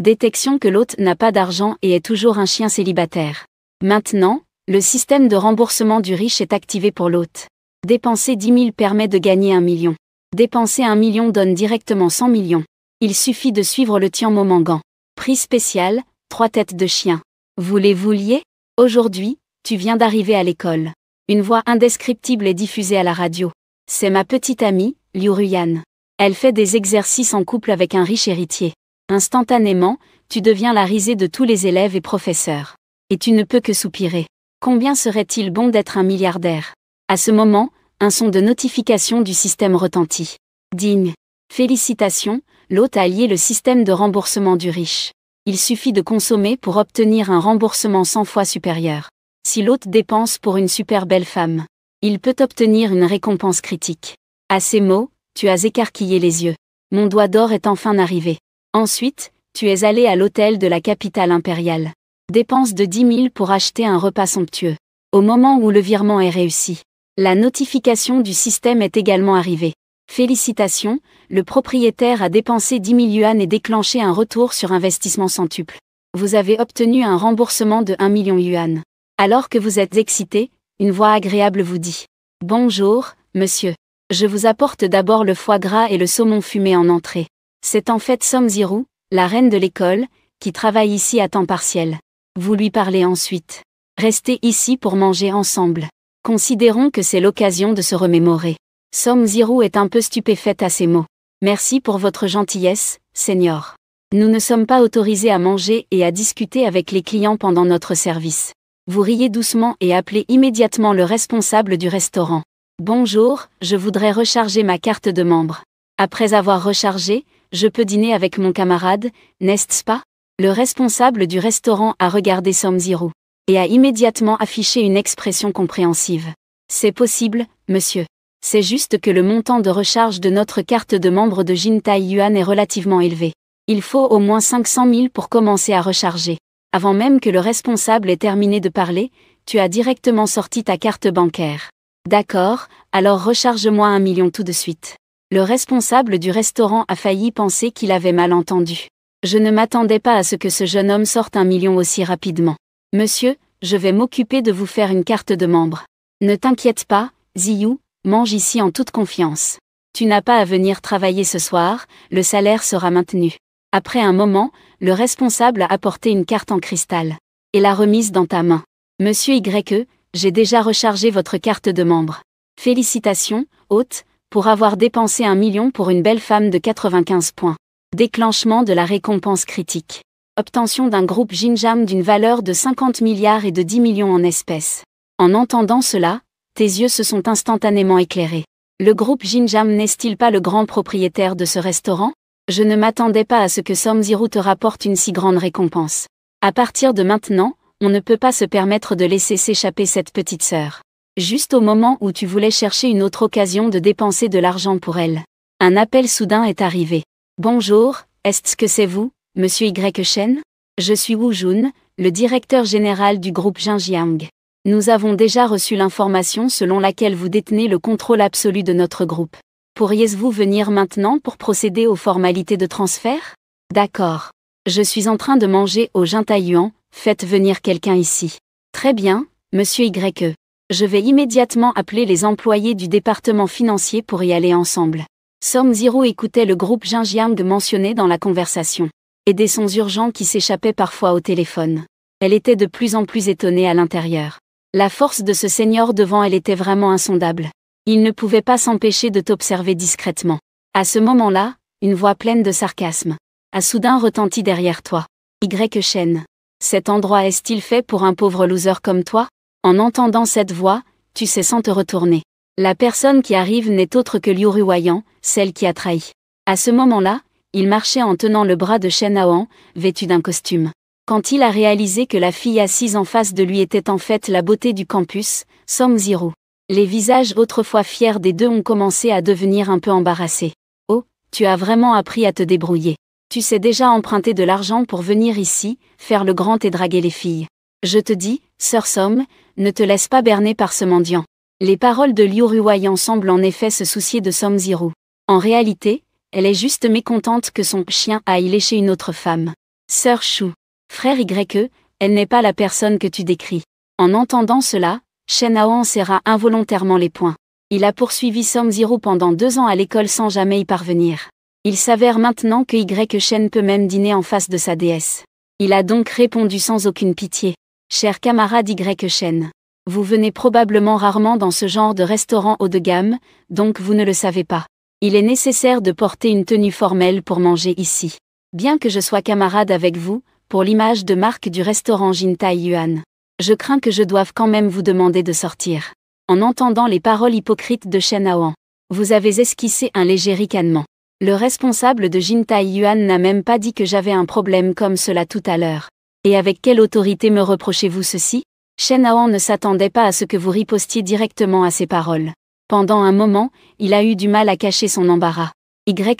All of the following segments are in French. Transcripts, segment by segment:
Détection que l'hôte n'a pas d'argent et est toujours un chien célibataire. Maintenant, le système de remboursement du riche est activé pour l'hôte. Dépenser 10 000 permet de gagner 1 million. Dépenser 1 million donne directement 100 millions. Il suffit de suivre le Tian-Mo-Mangan. Prix spécial, 3 têtes de chien. Voulez-vous lier? Aujourd'hui, tu viens d'arriver à l'école. Une voix indescriptible est diffusée à la radio. C'est ma petite amie, Liu Ruyan. Elle fait des exercices en couple avec un riche héritier. Instantanément, tu deviens la risée de tous les élèves et professeurs. Et tu ne peux que soupirer. Combien serait-il bon d'être un milliardaire? À ce moment, un son de notification du système retentit. Ding. Félicitations, l'hôte a lié le système de remboursement du riche. Il suffit de consommer pour obtenir un remboursement 100 fois supérieur. Si l'hôte dépense pour une super belle femme, il peut obtenir une récompense critique. À ces mots, tu as écarquillé les yeux. Mon doigt d'or est enfin arrivé. Ensuite, tu es allé à l'hôtel de la capitale impériale. Dépense de 10 000 pour acheter un repas somptueux. Au moment où le virement est réussi, la notification du système est également arrivée. Félicitations, le propriétaire a dépensé 10 000 yuan et déclenché un retour sur investissement centuple. Vous avez obtenu un remboursement de 1 million yuan. Alors que vous êtes excité, une voix agréable vous dit « Bonjour, monsieur. Je vous apporte d'abord le foie gras et le saumon fumé en entrée. C'est en fait Somziru, la reine de l'école, qui travaille ici à temps partiel. Vous lui parlez ensuite. Restez ici pour manger ensemble. Considérons que c'est l'occasion de se remémorer. » Somziru est un peu stupéfaite à ces mots. « Merci pour votre gentillesse, Seigneur. Nous ne sommes pas autorisés à manger et à discuter avec les clients pendant notre service. » Vous riez doucement et appelez immédiatement le responsable du restaurant. « Bonjour, je voudrais recharger ma carte de membre. Après avoir rechargé, je peux dîner avec mon camarade, n'est-ce pas ?» Le responsable du restaurant a regardé Somziru et a immédiatement affiché une expression compréhensive. « C'est possible, monsieur. C'est juste que le montant de recharge de notre carte de membre de Jintai Yuan est relativement élevé. Il faut au moins 500 000 pour commencer à recharger. » Avant même que le responsable ait terminé de parler, tu as directement sorti ta carte bancaire. D'accord, alors recharge-moi 1 million tout de suite. Le responsable du restaurant a failli penser qu'il avait mal entendu. Je ne m'attendais pas à ce que ce jeune homme sorte 1 million aussi rapidement. Monsieur, je vais m'occuper de vous faire une carte de membre. Ne t'inquiète pas, Ziyu, mange ici en toute confiance. Tu n'as pas à venir travailler ce soir, le salaire sera maintenu. Après un moment, le responsable a apporté une carte en cristal et l'a remise dans ta main. Monsieur Y, j'ai déjà rechargé votre carte de membre. Félicitations, hôte, pour avoir dépensé 1 million pour une belle femme de 95 points. Déclenchement de la récompense critique. Obtention d'un groupe Jinjam d'une valeur de 50 milliards et de 10 millions en espèces. En entendant cela, tes yeux se sont instantanément éclairés. Le groupe Jinjam n'est-il pas le grand propriétaire de ce restaurant? Je ne m'attendais pas à ce que Somziru te rapporte une si grande récompense. À partir de maintenant, on ne peut pas se permettre de laisser s'échapper cette petite sœur. Juste au moment où tu voulais chercher une autre occasion de dépenser de l'argent pour elle. Un appel soudain est arrivé. Bonjour, est-ce que c'est vous, monsieur Y Shen? Je suis Wu Jun, le directeur général du groupe Jinjiang. Nous avons déjà reçu l'information selon laquelle vous détenez le contrôle absolu de notre groupe. Pourriez-vous venir maintenant pour procéder aux formalités de transfert? D'accord. Je suis en train de manger au Jintai Yuan, faites venir quelqu'un ici. Très bien, monsieur Y. Je vais immédiatement appeler les employés du département financier pour y aller ensemble. Somziru écoutait le groupe Jinjiang mentionné dans la conversation, et des sons urgents qui s'échappaient parfois au téléphone. Elle était de plus en plus étonnée à l'intérieur. La force de ce seigneur devant elle était vraiment insondable. Il ne pouvait pas s'empêcher de t'observer discrètement. À ce moment-là, une voix pleine de sarcasme a soudain retenti derrière toi. Y Shen. Cet endroit est-il fait pour un pauvre loser comme toi? En entendant cette voix, tu sais sans te retourner. La personne qui arrive n'est autre que Liu Ruyan, celle qui a trahi. À ce moment-là, il marchait en tenant le bras de Shen Aoan, vêtu d'un costume. Quand il a réalisé que la fille assise en face de lui était en fait la beauté du campus, Somziru. Les visages autrefois fiers des deux ont commencé à devenir un peu embarrassés. Oh, tu as vraiment appris à te débrouiller. Tu sais déjà emprunter de l'argent pour venir ici, faire le grand et draguer les filles. Je te dis, sœur Som, ne te laisse pas berner par ce mendiant. Les paroles de Liu Ruyan semblent en effet se soucier de Somziru. En réalité, elle est juste mécontente que son chien aille lécher une autre femme. Sœur Chou. Frère YE, elle n'est pas la personne que tu décris. En entendant cela, Shen Haoan serra involontairement les poings. Il a poursuivi Som-Zero pendant 2 ans à l'école sans jamais y parvenir. Il s'avère maintenant que Shen peut même dîner en face de sa déesse. Il a donc répondu sans aucune pitié. Cher camarade Shen. Vous venez probablement rarement dans ce genre de restaurant haut de gamme, donc vous ne le savez pas. Il est nécessaire de porter une tenue formelle pour manger ici. Bien que je sois camarade avec vous, pour l'image de marque du restaurant Jin Tai Yuan, je crains que je doive quand même vous demander de sortir. En entendant les paroles hypocrites de Shen Haoan, vous avez esquissé un léger ricanement. Le responsable de Jin Tai Yuan n'a même pas dit que j'avais un problème comme cela tout à l'heure. Et avec quelle autorité me reprochez-vous ceci? Shen Haoan ne s'attendait pas à ce que vous ripostiez directement à ces paroles. Pendant un moment, il a eu du mal à cacher son embarras.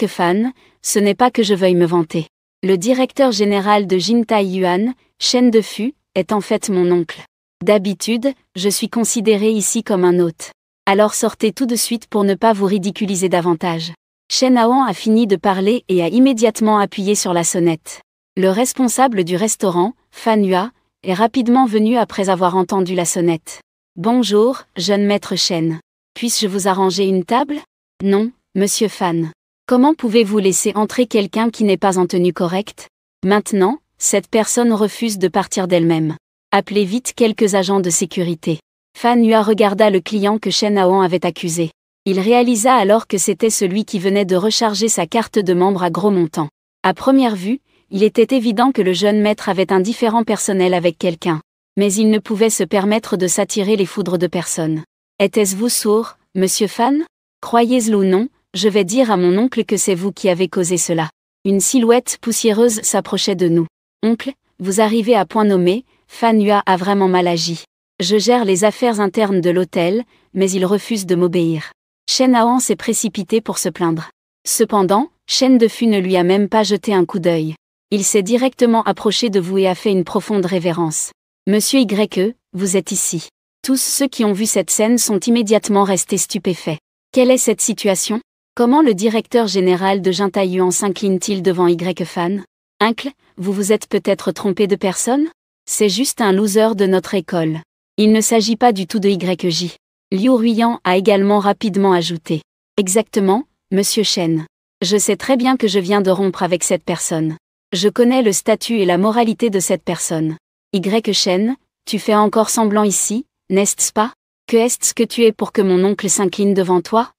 Fan, ce n'est pas que je veuille me vanter. Le directeur général de Jin Tai Yuan, Shen Defu, est en fait mon oncle. D'habitude, je suis considéré ici comme un hôte. Alors sortez tout de suite pour ne pas vous ridiculiser davantage. Shen Haoan a fini de parler et a immédiatement appuyé sur la sonnette. Le responsable du restaurant, Fan Yua, est rapidement venu après avoir entendu la sonnette. Bonjour, jeune maître Shen. Puis-je vous arranger une table? Non, monsieur Fan. Comment pouvez-vous laisser entrer quelqu'un qui n'est pas en tenue correcte? Maintenant, cette personne refuse de partir d'elle-même. Appelez vite quelques agents de sécurité. Fan Yua regarda le client que Shen Haoan avait accusé. Il réalisa alors que c'était celui qui venait de recharger sa carte de membre à gros montant. À première vue, il était évident que le jeune maître avait un différend personnel avec quelqu'un. Mais il ne pouvait se permettre de s'attirer les foudres de personne. Était-ce vous sourd, monsieur Fan? Croyez-le ou non, je vais dire à mon oncle que c'est vous qui avez causé cela. Une silhouette poussiéreuse s'approchait de nous. Oncle, vous arrivez à point nommé, Fan Yua a vraiment mal agi. Je gère les affaires internes de l'hôtel, mais il refuse de m'obéir. Shen Haoan s'est précipité pour se plaindre. Cependant, Shen Defu ne lui a même pas jeté un coup d'œil. Il s'est directement approché de vous et a fait une profonde révérence. Monsieur YE, vous êtes ici. Tous ceux qui ont vu cette scène sont immédiatement restés stupéfaits. Quelle est cette situation? Comment le directeur général de Jin Tai Yuan s'incline-t-il devant Fan? Uncle, vous vous êtes peut-être trompé de personne? C'est juste un loser de notre école. Il ne s'agit pas du tout de YJ. Liu Ruiyan a également rapidement ajouté. Exactement, monsieur Shen. Je sais très bien que je viens de rompre avec cette personne. Je connais le statut et la moralité de cette personne. Shen, tu fais encore semblant ici, n'est-ce pas? Que est-ce que tu es pour que mon oncle s'incline devant toi?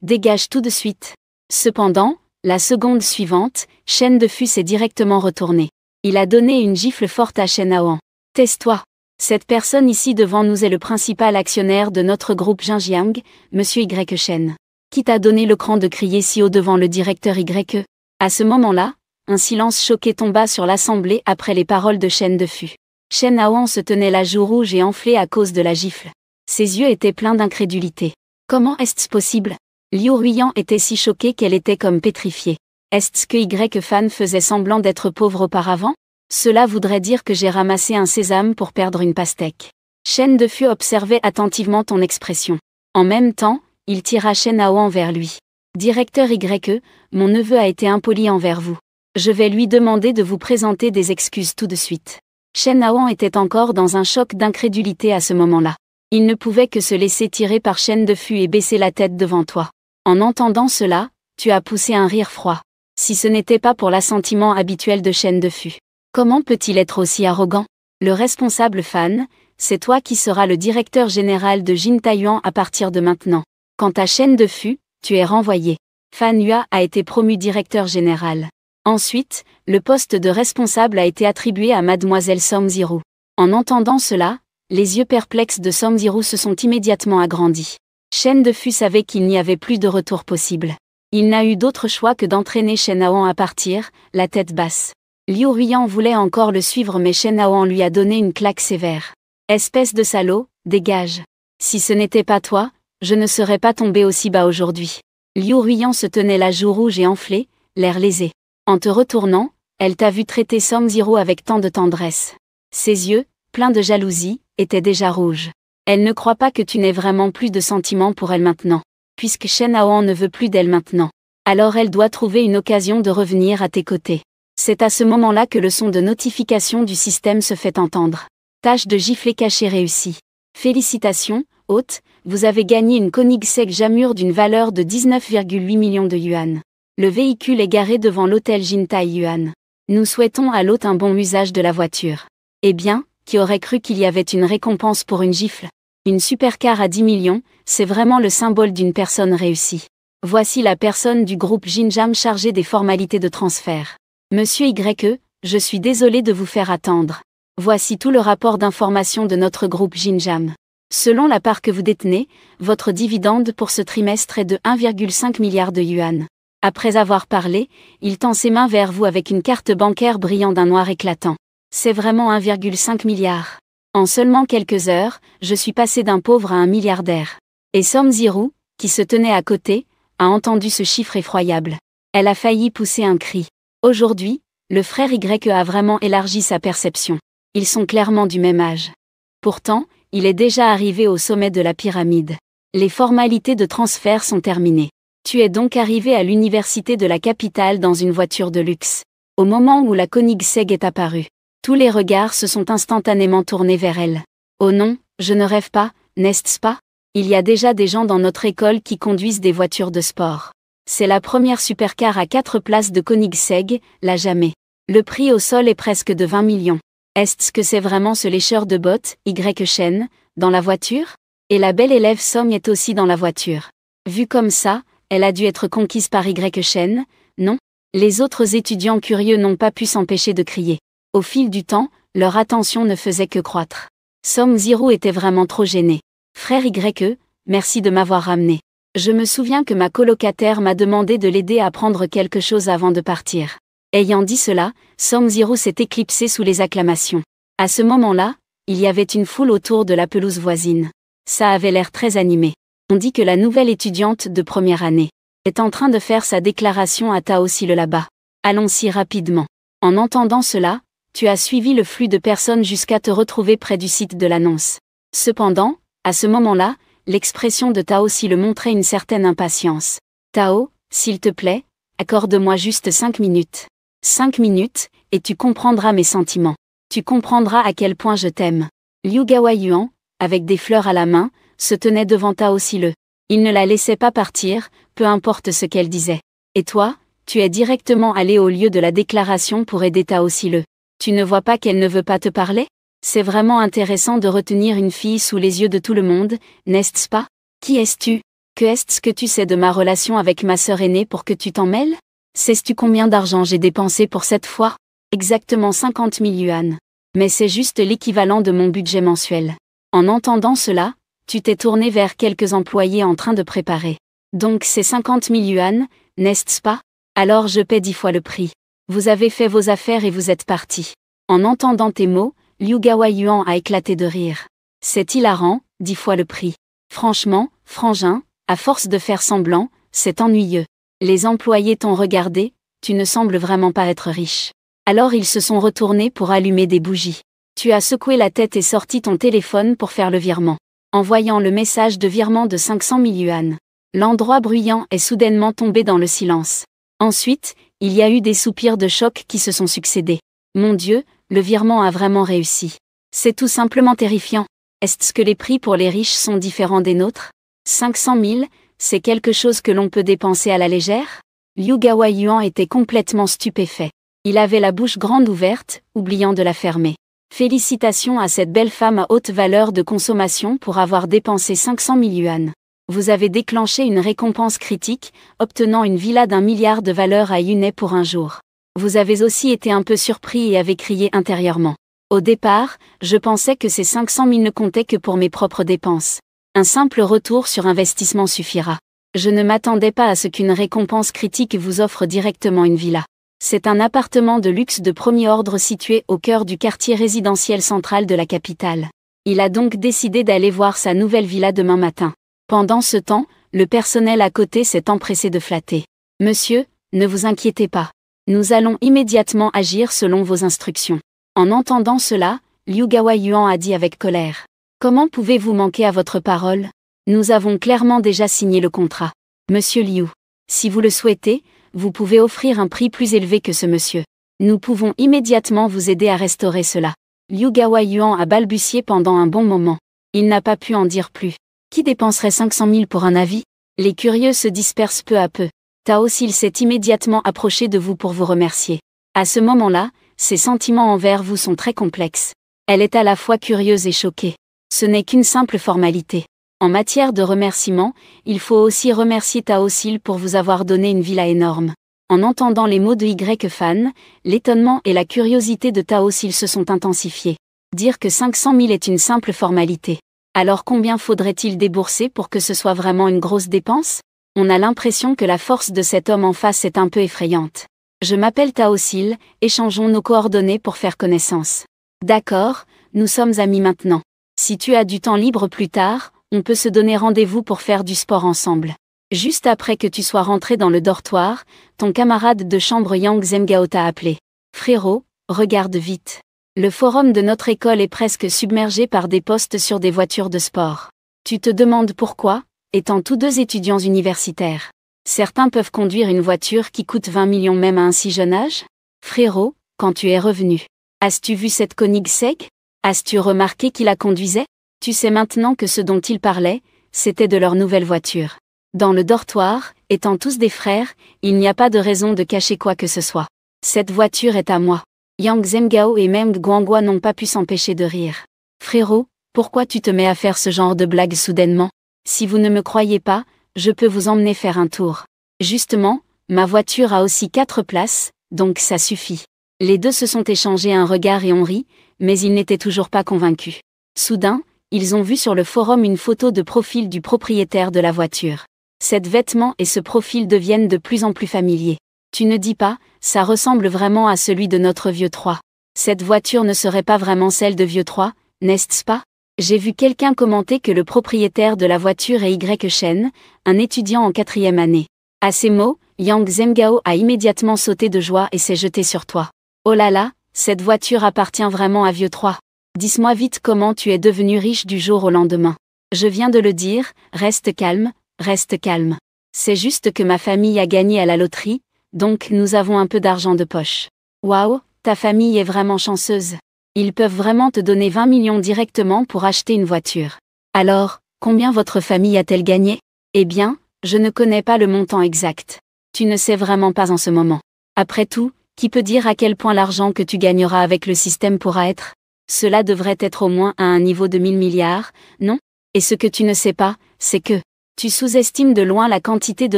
Dégage tout de suite. Cependant, la seconde suivante, Shen Defu s'est directement retourné. Il a donné une gifle forte à Shen Haoan. Taise-toi. Cette personne ici devant nous est le principal actionnaire de notre groupe Jinjiang, monsieur Shen. Qui t'a donné le cran de crier si haut devant le directeur YE? À ce moment-là, un silence choqué tomba sur l'assemblée après les paroles de Shen Defu. Shen Haoan se tenait la joue rouge et enflée à cause de la gifle. Ses yeux étaient pleins d'incrédulité. Comment est-ce possible? Liu Ruiyan était si choquée qu'elle était comme pétrifiée. Est-ce que Fan faisait semblant d'être pauvre auparavant? Cela voudrait dire que j'ai ramassé un sésame pour perdre une pastèque. Shen Defu observait attentivement ton expression. En même temps, il tira Shen Haoan vers lui. Directeur YE, mon neveu a été impoli envers vous. Je vais lui demander de vous présenter des excuses tout de suite. Shen Haoan était encore dans un choc d'incrédulité à ce moment-là. Il ne pouvait que se laisser tirer par Shen Defu et baisser la tête devant toi. En entendant cela, tu as poussé un rire froid. Si ce n'était pas pour l'assentiment habituel de Shen Defu. Comment peut-il être aussi arrogant? Le responsable Fan, c'est toi qui seras le directeur général de Jin Tai Yuan à partir de maintenant. Quant à Shen Defu, tu es renvoyé. Fan Yua a été promu directeur général. Ensuite, le poste de responsable a été attribué à mademoiselle Som-Zero. En entendant cela, les yeux perplexes de Som-Zero se sont immédiatement agrandis. Shen Defu savait qu'il n'y avait plus de retour possible. Il n'a eu d'autre choix que d'entraîner Shen Haoan à partir, la tête basse. Liu Ruiyan voulait encore le suivre mais Shen Haoan lui a donné une claque sévère. Espèce de salaud, dégage. Si ce n'était pas toi, je ne serais pas tombé aussi bas aujourd'hui. Liu Ruiyan se tenait la joue rouge et enflée, l'air lésé. En te retournant, elle t'a vu traiter Som-Zero avec tant de tendresse. Ses yeux, pleins de jalousie, étaient déjà rouges. Elle ne croit pas que tu n'aies vraiment plus de sentiments pour elle maintenant. Puisque Shen Haoan ne veut plus d'elle maintenant. Alors elle doit trouver une occasion de revenir à tes côtés. C'est à ce moment-là que le son de notification du système se fait entendre. Tâche de gifler cachée réussie. Félicitations, hôte, vous avez gagné une Koenigsegg Jamur d'une valeur de 19,8 millions de yuan. Le véhicule est garé devant l'hôtel Jintai Yuan. Nous souhaitons à l'hôte un bon usage de la voiture. Eh bien, qui aurait cru qu'il y avait une récompense pour une gifle? Une supercar à 10 millions, c'est vraiment le symbole d'une personne réussie. Voici la personne du groupe Jinjam chargée des formalités de transfert. Monsieur YE, je suis désolé de vous faire attendre. Voici tout le rapport d'information de notre groupe Jinjam. Selon la part que vous détenez, votre dividende pour ce trimestre est de 1,5 milliard de yuan. Après avoir parlé, il tend ses mains vers vous avec une carte bancaire brillant d'un noir éclatant. C'est vraiment 1,5 milliard. En seulement quelques heures, je suis passé d'un pauvre à un milliardaire. Et Somziru, qui se tenait à côté, a entendu ce chiffre effroyable. Elle a failli pousser un cri. Aujourd'hui, le frère YE a vraiment élargi sa perception. Ils sont clairement du même âge. Pourtant, il est déjà arrivé au sommet de la pyramide. Les formalités de transfert sont terminées. Tu es donc arrivé à l'université de la capitale dans une voiture de luxe. Au moment où la Koenigsegg est apparue, tous les regards se sont instantanément tournés vers elle. Oh non, je ne rêve pas, n'est-ce pas? Il y a déjà des gens dans notre école qui conduisent des voitures de sport. C'est la première supercar à 4 places de Koenigsegg, la jamais. Le prix au sol est presque de 20 millions. Est-ce que c'est vraiment ce lécheur de bottes, Y Shen, dans la voiture? Et la belle élève Som est aussi dans la voiture. Vu comme ça, elle a dû être conquise par Y Shen, non? Les autres étudiants curieux n'ont pas pu s'empêcher de crier. Au fil du temps, leur attention ne faisait que croître. Somziru était vraiment trop gêné. Frère YE, merci de m'avoir ramené. Je me souviens que ma colocataire m'a demandé de l'aider à prendre quelque chose avant de partir. Ayant dit cela, Somziru s'est éclipsé sous les acclamations. À ce moment-là, il y avait une foule autour de la pelouse voisine. Ça avait l'air très animé. On dit que la nouvelle étudiante de première année est en train de faire sa déclaration à Taosi le là-bas. Allons-y rapidement. En entendant cela, tu as suivi le flux de personnes jusqu'à te retrouver près du site de l'annonce. Cependant, à ce moment-là, l'expression de Taosi le montrait une certaine impatience. Tao, s'il te plaît, accorde-moi juste 5 minutes. 5 minutes, et tu comprendras mes sentiments. Tu comprendras à quel point je t'aime. Liu Gaoyuan, avec des fleurs à la main, se tenait devant Taosi le. Il ne la laissait pas partir, peu importe ce qu'elle disait. Et toi, tu es directement allé au lieu de la déclaration pour aider Taosi le. Tu ne vois pas qu'elle ne veut pas te parler? C'est vraiment intéressant de retenir une fille sous les yeux de tout le monde, n'est-ce pas? Qui es-tu? Que est-ce que tu sais de ma relation avec ma sœur aînée pour que tu t'en mêles? Sais-tu combien d'argent j'ai dépensé pour cette fois? Exactement 50 000 yuan. Mais c'est juste l'équivalent de mon budget mensuel. En entendant cela, tu t'es tourné vers quelques employés en train de préparer. Donc c'est 50 000 yuan, n'est-ce pas? Alors je paie 10 fois le prix. Vous avez fait vos affaires et vous êtes parti. En entendant tes mots, Liu Gaoyuan a éclaté de rire. C'est hilarant, 10 fois le prix. Franchement, frangin, à force de faire semblant, c'est ennuyeux. Les employés t'ont regardé, tu ne sembles vraiment pas être riche. Alors ils se sont retournés pour allumer des bougies. Tu as secoué la tête et sorti ton téléphone pour faire le virement. En voyant le message de virement de 500 000 yuan, l'endroit bruyant est soudainement tombé dans le silence. Ensuite, il y a eu des soupirs de choc qui se sont succédés. Mon Dieu, le virement a vraiment réussi. C'est tout simplement terrifiant. Est-ce que les prix pour les riches sont différents des nôtres? 500 000, c'est quelque chose que l'on peut dépenser à la légère? Liu Gaoyuan était complètement stupéfait. Il avait la bouche grande ouverte, oubliant de la fermer. Félicitations à cette belle femme à haute valeur de consommation pour avoir dépensé 500 000 yuan. Vous avez déclenché une récompense critique, obtenant une villa d'1 milliard de valeur à Yunai pour un jour. Vous avez aussi été un peu surpris et avez crié intérieurement. Au départ, je pensais que ces 500 000 ne comptaient que pour mes propres dépenses. Un simple retour sur investissement suffira. Je ne m'attendais pas à ce qu'une récompense critique vous offre directement une villa. C'est un appartement de luxe de premier ordre situé au cœur du quartier résidentiel central de la capitale. Il a donc décidé d'aller voir sa nouvelle villa demain matin. Pendant ce temps, le personnel à côté s'est empressé de flatter. Monsieur, ne vous inquiétez pas. Nous allons immédiatement agir selon vos instructions. En entendant cela, Liu Gaoyuan a dit avec colère. Comment pouvez-vous manquer à votre parole? Nous avons clairement déjà signé le contrat. Monsieur Liu, si vous le souhaitez, vous pouvez offrir un prix plus élevé que ce monsieur. Nous pouvons immédiatement vous aider à restaurer cela. Liu Gaoyuan a balbutié pendant un bon moment. Il n'a pas pu en dire plus. Qui dépenserait 500 000 pour un avis? Les curieux se dispersent peu à peu. Tao Sil s'est immédiatement approché de vous pour vous remercier. À ce moment-là, ses sentiments envers vous sont très complexes. Elle est à la fois curieuse et choquée. Ce n'est qu'une simple formalité. En matière de remerciement, il faut aussi remercier Tao Sil pour vous avoir donné une villa énorme. En entendant les mots de Y-Fan, l'étonnement et la curiosité de Tao Sil se sont intensifiés. Dire que 500 000 est une simple formalité. Alors combien faudrait-il débourser pour que ce soit vraiment une grosse dépense? On a l'impression que la force de cet homme en face est un peu effrayante. Je m'appelle Tao Sil, échangeons nos coordonnées pour faire connaissance. D'accord, nous sommes amis maintenant. Si tu as du temps libre plus tard, on peut se donner rendez-vous pour faire du sport ensemble. Juste après que tu sois rentré dans le dortoir, ton camarade de chambre Yang Zhengao t'a appelé. Frérot, regarde vite. Le forum de notre école est presque submergé par des posts sur des voitures de sport. Tu te demandes pourquoi, étant tous deux étudiants universitaires. Certains peuvent conduire une voiture qui coûte 20 millions même à un si jeune âge? Frérot, quand tu es revenu, as-tu vu cette Koenigsegg? As-tu remarqué qui la conduisait? Tu sais maintenant que ce dont ils parlaient, c'était de leur nouvelle voiture. Dans le dortoir, étant tous des frères, il n'y a pas de raison de cacher quoi que ce soit. Cette voiture est à moi. Yang Zhengao et même Guanghua n'ont pas pu s'empêcher de rire. Frérot, pourquoi tu te mets à faire ce genre de blague soudainement? Si vous ne me croyez pas, je peux vous emmener faire un tour. Justement, ma voiture a aussi 4 places, donc ça suffit. Les deux se sont échangés un regard et ont ri, mais ils n'étaient toujours pas convaincus. Soudain, ils ont vu sur le forum une photo de profil du propriétaire de la voiture. Cette vêtement et ce profil deviennent de plus en plus familiers. Tu ne dis pas, ça ressemble vraiment à celui de notre vieux 3. Cette voiture ne serait pas vraiment celle de vieux 3, n'est-ce pas? J'ai vu quelqu'un commenter que le propriétaire de la voiture est Y Shen, un étudiant en 4e année. À ces mots, Yang Zhengao a immédiatement sauté de joie et s'est jeté sur toi. Oh là là, cette voiture appartient vraiment à vieux 3. Dis-moi vite comment tu es devenu riche du jour au lendemain. Je viens de le dire, reste calme, reste calme. C'est juste que ma famille a gagné à la loterie, donc nous avons un peu d'argent de poche. Waouh, ta famille est vraiment chanceuse. Ils peuvent vraiment te donner 20 millions directement pour acheter une voiture. Alors, combien votre famille a-t-elle gagné? Eh bien, je ne connais pas le montant exact. Tu ne sais vraiment pas en ce moment. Après tout, qui peut dire à quel point l'argent que tu gagneras avec le système pourra être? Cela devrait être au moins à un niveau de 1000 milliards, non? Et ce que tu ne sais pas, c'est que tu sous-estimes de loin la quantité de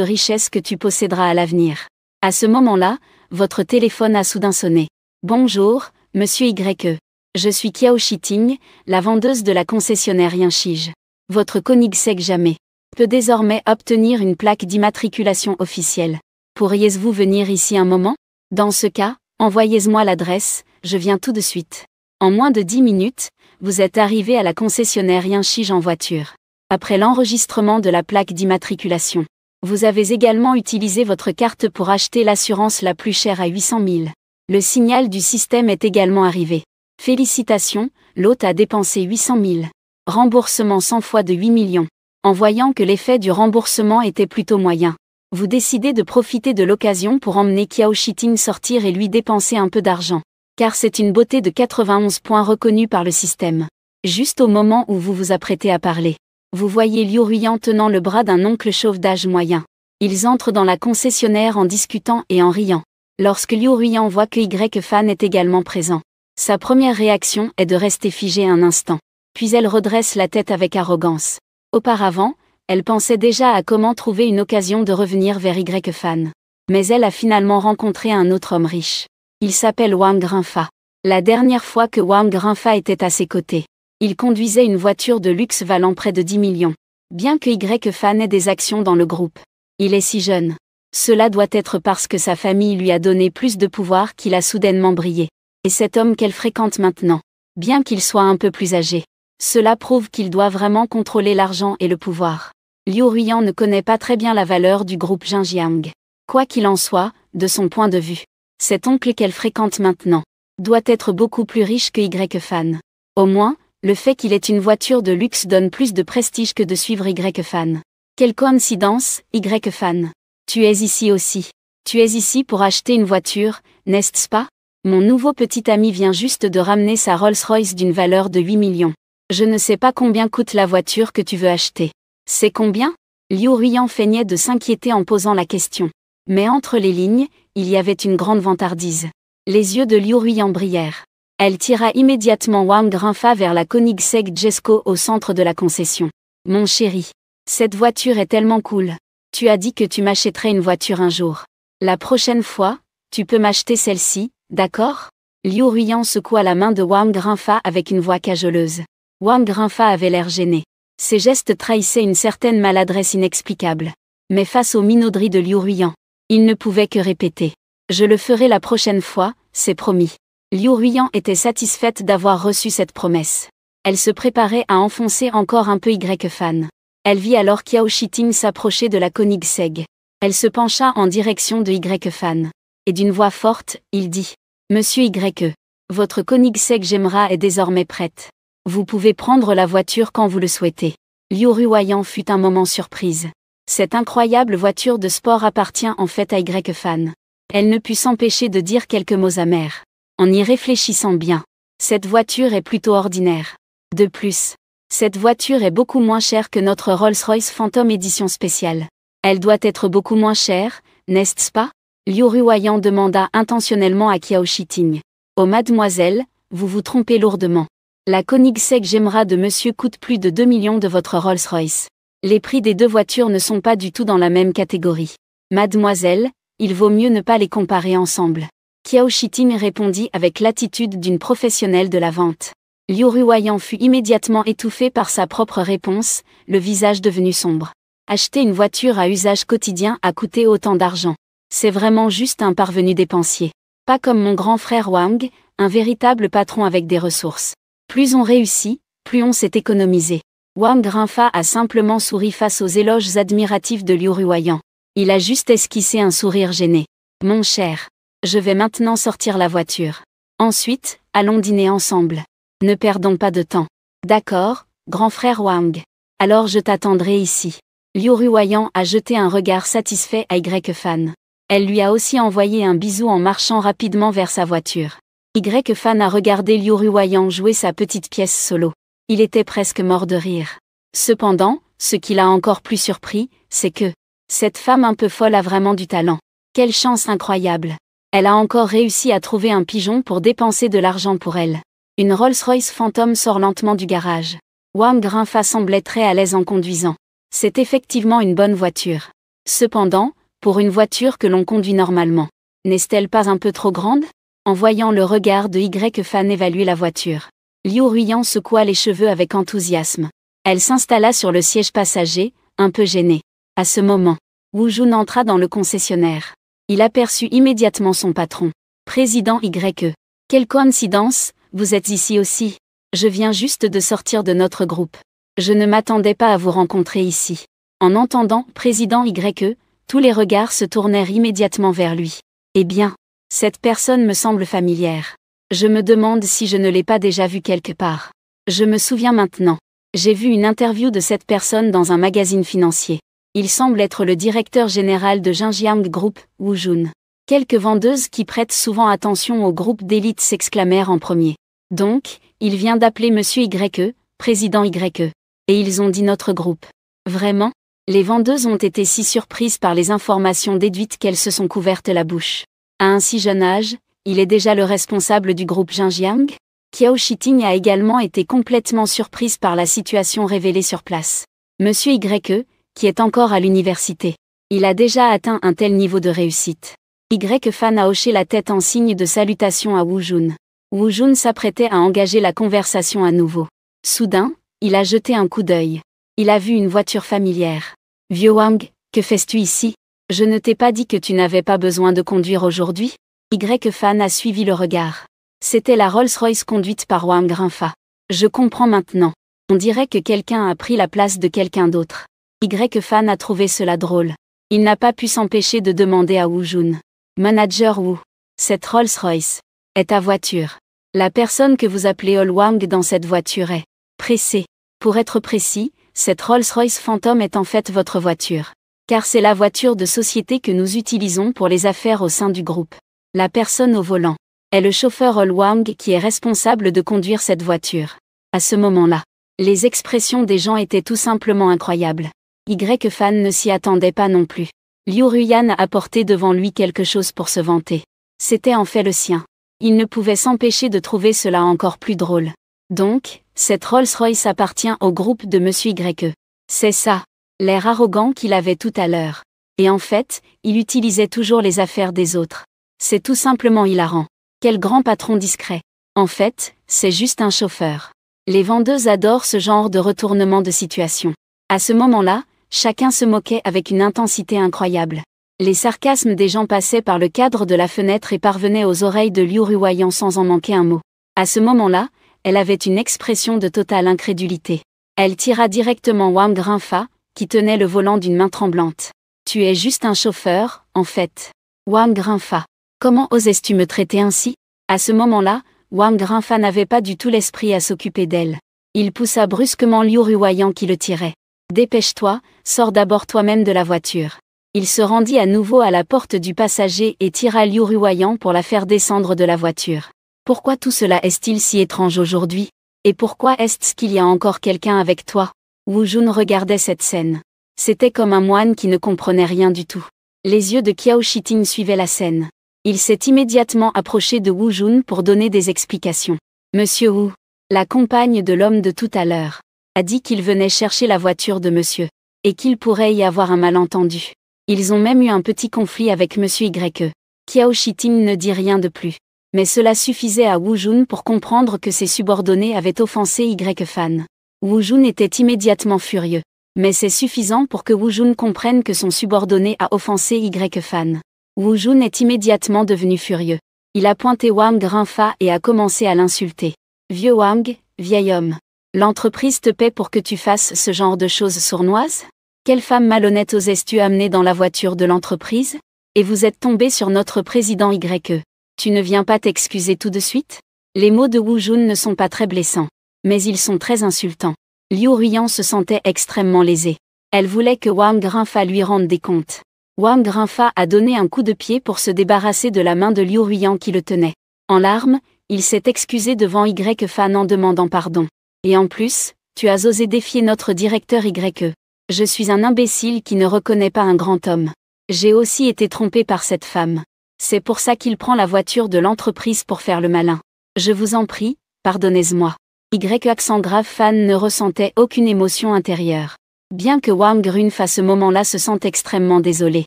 richesse que tu posséderas à l'avenir. À ce moment-là, votre téléphone a soudain sonné. Bonjour, monsieur Y. Je suis Kiao Shiting, la vendeuse de la concessionnaire Yanchige. Votre Koenigsegg jamais peut désormais obtenir une plaque d'immatriculation officielle. Pourriez-vous venir ici un moment? Dans ce cas, envoyez-moi l'adresse, je viens tout de suite. En moins de 10 minutes, vous êtes arrivé à la concessionnaire Yanchige en voiture. Après l'enregistrement de la plaque d'immatriculation, vous avez également utilisé votre carte pour acheter l'assurance la plus chère à 800 000. Le signal du système est également arrivé. Félicitations, l'hôte a dépensé 800 000. Remboursement 100 fois de 8 millions. En voyant que l'effet du remboursement était plutôt moyen, vous décidez de profiter de l'occasion pour emmener Kiao Shiting sortir et lui dépenser un peu d'argent. Car c'est une beauté de 91 points reconnue par le système. Juste au moment où vous vous apprêtez à parler, vous voyez Liu Ruyan tenant le bras d'un oncle chauve d'âge moyen. Ils entrent dans la concessionnaire en discutant et en riant. Lorsque Liu Ruyan voit que Y-Fan est également présent, sa première réaction est de rester figée un instant. Puis elle redresse la tête avec arrogance. Auparavant, elle pensait déjà à comment trouver une occasion de revenir vers Y-Fan. Mais elle a finalement rencontré un autre homme riche. Il s'appelle Wang Grinfa. La dernière fois que Wang Grinfa était à ses côtés, il conduisait une voiture de luxe valant près de 10 millions. Bien que Y-Fan ait des actions dans le groupe, il est si jeune. Cela doit être parce que sa famille lui a donné plus de pouvoir qu'il a soudainement brillé. Et cet homme qu'elle fréquente maintenant, bien qu'il soit un peu plus âgé, cela prouve qu'il doit vraiment contrôler l'argent et le pouvoir. Liu Ruyan ne connaît pas très bien la valeur du groupe Jinjiang. Quoi qu'il en soit, de son point de vue, cet oncle qu'elle fréquente maintenant doit être beaucoup plus riche que Y-Fan. Au moins, le fait qu'il ait une voiture de luxe donne plus de prestige que de suivre Y-Fan. Quelle coïncidence, Y-Fan. Tu es ici aussi. Tu es ici pour acheter une voiture, n'est-ce pas? Mon nouveau petit ami vient juste de ramener sa Rolls-Royce d'une valeur de 8 millions. Je ne sais pas combien coûte la voiture que tu veux acheter. C'est combien? Liu Ruiyan feignait de s'inquiéter en posant la question. Mais entre les lignes, il y avait une grande vantardise. Les yeux de Liu Ruiyan brillèrent. Elle tira immédiatement Wang Grinfa vers la Koenigsegg Jesko au centre de la concession. Mon chéri, cette voiture est tellement cool. Tu as dit que tu m'achèterais une voiture un jour. La prochaine fois, tu peux m'acheter celle-ci, d'accord? Liu Ruiyan secoua la main de Wang Grinfa avec une voix cajoleuse. Wang Grinfa avait l'air gêné. Ses gestes trahissaient une certaine maladresse inexplicable. Mais face aux minauderies de Liu Ruiyan, il ne pouvait que répéter. Je le ferai la prochaine fois, c'est promis. Liu Ruiyan était satisfaite d'avoir reçu cette promesse. Elle se préparait à enfoncer encore un peu Y-Fan. Elle vit alors Qiao Shiting s'approcher de la Koenigsegg. Elle se pencha en direction de Y-Fan. Et d'une voix forte, il dit « Monsieur Y, votre Koenigsegg Gemra est désormais prête. Vous pouvez prendre la voiture quand vous le souhaitez. » Liu Ruiyan fut un moment surprise. Cette incroyable voiture de sport appartient en fait à Y-Fan. Elle ne put s'empêcher de dire quelques mots amers. En y réfléchissant bien, cette voiture est plutôt ordinaire. De plus, cette voiture est beaucoup moins chère que notre Rolls-Royce Phantom édition spéciale. Elle doit être beaucoup moins chère, n'est-ce pas? Liu Ruiyan demanda intentionnellement à Qiao Shiting. Oh mademoiselle, vous vous trompez lourdement. La Koenigsegg Gemra de monsieur coûte plus de 2 millions de votre Rolls-Royce. Les prix des deux voitures ne sont pas du tout dans la même catégorie. Mademoiselle, il vaut mieux ne pas les comparer ensemble. Qiao Shiting répondit avec l'attitude d'une professionnelle de la vente. Liu Ruiyan fut immédiatement étouffé par sa propre réponse, le visage devenu sombre. Acheter une voiture à usage quotidien a coûté autant d'argent. C'est vraiment juste un parvenu dépensier. Pas comme mon grand frère Wang, un véritable patron avec des ressources. Plus on réussit, plus on s'est économisé. Wang Grinfa a simplement souri face aux éloges admiratifs de Liu Ruiyan. Il a juste esquissé un sourire gêné. Mon cher, je vais maintenant sortir la voiture. Ensuite, allons dîner ensemble. Ne perdons pas de temps. D'accord, grand frère Wang. Alors je t'attendrai ici. Liu Ruiyan a jeté un regard satisfait à Y-Fan. Elle lui a aussi envoyé un bisou en marchant rapidement vers sa voiture. Y-Fan a regardé Liu Ruiyan jouer sa petite pièce solo. Il était presque mort de rire. Cependant, ce qui l'a encore plus surpris, c'est que cette femme un peu folle a vraiment du talent. Quelle chance incroyable. Elle a encore réussi à trouver un pigeon pour dépenser de l'argent pour elle. Une Rolls-Royce Phantom sort lentement du garage. Wang Grinfa semblait très à l'aise en conduisant. C'est effectivement une bonne voiture. Cependant, pour une voiture que l'on conduit normalement, n'est-elle pas un peu trop grande? En voyant le regard de Y-Fan évaluer la voiture, Liu Ruiyan secoua les cheveux avec enthousiasme. Elle s'installa sur le siège passager, un peu gênée. À ce moment, Wu Jun entra dans le concessionnaire. Il aperçut immédiatement son patron. Président Y. Quelle coïncidence, vous êtes ici aussi. Je viens juste de sortir de notre groupe. Je ne m'attendais pas à vous rencontrer ici. En entendant Président Y, tous les regards se tournèrent immédiatement vers lui. Eh bien, cette personne me semble familière. Je me demande si je ne l'ai pas déjà vue quelque part. Je me souviens maintenant. J'ai vu une interview de cette personne dans un magazine financier. Il semble être le directeur général de Xinjiang Group, Wu Jun. Quelques vendeuses qui prêtent souvent attention au groupe d'élite s'exclamèrent en premier. Donc, il vient d'appeler Monsieur Y, Président Y. Et ils ont dit notre groupe. Vraiment? Les vendeuses ont été si surprises par les informations déduites qu'elles se sont couvertes la bouche. À un si jeune âge, il est déjà le responsable du groupe Xinjiang? Qiao Shiting a également été complètement surprise par la situation révélée sur place. Monsieur Y, qui est encore à l'université. Il a déjà atteint un tel niveau de réussite. Y-Fan a hoché la tête en signe de salutation à Wu Jun. Wu Jun s'apprêtait à engager la conversation à nouveau. Soudain, il a jeté un coup d'œil. Il a vu une voiture familière. Vieux Wang, que fais-tu ici? Je ne t'ai pas dit que tu n'avais pas besoin de conduire aujourd'hui? Y-Fan a suivi le regard. C'était la Rolls-Royce conduite par Wang Grinfa. Je comprends maintenant. On dirait que quelqu'un a pris la place de quelqu'un d'autre. Y-Fan a trouvé cela drôle. Il n'a pas pu s'empêcher de demander à Wu Jun. Manager Wu, cette Rolls-Royce est ta voiture. La personne que vous appelez Ol Wang dans cette voiture est pressée. Pour être précis, cette Rolls-Royce Phantom est en fait votre voiture. Car c'est la voiture de société que nous utilisons pour les affaires au sein du groupe. La personne au volant est le chauffeur Ol Wang qui est responsable de conduire cette voiture. À ce moment-là, les expressions des gens étaient tout simplement incroyables. Y-Fan ne s'y attendait pas non plus. Liu Ruyan a apporté devant lui quelque chose pour se vanter. C'était en fait le sien. Il ne pouvait s'empêcher de trouver cela encore plus drôle. Donc, cette Rolls-Royce appartient au groupe de Monsieur Y. C'est ça, l'air arrogant qu'il avait tout à l'heure. Et en fait, il utilisait toujours les affaires des autres. C'est tout simplement hilarant. Quel grand patron discret. En fait, c'est juste un chauffeur. Les vendeuses adorent ce genre de retournement de situation. À ce moment-là, chacun se moquait avec une intensité incroyable. Les sarcasmes des gens passaient par le cadre de la fenêtre et parvenaient aux oreilles de Liu Ruyan sans en manquer un mot. À ce moment-là, elle avait une expression de totale incrédulité. Elle tira directement Wang Rinfa, qui tenait le volant d'une main tremblante. « Tu es juste un chauffeur, en fait. Wang Rinfa. Comment osais-tu me traiter ainsi ?» À ce moment-là, Wang Rinfa n'avait pas du tout l'esprit à s'occuper d'elle. Il poussa brusquement Liu Ruyan qui le tirait. « Dépêche-toi, sors d'abord toi-même de la voiture. » Il se rendit à nouveau à la porte du passager et tira Liu Ruyan pour la faire descendre de la voiture. Pourquoi tout cela est-il si étrange aujourd'hui? Et pourquoi est-ce qu'il y a encore quelqu'un avec toi? Wu Jun regardait cette scène. C'était comme un moine qui ne comprenait rien du tout. Les yeux de Qiao Shiting suivaient la scène. Il s'est immédiatement approché de Wu Jun pour donner des explications. Monsieur Wu, la compagne de l'homme de tout à l'heure, a dit qu'il venait chercher la voiture de monsieur, et qu'il pourrait y avoir un malentendu. Ils ont même eu un petit conflit avec monsieur Y. Qiao Shiting ne dit rien de plus. Mais cela suffisait à Wu Jun pour comprendre que ses subordonnés avaient offensé Y-Fan. Wu Jun était immédiatement furieux. Mais c'est suffisant pour que Wu Jun comprenne que son subordonné a offensé Y-Fan. Wu Jun est immédiatement devenu furieux. Il a pointé Wang Rinfa et a commencé à l'insulter. « Vieux Wang, vieil homme. L'entreprise te paie pour que tu fasses ce genre de choses sournoises? Quelle femme malhonnête osais-tu amener dans la voiture de l'entreprise? Et vous êtes tombé sur notre président Y. Tu ne viens pas t'excuser tout de suite? » Les mots de Wu Jun ne sont pas très blessants. Mais ils sont très insultants. Liu Ruyan se sentait extrêmement lésée. Elle voulait que Wang Rinfa lui rende des comptes. Wang Rinfa a donné un coup de pied pour se débarrasser de la main de Liu Ruyan qui le tenait. En larmes, il s'est excusé devant Y-Fan en demandant pardon. Et en plus, tu as osé défier notre directeur Y. Je suis un imbécile qui ne reconnaît pas un grand homme. J'ai aussi été trompé par cette femme. C'est pour ça qu'il prend la voiture de l'entreprise pour faire le malin. Je vous en prie, pardonnez-moi. Y-Fan ne ressentait aucune émotion intérieure. Bien que Wang Rinfa à ce moment-là se sente extrêmement désolé.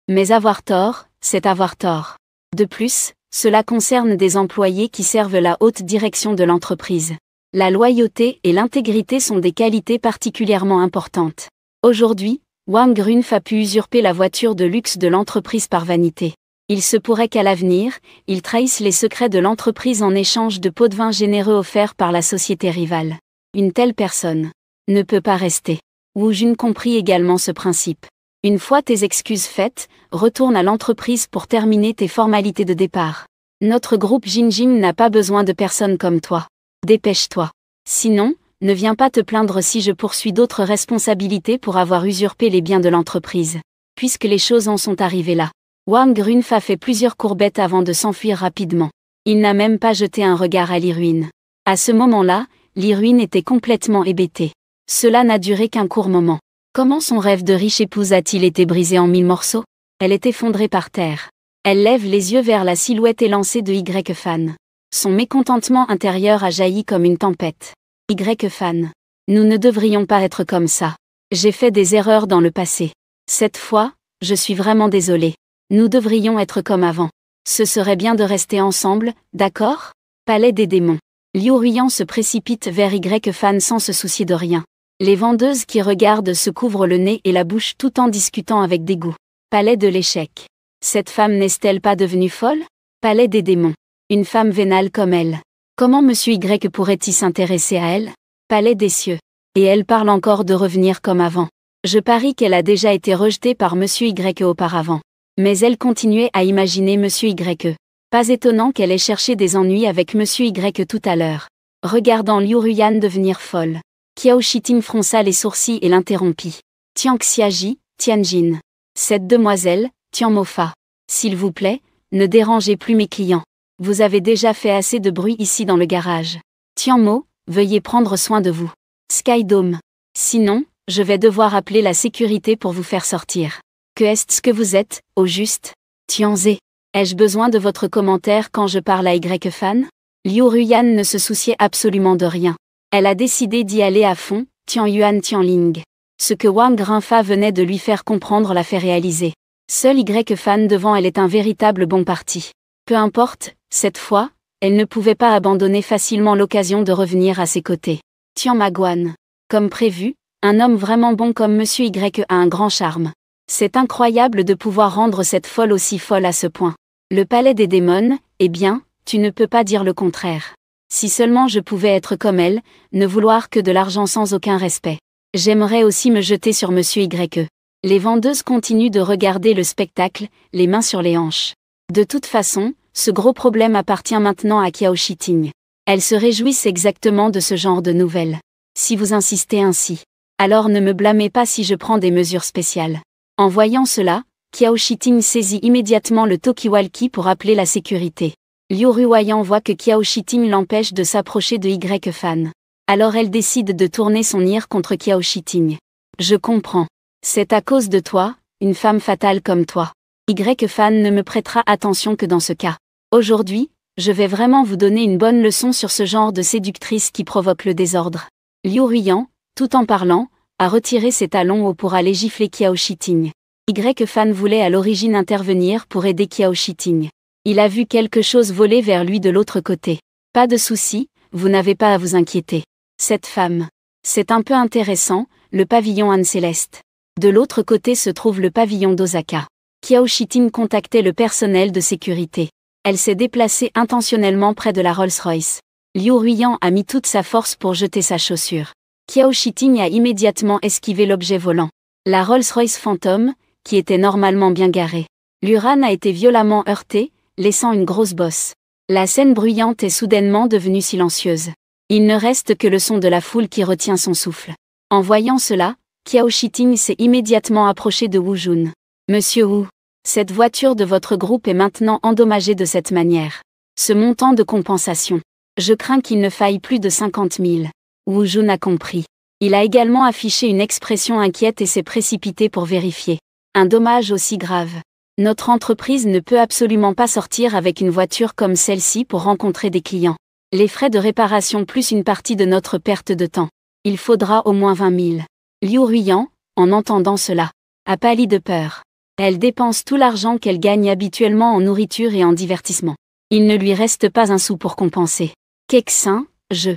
Mais avoir tort, c'est avoir tort. De plus, cela concerne des employés qui servent la haute direction de l'entreprise. La loyauté et l'intégrité sont des qualités particulièrement importantes. Aujourd'hui, Wang Rinfa a pu usurper la voiture de luxe de l'entreprise par vanité. Il se pourrait qu'à l'avenir, il trahisse les secrets de l'entreprise en échange de pots de vin généreux offerts par la société rivale. Une telle personne ne peut pas rester. Wu Jun comprit également ce principe. Une fois tes excuses faites, retourne à l'entreprise pour terminer tes formalités de départ. Notre groupe Jinjin n'a pas besoin de personnes comme toi. Dépêche-toi. Sinon, ne viens pas te plaindre si je poursuis d'autres responsabilités pour avoir usurpé les biens de l'entreprise. Puisque les choses en sont arrivées là. Wang Rinfa fait plusieurs courbettes avant de s'enfuir rapidement. Il n'a même pas jeté un regard à Li Ruin. À ce moment-là, Li Ruin était complètement hébété. Cela n'a duré qu'un court moment. Comment son rêve de riche épouse a-t-il été brisé en 1000 morceaux? Elle est effondrée par terre. Elle lève les yeux vers la silhouette élancée de Y-Fan. Son mécontentement intérieur a jailli comme une tempête. Y-Fan. Nous ne devrions pas être comme ça. J'ai fait des erreurs dans le passé. Cette fois, je suis vraiment désolée. Nous devrions être comme avant. Ce serait bien de rester ensemble, d'accord? Palais des démons. Liu Ruyan se précipite vers Y-Fan sans se soucier de rien. Les vendeuses qui regardent se couvrent le nez et la bouche tout en discutant avec dégoût. Palais de l'échec. Cette femme n'est-elle pas devenue folle? Palais des démons. Une femme vénale comme elle. Comment monsieur Y pourrait-il s'intéresser à elle? Palais des cieux. Et elle parle encore de revenir comme avant. Je parie qu'elle a déjà été rejetée par monsieur Y auparavant. Mais elle continuait à imaginer monsieur Y. Pas étonnant qu'elle ait cherché des ennuis avec monsieur Y tout à l'heure. Regardant Liu Ruyan devenir folle. Qiao Shiting fronça les sourcils et l'interrompit. Tian Xiaji, Tianjin. Cette demoiselle, Tian Mofa. S'il vous plaît, ne dérangez plus mes clients. Vous avez déjà fait assez de bruit ici dans le garage. Tianmo, veuillez prendre soin de vous. Skydome. Sinon, je vais devoir appeler la sécurité pour vous faire sortir. Que est-ce que vous êtes, au juste? Tianze. Ai-je besoin de votre commentaire quand je parle à Y-Fan? Liu Ruyan ne se souciait absolument de rien. Elle a décidé d'y aller à fond, Tianyuan Tianling. Ce que Wang Rinfa venait de lui faire comprendre l'a fait réaliser. Seul Y-Fan devant elle est un véritable bon parti. Peu importe, cette fois, elle ne pouvait pas abandonner facilement l'occasion de revenir à ses côtés. Tian Maguan. Comme prévu, un homme vraiment bon comme Monsieur Y a un grand charme. C'est incroyable de pouvoir rendre cette folle aussi folle à ce point. Le palais des démons, eh bien, tu ne peux pas dire le contraire. Si seulement je pouvais être comme elle, ne vouloir que de l'argent sans aucun respect. J'aimerais aussi me jeter sur Monsieur Y. Les vendeuses continuent de regarder le spectacle, les mains sur les hanches. De toute façon, ce gros problème appartient maintenant à Qiao Shiting. Elles se réjouissent exactement de ce genre de nouvelles. Si vous insistez ainsi, alors ne me blâmez pas si je prends des mesures spéciales. En voyant cela, Qiao Shiting saisit immédiatement le talkie-walkie pour appeler la sécurité. Liu Ruyan voit que Qiao Shiting l'empêche de s'approcher de Y-Fan. Alors elle décide de tourner son ire contre Qiao Shiting. Je comprends. C'est à cause de toi, une femme fatale comme toi. Y-Fan ne me prêtera attention que dans ce cas. Aujourd'hui, je vais vraiment vous donner une bonne leçon sur ce genre de séductrice qui provoque le désordre. Liu Ruyan, tout en parlant, a retiré ses talons hauts pour aller gifler Qiao Shiting. Y-Fan voulait à l'origine intervenir pour aider Qiao Shiting. Il a vu quelque chose voler vers lui de l'autre côté. Pas de souci, vous n'avez pas à vous inquiéter. Cette femme. C'est un peu intéressant, le pavillon Anne Céleste. De l'autre côté se trouve le pavillon d'Osaka. Qiao Shiting contactait le personnel de sécurité. Elle s'est déplacée intentionnellement près de la Rolls-Royce. Liu Ruyan a mis toute sa force pour jeter sa chaussure. Qiao Shiting a immédiatement esquivé l'objet volant. La Rolls-Royce fantôme, qui était normalement bien garée. L'Uran a été violemment heurtée, laissant une grosse bosse. La scène bruyante est soudainement devenue silencieuse. Il ne reste que le son de la foule qui retient son souffle. En voyant cela, Qiao Shiting s'est immédiatement approché de Wu Jun. Monsieur Wu, cette voiture de votre groupe est maintenant endommagée de cette manière. Ce montant de compensation. Je crains qu'il ne faille plus de 50 000. Wu Jun a compris. Il a également affiché une expression inquiète et s'est précipité pour vérifier. Un dommage aussi grave. Notre entreprise ne peut absolument pas sortir avec une voiture comme celle-ci pour rencontrer des clients. Les frais de réparation plus une partie de notre perte de temps. Il faudra au moins 20 000. Liu Ruyan, en entendant cela, a pâli de peur. Elle dépense tout l'argent qu'elle gagne habituellement en nourriture et en divertissement. Il ne lui reste pas un sou pour compenser. Kexin, je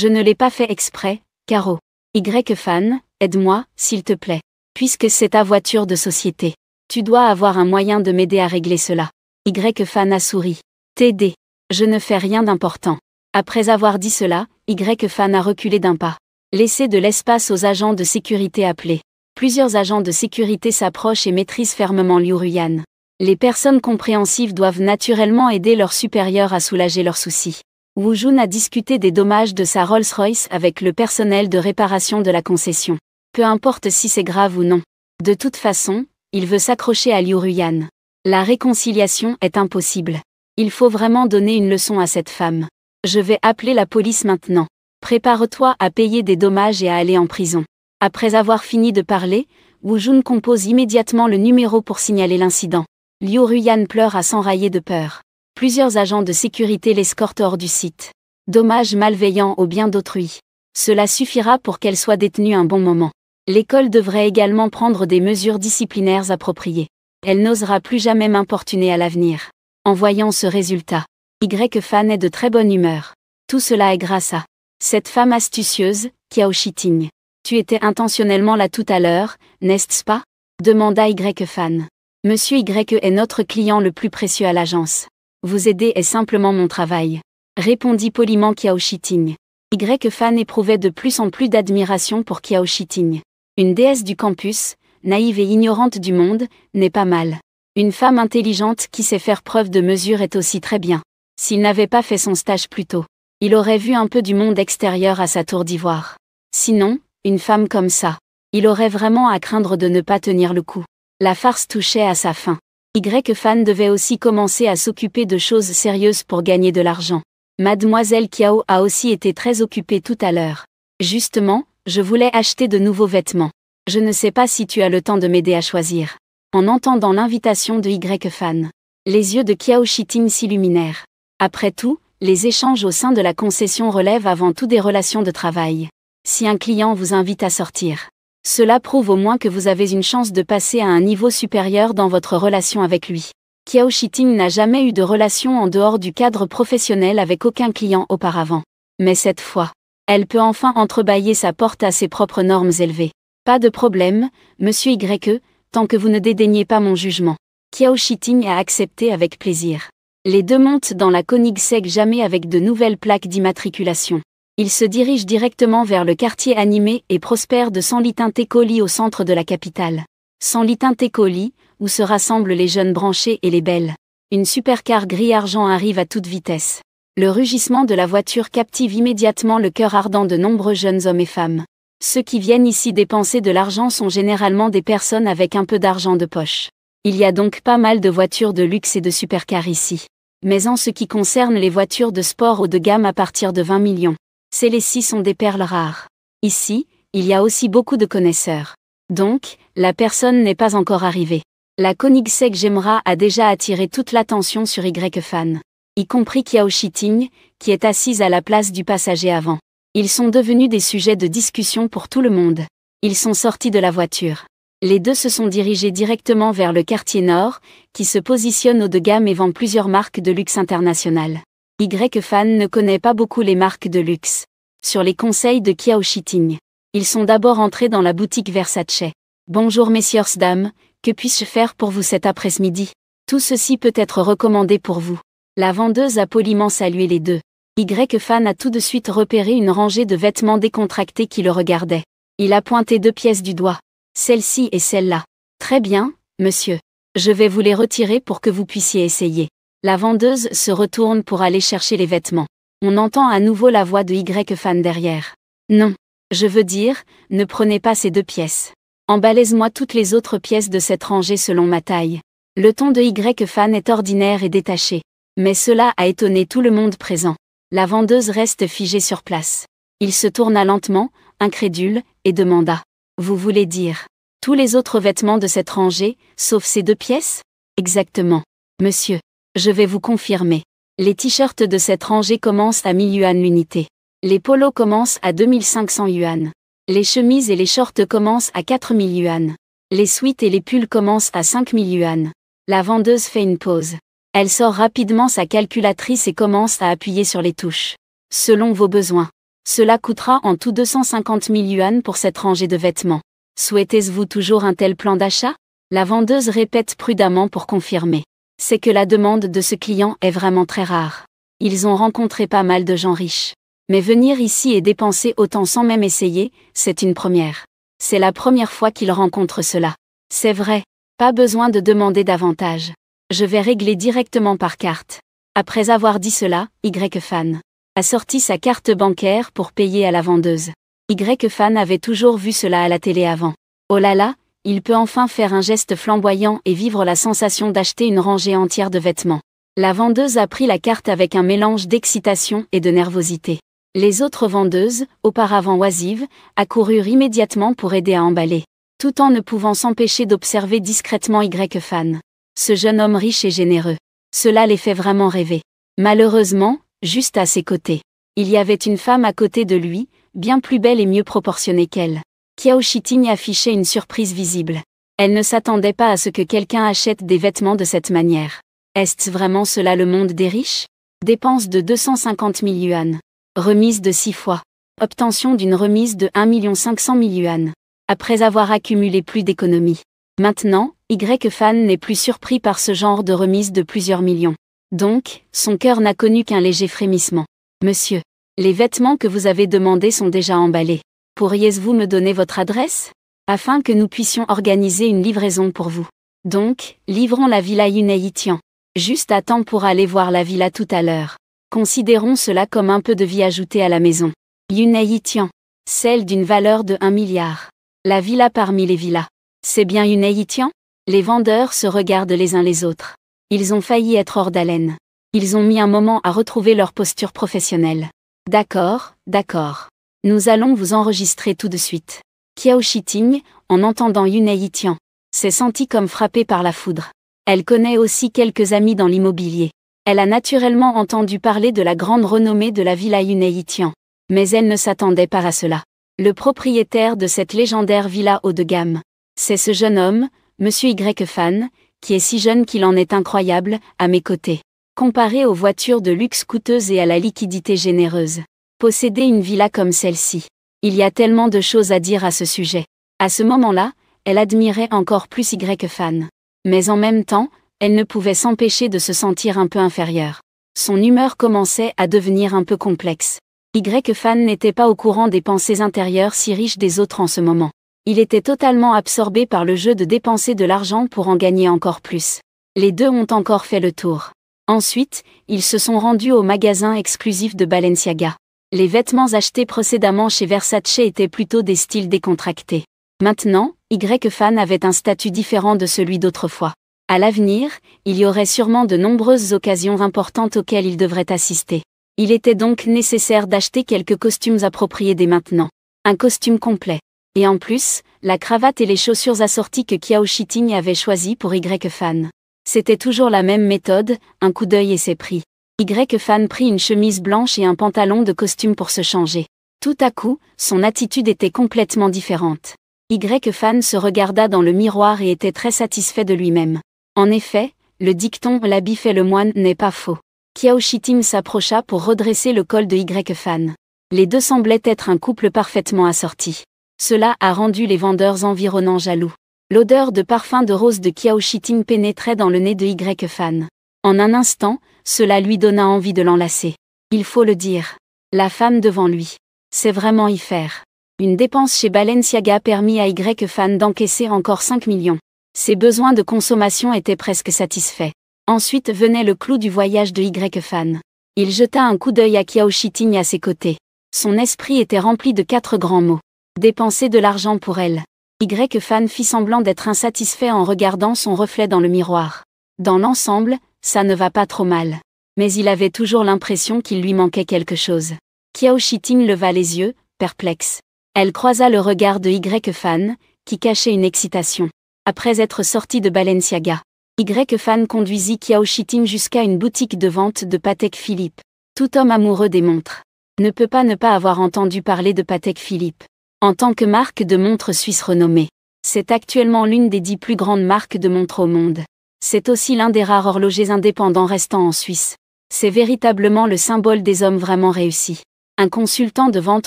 ne l'ai pas fait exprès, Caro. Y-Fan, aide-moi, s'il te plaît. Puisque c'est ta voiture de société. Tu dois avoir un moyen de m'aider à régler cela. Y-Fan a souri. T'aider. Je ne fais rien d'important. Après avoir dit cela, Y-Fan a reculé d'un pas. Laissez de l'espace aux agents de sécurité appelés. Plusieurs agents de sécurité s'approchent et maîtrisent fermement Liu Ruyan. Les personnes compréhensives doivent naturellement aider leurs supérieurs à soulager leurs soucis. Wu Jun a discuté des dommages de sa Rolls-Royce avec le personnel de réparation de la concession. Peu importe si c'est grave ou non. De toute façon, il veut s'accrocher à Liu Ruyan. La réconciliation est impossible. Il faut vraiment donner une leçon à cette femme. Je vais appeler la police maintenant. Prépare-toi à payer des dommages et à aller en prison. Après avoir fini de parler, Wu Jun compose immédiatement le numéro pour signaler l'incident. Liu Ruyan pleure à s'enrailler de peur. Plusieurs agents de sécurité l'escortent hors du site. Dommages malveillants au bien d'autrui. Cela suffira pour qu'elle soit détenue un bon moment. L'école devrait également prendre des mesures disciplinaires appropriées. Elle n'osera plus jamais m'importuner à l'avenir. En voyant ce résultat, Y-Fan est de très bonne humeur. Tout cela est grâce à cette femme astucieuse, Qiao Shiting. Tu étais intentionnellement là tout à l'heure, n'est-ce pas? Demanda Y-Fan. Monsieur Y est notre client le plus précieux à l'agence. Vous aider est simplement mon travail. Répondit poliment Qiao Shiting. Y-Fan éprouvait de plus en plus d'admiration pour Qiao Shiting. Une déesse du campus, naïve et ignorante du monde, n'est pas mal. Une femme intelligente qui sait faire preuve de mesure est aussi très bien. S'il n'avait pas fait son stage plus tôt, il aurait vu un peu du monde extérieur à sa tour d'ivoire. Sinon, une femme comme ça, il aurait vraiment à craindre de ne pas tenir le coup. La farce touchait à sa fin. Y-Fan devait aussi commencer à s'occuper de choses sérieuses pour gagner de l'argent. Mademoiselle Kiao a aussi été très occupée tout à l'heure. Justement, je voulais acheter de nouveaux vêtements. Je ne sais pas si tu as le temps de m'aider à choisir. En entendant l'invitation de Y-Fan, les yeux de Kiao Shiting s'illuminèrent. Après tout, les échanges au sein de la concession relèvent avant tout des relations de travail. Si un client vous invite à sortir, cela prouve au moins que vous avez une chance de passer à un niveau supérieur dans votre relation avec lui. Kiao Shiting n'a jamais eu de relation en dehors du cadre professionnel avec aucun client auparavant. Mais cette fois, elle peut enfin entrebâiller sa porte à ses propres normes élevées. Pas de problème, monsieur Y, tant que vous ne dédaignez pas mon jugement. Kiao Shiting a accepté avec plaisir. Les deux montent dans la Koenigsegg jamais avec de nouvelles plaques d'immatriculation. Ils se dirigent directement vers le quartier animé et prospère de Sanlitun-Tekoli au centre de la capitale. Sanlitun-Tekoli, où se rassemblent les jeunes branchés et les belles. Une supercar gris-argent arrive à toute vitesse. Le rugissement de la voiture captive immédiatement le cœur ardent de nombreux jeunes hommes et femmes. Ceux qui viennent ici dépenser de l'argent sont généralement des personnes avec un peu d'argent de poche. Il y a donc pas mal de voitures de luxe et de supercars ici. Mais en ce qui concerne les voitures de sport haut de gamme à partir de 20 millions, celles-ci sont des perles rares. Ici, il y a aussi beaucoup de connaisseurs. Donc, la personne n'est pas encore arrivée. La Koenigsegg Gemra a déjà attiré toute l'attention sur Y-Fan, y compris Kiao Shiting, qui est assise à la place du passager avant. Ils sont devenus des sujets de discussion pour tout le monde. Ils sont sortis de la voiture. Les deux se sont dirigés directement vers le quartier nord, qui se positionne haut de gamme et vend plusieurs marques de luxe internationales. Y-Fan ne connaît pas beaucoup les marques de luxe. Sur les conseils de Kiao Shiting, ils sont d'abord entrés dans la boutique Versace. Bonjour messieurs dames, que puis-je faire pour vous cet après-midi? Tout ceci peut être recommandé pour vous. La vendeuse a poliment salué les deux. Y-Fan a tout de suite repéré une rangée de vêtements décontractés qui le regardaient. Il a pointé deux pièces du doigt. Celle-ci et celle-là. Très bien, monsieur. Je vais vous les retirer pour que vous puissiez essayer. La vendeuse se retourne pour aller chercher les vêtements. On entend à nouveau la voix de Y-Fan derrière. Non. Je veux dire, ne prenez pas ces deux pièces. Emballez-moi toutes les autres pièces de cette rangée selon ma taille. Le ton de Y-Fan est ordinaire et détaché. Mais cela a étonné tout le monde présent. La vendeuse reste figée sur place. Il se tourna lentement, incrédule, et demanda. Vous voulez dire, tous les autres vêtements de cette rangée, sauf ces deux pièces? Exactement. Monsieur. Je vais vous confirmer. Les t-shirts de cette rangée commencent à 1000 yuan l'unité. Les polos commencent à 2500 yuan. Les chemises et les shorts commencent à 4000 yuan. Les sweats et les pulls commencent à 5000 yuan. La vendeuse fait une pause. Elle sort rapidement sa calculatrice et commence à appuyer sur les touches. Selon vos besoins. Cela coûtera en tout 250 000 yuan pour cette rangée de vêtements. Souhaitez-vous toujours un tel plan d'achat? La vendeuse répète prudemment pour confirmer. C'est que la demande de ce client est vraiment très rare. Ils ont rencontré pas mal de gens riches. Mais venir ici et dépenser autant sans même essayer, c'est une première. C'est la première fois qu'ils rencontrent cela. C'est vrai, pas besoin de demander davantage. Je vais régler directement par carte. Après avoir dit cela, Y-Fan a sorti sa carte bancaire pour payer à la vendeuse. Y-Fan avait toujours vu cela à la télé avant. Oh là là, il peut enfin faire un geste flamboyant et vivre la sensation d'acheter une rangée entière de vêtements. La vendeuse a pris la carte avec un mélange d'excitation et de nervosité. Les autres vendeuses, auparavant oisives, accoururent immédiatement pour aider à emballer, tout en ne pouvant s'empêcher d'observer discrètement Y-Fan. Ce jeune homme riche et généreux. Cela les fait vraiment rêver. Malheureusement, juste à ses côtés, il y avait une femme à côté de lui, bien plus belle et mieux proportionnée qu'elle. Kiao Shiting affichait une surprise visible. Elle ne s'attendait pas à ce que quelqu'un achète des vêtements de cette manière. Est-ce vraiment cela le monde des riches? Dépense de 250 000 yuan. Remise de 6 fois. Obtention d'une remise de 1 500 000 yuan. Après avoir accumulé plus d'économies. Maintenant, Y-Fan n'est plus surpris par ce genre de remise de plusieurs millions. Donc, son cœur n'a connu qu'un léger frémissement. Monsieur, les vêtements que vous avez demandés sont déjà emballés. Pourriez-vous me donner votre adresse? Afin que nous puissions organiser une livraison pour vous. Donc, livrons la villa Yunei-Tian. Juste à temps pour aller voir la villa tout à l'heure. Considérons cela comme un peu de vie ajoutée à la maison. Yunei-Tian. Celle d'une valeur de 1 milliard. La villa parmi les villas. C'est bien Yunei-Tian? Les vendeurs se regardent les uns les autres. Ils ont failli être hors d'haleine. Ils ont mis un moment à retrouver leur posture professionnelle. D'accord, d'accord. Nous allons vous enregistrer tout de suite. Kiao Shiting, en entendant Yunei Yitian, s'est sentie comme frappée par la foudre. Elle connaît aussi quelques amis dans l'immobilier. Elle a naturellement entendu parler de la grande renommée de la villa Yunei Yitian. Mais elle ne s'attendait pas à cela. Le propriétaire de cette légendaire villa haut de gamme, c'est ce jeune homme, Monsieur Y Fan, qui est si jeune qu'il en est incroyable, à mes côtés. Comparé aux voitures de luxe coûteuses et à la liquidité généreuse. Posséder une villa comme celle-ci. Il y a tellement de choses à dire à ce sujet. À ce moment-là, elle admirait encore plus Y Fan. Mais en même temps, elle ne pouvait s'empêcher de se sentir un peu inférieure. Son humeur commençait à devenir un peu complexe. Y Fan n'était pas au courant des pensées intérieures si riches des autres en ce moment. Il était totalement absorbé par le jeu de dépenser de l'argent pour en gagner encore plus. Les deux ont encore fait le tour. Ensuite, ils se sont rendus au magasin exclusif de Balenciaga. Les vêtements achetés précédemment chez Versace étaient plutôt des styles décontractés. Maintenant, Y Fan avait un statut différent de celui d'autrefois. À l'avenir, il y aurait sûrement de nombreuses occasions importantes auxquelles il devrait assister. Il était donc nécessaire d'acheter quelques costumes appropriés dès maintenant. Un costume complet. Et en plus, la cravate et les chaussures assorties que Kiao Shiting avait choisies pour Y Fan. C'était toujours la même méthode, un coup d'œil et c'est pris. Y Fan prit une chemise blanche et un pantalon de costume pour se changer. Tout à coup, son attitude était complètement différente. Y Fan se regarda dans le miroir et était très satisfait de lui-même. En effet, le dicton « l'habit fait le moine » n'est pas faux. Kiao Shiting s'approcha pour redresser le col de Y Fan. Les deux semblaient être un couple parfaitement assorti. Cela a rendu les vendeurs environnants jaloux. L'odeur de parfum de rose de Kiao Shiting pénétrait dans le nez de Y Fan. En un instant, cela lui donna envie de l'enlacer. Il faut le dire. La femme devant lui. C'est vraiment y faire. Une dépense chez Balenciaga permit à Y Fan d'encaisser encore 5 millions. Ses besoins de consommation étaient presque satisfaits. Ensuite venait le clou du voyage de Y Fan. Il jeta un coup d'œil à Kiao Shiting à ses côtés. Son esprit était rempli de 4 grands mots. Dépenser de l'argent pour elle. Y Fan fit semblant d'être insatisfait en regardant son reflet dans le miroir. Dans l'ensemble, ça ne va pas trop mal. Mais il avait toujours l'impression qu'il lui manquait quelque chose. Kiao Shiting leva les yeux, perplexe. Elle croisa le regard de Y Fan, qui cachait une excitation. Après être sorti de Balenciaga, Y Fan conduisit Kiao Shiting jusqu'à une boutique de vente de Patek Philippe. Tout homme amoureux des montres ne peut pas ne pas avoir entendu parler de Patek Philippe. En tant que marque de montres suisse renommée, c'est actuellement l'une des 10 plus grandes marques de montres au monde. C'est aussi l'un des rares horlogers indépendants restant en Suisse. C'est véritablement le symbole des hommes vraiment réussis. Un consultant de vente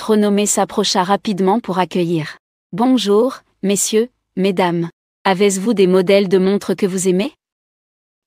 renommé s'approcha rapidement pour accueillir. « Bonjour, messieurs, mesdames. Avez-vous des modèles de montres que vous aimez ?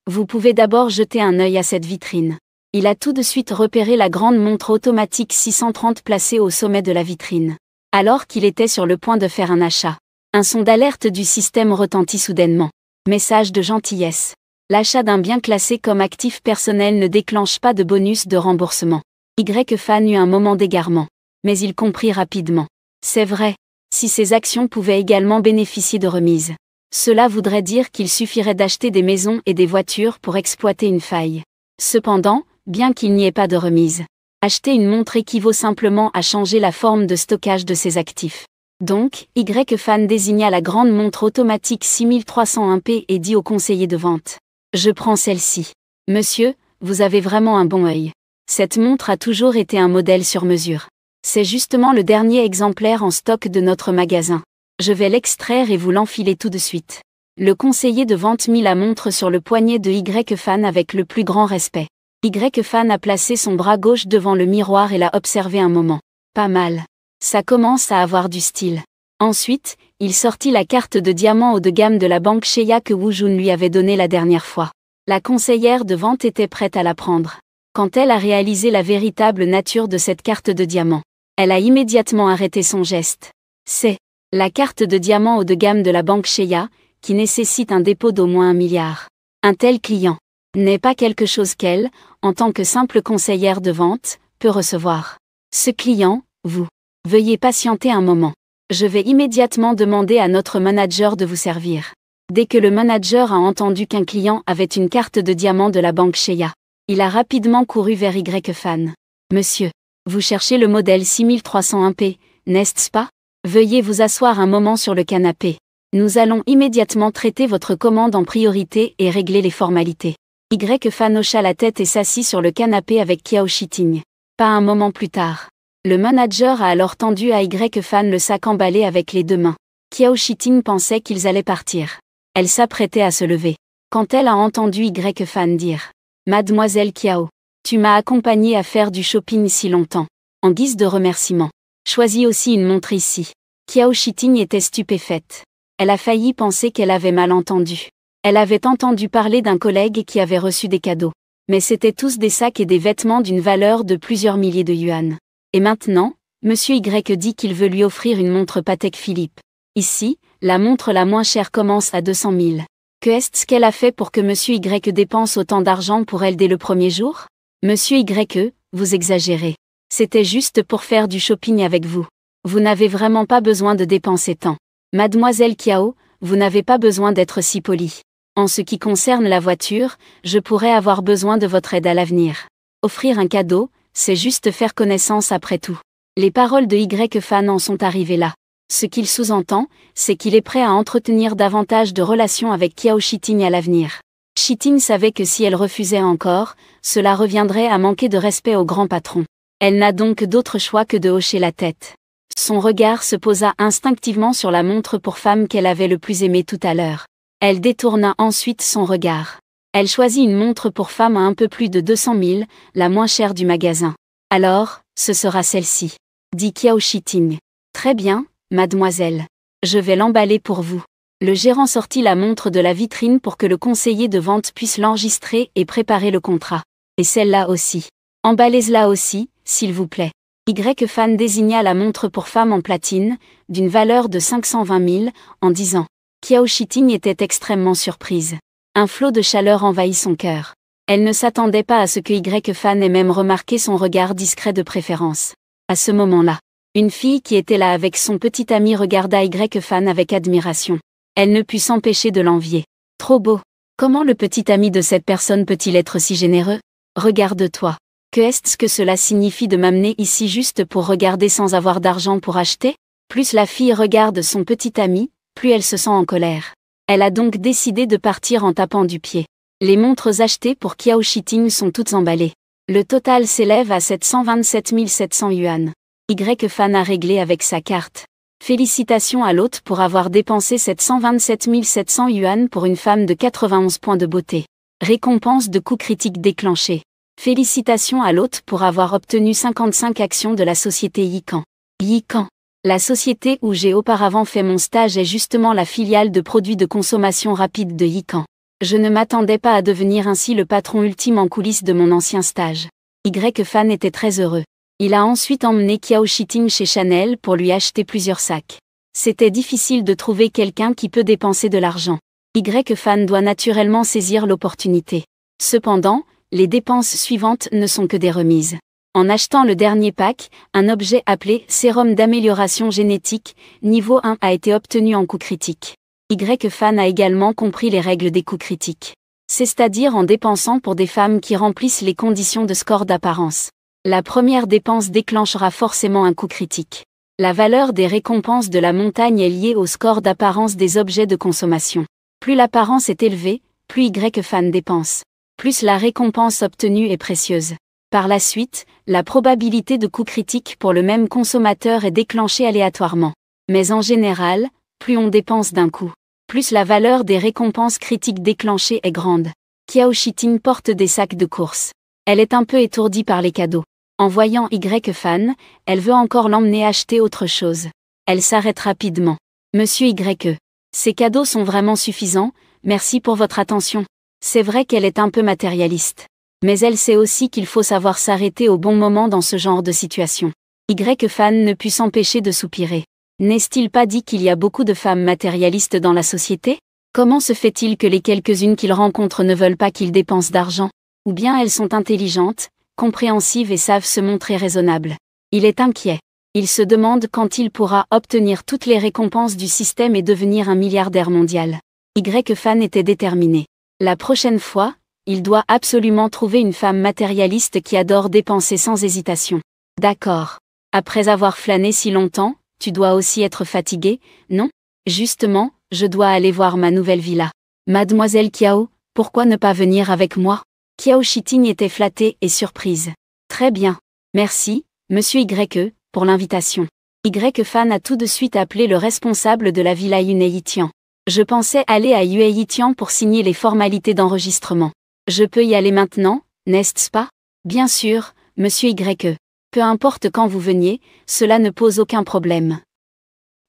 Vous pouvez d'abord jeter un œil à cette vitrine. » Il a tout de suite repéré la grande montre automatique 630 placée au sommet de la vitrine. Alors qu'il était sur le point de faire un achat, un son d'alerte du système retentit soudainement. Message de gentillesse. L'achat d'un bien classé comme actif personnel ne déclenche pas de bonus de remboursement. Y Fan eut un moment d'égarement. Mais il comprit rapidement. C'est vrai, si ces actions pouvaient également bénéficier de remises. Cela voudrait dire qu'il suffirait d'acheter des maisons et des voitures pour exploiter une faille. Cependant, bien qu'il n'y ait pas de remise, acheter une montre équivaut simplement à changer la forme de stockage de ses actifs. Donc, Y Fan désigna la grande montre automatique 6301P et dit au conseiller de vente. « Je prends celle-ci. Monsieur, vous avez vraiment un bon œil. Cette montre a toujours été un modèle sur mesure. C'est justement le dernier exemplaire en stock de notre magasin. Je vais l'extraire et vous l'enfiler tout de suite. » Le conseiller de vente mit la montre sur le poignet de Y Fan avec le plus grand respect. Y Fan a placé son bras gauche devant le miroir et l'a observé un moment. Pas mal. Ça commence à avoir du style. Ensuite, il sortit la carte de diamant haut de gamme de la banque Cheya que Wu Jun lui avait donnée la dernière fois. La conseillère de vente était prête à la prendre. Quand elle a réalisé la véritable nature de cette carte de diamant, elle a immédiatement arrêté son geste. C'est la carte de diamant haut de gamme de la banque Cheya, qui nécessite un dépôt d'au moins 1 milliard. Un tel client n'est pas quelque chose qu'elle, en tant que simple conseillère de vente, peut recevoir. Ce client, vous. Veuillez patienter un moment. Je vais immédiatement demander à notre manager de vous servir. Dès que le manager a entendu qu'un client avait une carte de diamant de la banque Sheya, il a rapidement couru vers Y-Fan. Monsieur, vous cherchez le modèle 6301P, n'est-ce pas? Veuillez vous asseoir un moment sur le canapé. Nous allons immédiatement traiter votre commande en priorité et régler les formalités. Y-Fan hocha la tête et s'assit sur le canapé avec Kiao Shiting. Pas un moment plus tard. Le manager a alors tendu à Y-Fan le sac emballé avec les deux mains. Kiao Shiting pensait qu'ils allaient partir. Elle s'apprêtait à se lever. Quand elle a entendu Y-Fan dire « Mademoiselle Kiao, tu m'as accompagnée à faire du shopping si longtemps. En guise de remerciement. Choisis aussi une montre ici. » Kiao Shiting était stupéfaite. Elle a failli penser qu'elle avait mal entendu. Elle avait entendu parler d'un collègue qui avait reçu des cadeaux. Mais c'étaient tous des sacs et des vêtements d'une valeur de plusieurs milliers de yuan. Et maintenant, Monsieur Y dit qu'il veut lui offrir une montre Patek Philippe. Ici, la montre la moins chère commence à 200 000. Que est-ce qu'elle a fait pour que Monsieur Y dépense autant d'argent pour elle dès le premier jour? Monsieur Y, vous exagérez. C'était juste pour faire du shopping avec vous. Vous n'avez vraiment pas besoin de dépenser tant. Mademoiselle Kiao, vous n'avez pas besoin d'être si polie. En ce qui concerne la voiture, je pourrais avoir besoin de votre aide à l'avenir. Offrir un cadeau, c'est juste faire connaissance après tout. Les paroles de Y-Fan en sont arrivées là. Ce qu'il sous-entend, c'est qu'il est prêt à entretenir davantage de relations avec Kiao Shiting à l'avenir. Shiting savait que si elle refusait encore, cela reviendrait à manquer de respect au grand patron. Elle n'a donc d'autre choix que de hocher la tête. Son regard se posa instinctivement sur la montre pour femme qu'elle avait le plus aimée tout à l'heure. Elle détourna ensuite son regard. Elle choisit une montre pour femme à un peu plus de 200 000, la moins chère du magasin. Alors, ce sera celle-ci, dit Kiao Shiting. Très bien, mademoiselle. Je vais l'emballer pour vous. Le gérant sortit la montre de la vitrine pour que le conseiller de vente puisse l'enregistrer et préparer le contrat. Et celle-là aussi. Emballez-la aussi, s'il vous plaît. Y-Fan désigna la montre pour femme en platine, d'une valeur de 520 000, en disant. Kiao Shiting était extrêmement surprise. Un flot de chaleur envahit son cœur. Elle ne s'attendait pas à ce que Y-Fan ait même remarqué son regard discret de préférence. À ce moment-là, une fille qui était là avec son petit ami regarda Y-Fan avec admiration. Elle ne put s'empêcher de l'envier. Trop beau. Comment le petit ami de cette personne peut-il être si généreux? Regarde-toi. Que est-ce que cela signifie de m'amener ici juste pour regarder sans avoir d'argent pour acheter? Plus la fille regarde son petit ami, plus elle se sent en colère. Elle a donc décidé de partir en tapant du pied. Les montres achetées pour Kiao Shiting sont toutes emballées. Le total s'élève à 727 700 yuan. Y-Fan a réglé avec sa carte. Félicitations à l'hôte pour avoir dépensé 727 700 yuan pour une femme de 91 points de beauté. Récompense de coût critique déclenché. Félicitations à l'hôte pour avoir obtenu 55 actions de la société Yikan. Yikan. La société où j'ai auparavant fait mon stage est justement la filiale de produits de consommation rapide de Yikan. Je ne m'attendais pas à devenir ainsi le patron ultime en coulisses de mon ancien stage. Y-Fan était très heureux. Il a ensuite emmené Kiao Shiting chez Chanel pour lui acheter plusieurs sacs. C'était difficile de trouver quelqu'un qui peut dépenser de l'argent. Y-Fan doit naturellement saisir l'opportunité. Cependant, les dépenses suivantes ne sont que des remises. En achetant le dernier pack, un objet appelé « sérum d'amélioration génétique » niveau 1 a été obtenu en coût critique. Y-Fan a également compris les règles des coûts critiques. C'est-à-dire en dépensant pour des femmes qui remplissent les conditions de score d'apparence. La première dépense déclenchera forcément un coût critique. La valeur des récompenses de la montagne est liée au score d'apparence des objets de consommation. Plus l'apparence est élevée, plus Y-Fan dépense. Plus la récompense obtenue est précieuse. Par la suite, la probabilité de coût critique pour le même consommateur est déclenchée aléatoirement. Mais en général, plus on dépense d'un coup, plus la valeur des récompenses critiques déclenchées est grande. Kiao Shiting porte des sacs de course. Elle est un peu étourdie par les cadeaux. En voyant Y-Fan, elle veut encore l'emmener acheter autre chose. Elle s'arrête rapidement. Monsieur Y. Ces cadeaux sont vraiment suffisants, merci pour votre attention. C'est vrai qu'elle est un peu matérialiste. Mais elle sait aussi qu'il faut savoir s'arrêter au bon moment dans ce genre de situation. Y-Fan ne put s'empêcher de soupirer. N'est-il pas dit qu'il y a beaucoup de femmes matérialistes dans la société? Comment se fait-il que les quelques-unes qu'il rencontre ne veulent pas qu'il dépense d'argent? Ou bien elles sont intelligentes, compréhensives et savent se montrer raisonnables. Il est inquiet. Il se demande quand il pourra obtenir toutes les récompenses du système et devenir un milliardaire mondial. Y-Fan était déterminé. La prochaine fois, il doit absolument trouver une femme matérialiste qui adore dépenser sans hésitation. D'accord. Après avoir flâné si longtemps, tu dois aussi être fatigué, non? Justement, je dois aller voir ma nouvelle villa. Mademoiselle Kiao, pourquoi ne pas venir avec moi? Kiao Shiting était flattée et surprise. Très bien. Merci, monsieur Y, pour l'invitation. Y-Fan a tout de suite appelé le responsable de la villa Yuneitian. Je pensais aller à Yueitian pour signer les formalités d'enregistrement. Je peux y aller maintenant, n'est-ce pas? Bien sûr, monsieur Y. Peu importe quand vous veniez, cela ne pose aucun problème.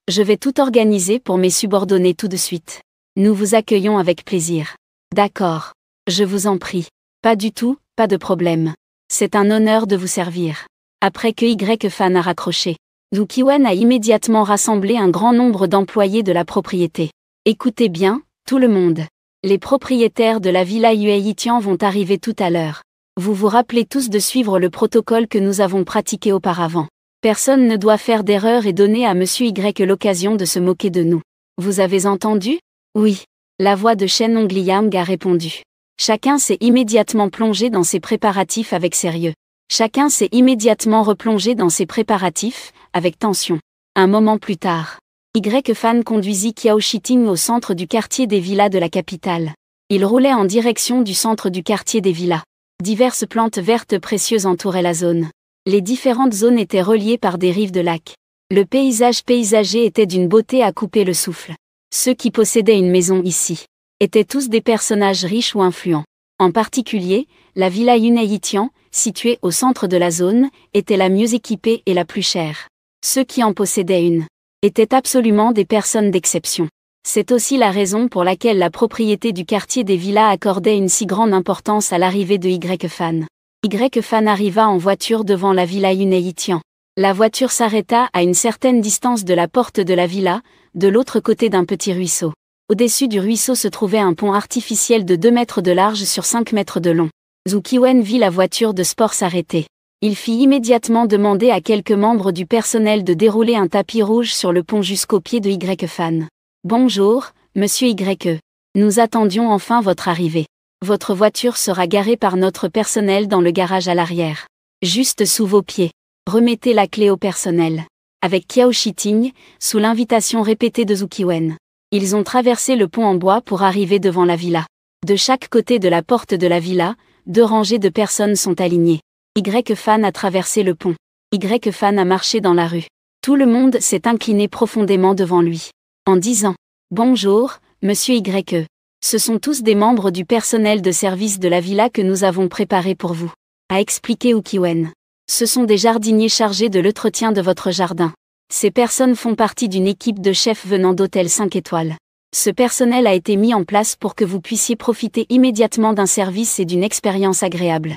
Je vais tout organiser pour mes subordonnés tout de suite. Nous vous accueillons avec plaisir. D'accord. Je vous en prie. Pas du tout, pas de problème. C'est un honneur de vous servir. Après que Y-Fan a raccroché, Zhu Qiwen a immédiatement rassemblé un grand nombre d'employés de la propriété. Écoutez bien, tout le monde. Les propriétaires de la villa Yueitian vont arriver tout à l'heure. Vous vous rappelez tous de suivre le protocole que nous avons pratiqué auparavant. Personne ne doit faire d'erreur et donner à monsieur Y l'occasion de se moquer de nous. Vous avez entendu? Oui. La voix de Shen Ongliang a répondu. Chacun s'est immédiatement plongé dans ses préparatifs avec sérieux. Chacun s'est immédiatement replongé dans ses préparatifs, avec tension. Un moment plus tard, Y-Fan conduisit Kiao Shiting au centre du quartier des villas de la capitale. Il roulait en direction du centre du quartier des villas. Diverses plantes vertes précieuses entouraient la zone. Les différentes zones étaient reliées par des rives de lac. Le paysage paysager était d'une beauté à couper le souffle. Ceux qui possédaient une maison ici étaient tous des personnages riches ou influents. En particulier, la villa Yuneitian, située au centre de la zone, était la mieux équipée et la plus chère. Ceux qui en possédaient une étaient absolument des personnes d'exception. C'est aussi la raison pour laquelle la propriété du quartier des villas accordait une si grande importance à l'arrivée de Y-Fan. Y-Fan arriva en voiture devant la villa Yuneitian. La voiture s'arrêta à une certaine distance de la porte de la villa, de l'autre côté d'un petit ruisseau. Au-dessus du ruisseau se trouvait un pont artificiel de 2 mètres de large sur 5 mètres de long. Zhu Qiwen vit la voiture de sport s'arrêter. Il fit immédiatement demander à quelques membres du personnel de dérouler un tapis rouge sur le pont jusqu'au pied de Y-Fan. Bonjour, monsieur Y. Nous attendions enfin votre arrivée. Votre voiture sera garée par notre personnel dans le garage à l'arrière. Juste sous vos pieds. Remettez la clé au personnel. Avec Kiao Shiting, sous l'invitation répétée de Zhu Qiwen. Ils ont traversé le pont en bois pour arriver devant la villa. De chaque côté de la porte de la villa, 2 rangées de personnes sont alignées. Y-Fan a traversé le pont. Y-Fan a marché dans la rue. Tout le monde s'est incliné profondément devant lui. En disant « Bonjour, monsieur Y. Ce sont tous des membres du personnel de service de la villa que nous avons préparé pour vous. » A expliqué Zhu Qiwen. Ce sont des jardiniers chargés de l'entretien de votre jardin. Ces personnes font partie d'une équipe de chefs venant d'hôtels 5 étoiles. Ce personnel a été mis en place pour que vous puissiez profiter immédiatement d'un service et d'une expérience agréable.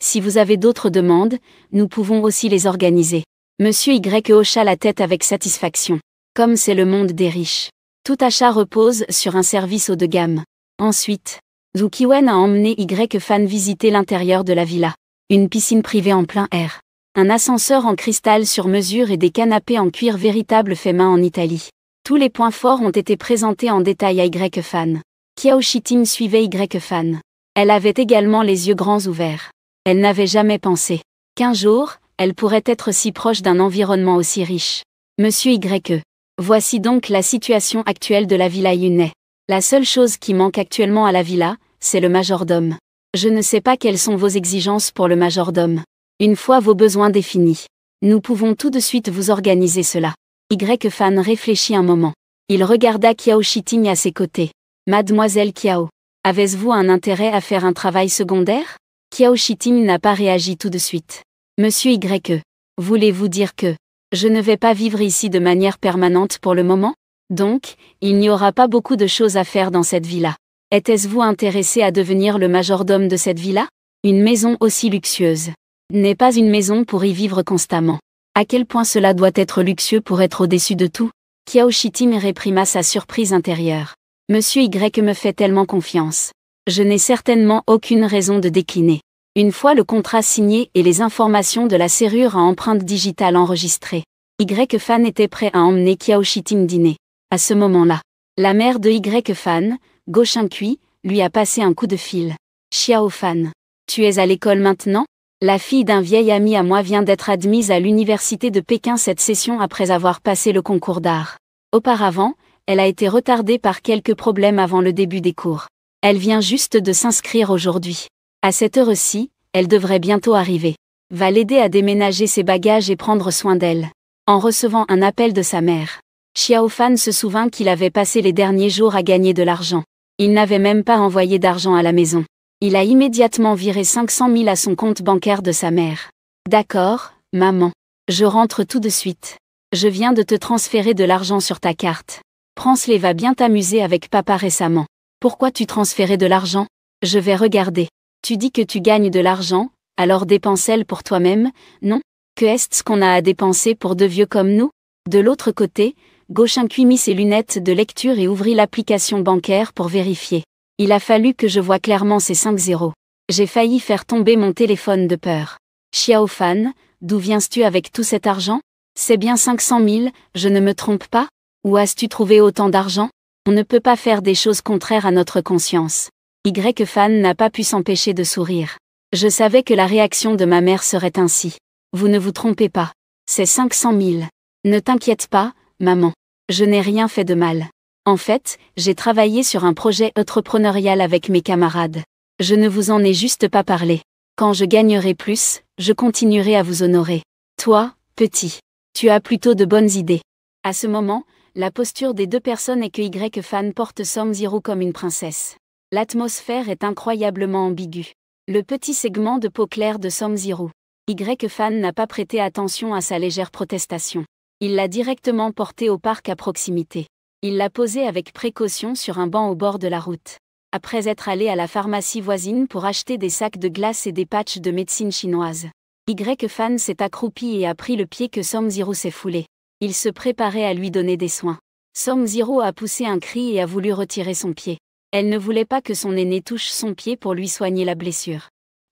Si vous avez d'autres demandes, nous pouvons aussi les organiser. Monsieur Y hocha la tête avec satisfaction. Comme c'est le monde des riches. Tout achat repose sur un service haut de gamme. Ensuite, Zhu Qiwen a emmené Y-Fan visiter l'intérieur de la villa. Une piscine privée en plein air. Un ascenseur en cristal sur mesure et des canapés en cuir véritable fait main en Italie. Tous les points forts ont été présentés en détail à Y-Fan. Kiao Shiting suivait Y-Fan. Elle avait également les yeux grands ouverts. Elle n'avait jamais pensé qu'un jour, elle pourrait être si proche d'un environnement aussi riche. Monsieur Y. Voici donc la situation actuelle de la villa Yunei. La seule chose qui manque actuellement à la villa, c'est le majordome. Je ne sais pas quelles sont vos exigences pour le majordome. Une fois vos besoins définis, nous pouvons tout de suite vous organiser cela. Y-Fan réfléchit un moment. Il regarda Kiao Shiting à ses côtés. Mademoiselle Kiao, avez-vous un intérêt à faire un travail secondaire? Kiao Shiting n'a pas réagi tout de suite. Monsieur Y. Voulez-vous dire que je ne vais pas vivre ici de manière permanente pour le moment? Donc, il n'y aura pas beaucoup de choses à faire dans cette villa. Êtes-vous intéressé à devenir le majordome de cette villa? Une maison aussi luxueuse n'est pas une maison pour y vivre constamment. À quel point cela doit être luxueux pour être au-dessus de tout? Kiao Shiting réprima sa surprise intérieure. Monsieur Y me fait tellement confiance. Je n'ai certainement aucune raison de décliner. Une fois le contrat signé et les informations de la serrure à empreinte digitale enregistrées, Y-Fan était prêt à emmener Kiao Shiting dîner. À ce moment-là, La mère de Y-Fan, Go Shinkui, lui a passé un coup de fil. Xiao Fan. Tu es à l'école maintenant? La fille d'un vieil ami à moi vient d'être admise à l'université de Pékin cette session après avoir passé le concours d'art. Auparavant, elle a été retardée par quelques problèmes avant le début des cours. Elle vient juste de s'inscrire aujourd'hui. À cette heure-ci, elle devrait bientôt arriver. Va l'aider à déménager ses bagages et prendre soin d'elle. En recevant un appel de sa mère, Xiao Fan se souvint qu'il avait passé les derniers jours à gagner de l'argent. Il n'avait même pas envoyé d'argent à la maison. Il a immédiatement viré 500 000 à son compte bancaire de sa mère. D'accord, maman. Je rentre tout de suite. Je viens de te transférer de l'argent sur ta carte. Pransley va bien t'amuser avec papa récemment. Pourquoi tu transférais de l'argent? Je vais regarder. Tu dis que tu gagnes de l'argent, alors dépense-le pour toi-même, non? Que est-ce qu'on a à dépenser pour de vieux comme nous? De l'autre côté, Go Shinkui mit ses lunettes de lecture et ouvrit l'application bancaire pour vérifier. Il a fallu que je voie clairement ces 5 zéros. J'ai failli faire tomber mon téléphone de peur. Xiao Fan, d'où viens-tu avec tout cet argent? C'est bien 500 000, je ne me trompe pas? Où as-tu trouvé autant d'argent? On ne peut pas faire des choses contraires à notre conscience. Y-Fan n'a pas pu s'empêcher de sourire. Je savais que la réaction de ma mère serait ainsi. Vous ne vous trompez pas. C'est 500 000. Ne t'inquiète pas, maman. Je n'ai rien fait de mal. En fait, j'ai travaillé sur un projet entrepreneurial avec mes camarades. Je ne vous en ai juste pas parlé. Quand je gagnerai plus, je continuerai à vous honorer. Toi, petit, tu as plutôt de bonnes idées. À ce moment, la posture des deux personnes est que Y-Fan porte Som-Zero comme une princesse. L'atmosphère est incroyablement ambiguë. Le petit segment de peau claire de Som-Zero. Y-Fan n'a pas prêté attention à sa légère protestation. Il l'a directement portée au parc à proximité. Il l'a posée avec précaution sur un banc au bord de la route. Après être allé à la pharmacie voisine pour acheter des sacs de glace et des patchs de médecine chinoise, Y-Fan s'est accroupi et a pris le pied que Som-Zero s'est foulé. Il se préparait à lui donner des soins. Som-Zero a poussé un cri et a voulu retirer son pied. Elle ne voulait pas que son aîné touche son pied pour lui soigner la blessure.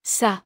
Ça,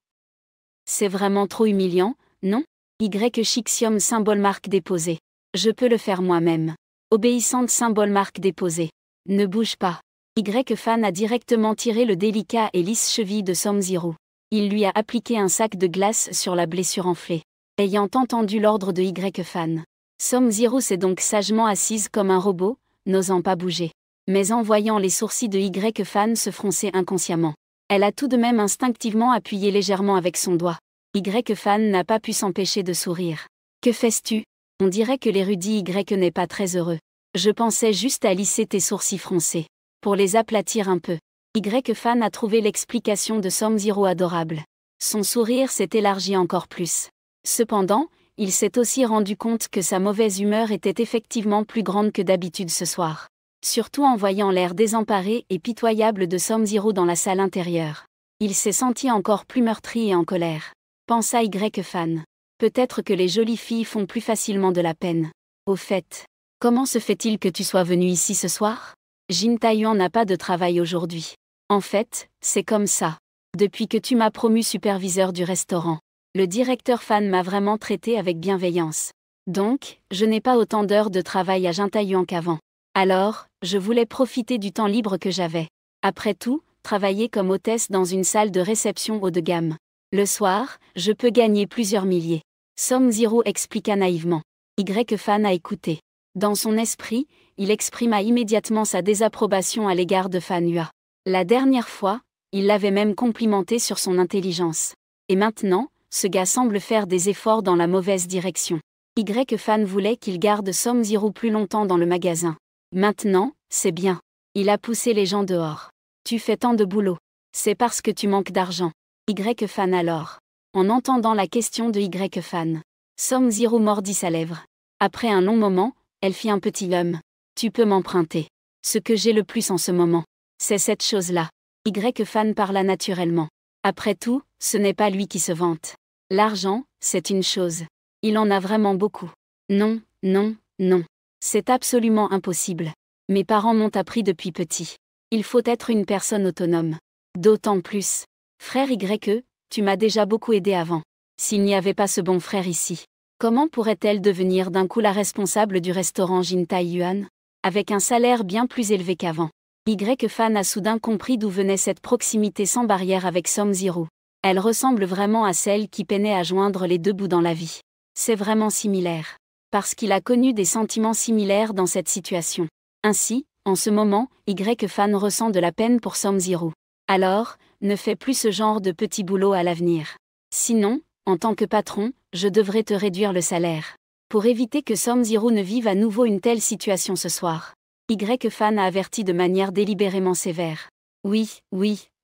c'est vraiment trop humiliant, non? Y-Shixium symbole marque déposée. Je peux le faire moi-même. Obéissante symbole marque déposée. Ne bouge pas. Y-Fan a directement tiré le délicat et lisse cheville de Som-Zero. Il lui a appliqué un sac de glace sur la blessure enflée. Ayant entendu l'ordre de Y-Fan, Som-Zero s'est donc sagement assise comme un robot, n'osant pas bouger. Mais en voyant les sourcils de Y-Fan se froncer inconsciemment, elle a tout de même instinctivement appuyé légèrement avec son doigt. Y-Fan n'a pas pu s'empêcher de sourire. Que fais-tu? On dirait que l'érudit Y n'est pas très heureux. Je pensais juste à lisser tes sourcils froncés. Pour les aplatir un peu. Y-Fan a trouvé l'explication de Som-Zero adorable. Son sourire s'est élargi encore plus. Cependant, il s'est aussi rendu compte que sa mauvaise humeur était effectivement plus grande que d'habitude ce soir. Surtout en voyant l'air désemparé et pitoyable de Som-Zero dans la salle intérieure. Il s'est senti encore plus meurtri et en colère. Pensa Y-Fan. Peut-être que les jolies filles font plus facilement de la peine. Au fait, comment se fait-il que tu sois venu ici ce soir? Jin Taiyuan n'a pas de travail aujourd'hui. En fait, c'est comme ça. Depuis que tu m'as promu superviseur du restaurant, le directeur Fan m'a vraiment traité avec bienveillance. Donc, je n'ai pas autant d'heures de travail à Jin Taiyuan qu'avant. Alors, je voulais profiter du temps libre que j'avais. Après tout, travailler comme hôtesse dans une salle de réception haut de gamme. Le soir, je peux gagner plusieurs milliers. Som-Zero expliqua naïvement. Y-Fan a écouté. Dans son esprit, il exprima immédiatement sa désapprobation à l'égard de Fan Hua. La dernière fois, il l'avait même complimenté sur son intelligence. Et maintenant, ce gars semble faire des efforts dans la mauvaise direction. Y-Fan voulait qu'il garde Som-Zero plus longtemps dans le magasin. Maintenant, c'est bien. Il a poussé les gens dehors. Tu fais tant de boulot. C'est parce que tu manques d'argent. Y-Fan alors. En entendant la question de Y-Fan, Som-Zero mordit sa lèvre. Après un long moment, elle fit un petit hum. Tu peux m'emprunter. Ce que j'ai le plus en ce moment, c'est cette chose-là. Y-Fan parla naturellement. Après tout, ce n'est pas lui qui se vante. L'argent, c'est une chose. Il en a vraiment beaucoup. Non, non, non. C'est absolument impossible. Mes parents m'ont appris depuis petit. Il faut être une personne autonome. D'autant plus. Frère Y, tu m'as déjà beaucoup aidé avant. S'il n'y avait pas ce bon frère ici, comment pourrait-elle devenir d'un coup la responsable du restaurant Jin Taiyuan? avec un salaire bien plus élevé qu'avant. Y-Fan a soudain compris d'où venait cette proximité sans barrière avec Som-Ziru. Elle ressemble vraiment à celle qui peinait à joindre les deux bouts dans la vie. C'est vraiment similaire. Parce qu'il a connu des sentiments similaires dans cette situation. Ainsi, en ce moment, Y-Fan ressent de la peine pour Som-Ziru. Alors, ne fais plus ce genre de petit boulot à l'avenir. Sinon, en tant que patron, je devrais te réduire le salaire. Pour éviter que Som-Ziru ne vive à nouveau une telle situation ce soir. Y-Fan a averti de manière délibérément sévère. Oui,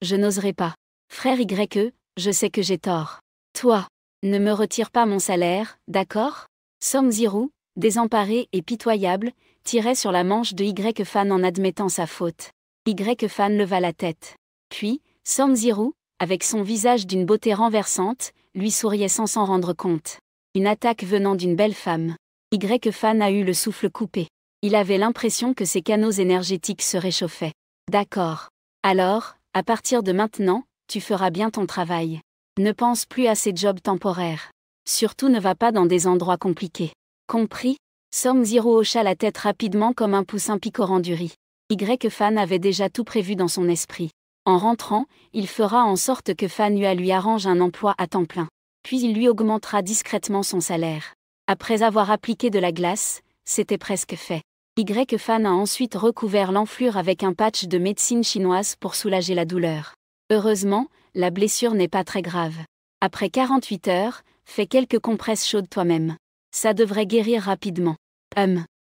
je n'oserai pas. Frère Y, je sais que j'ai tort. Toi, ne me retire pas mon salaire, d'accord? Som-Ziru, désemparé et pitoyable, tirait sur la manche de Y-Fan en admettant sa faute. Y-Fan leva la tête. Puis, Som-Ziru, avec son visage d'une beauté renversante, lui souriait sans s'en rendre compte. Une attaque venant d'une belle femme. Y-Fan a eu le souffle coupé. Il avait l'impression que ses canaux énergétiques se réchauffaient. D'accord. Alors, à partir de maintenant, tu feras bien ton travail. Ne pense plus à ces jobs temporaires. Surtout ne va pas dans des endroits compliqués. Compris? Som-Ziru hocha la tête rapidement comme un poussin picorant du riz. Y-Fan avait déjà tout prévu dans son esprit. En rentrant, il fera en sorte que Fan Yua lui arrange un emploi à temps plein. Puis il lui augmentera discrètement son salaire. Après avoir appliqué de la glace, c'était presque fait. Y-Fan a ensuite recouvert l'enflure avec un patch de médecine chinoise pour soulager la douleur. Heureusement, la blessure n'est pas très grave. Après 48 heures, fais quelques compresses chaudes toi-même. Ça devrait guérir rapidement.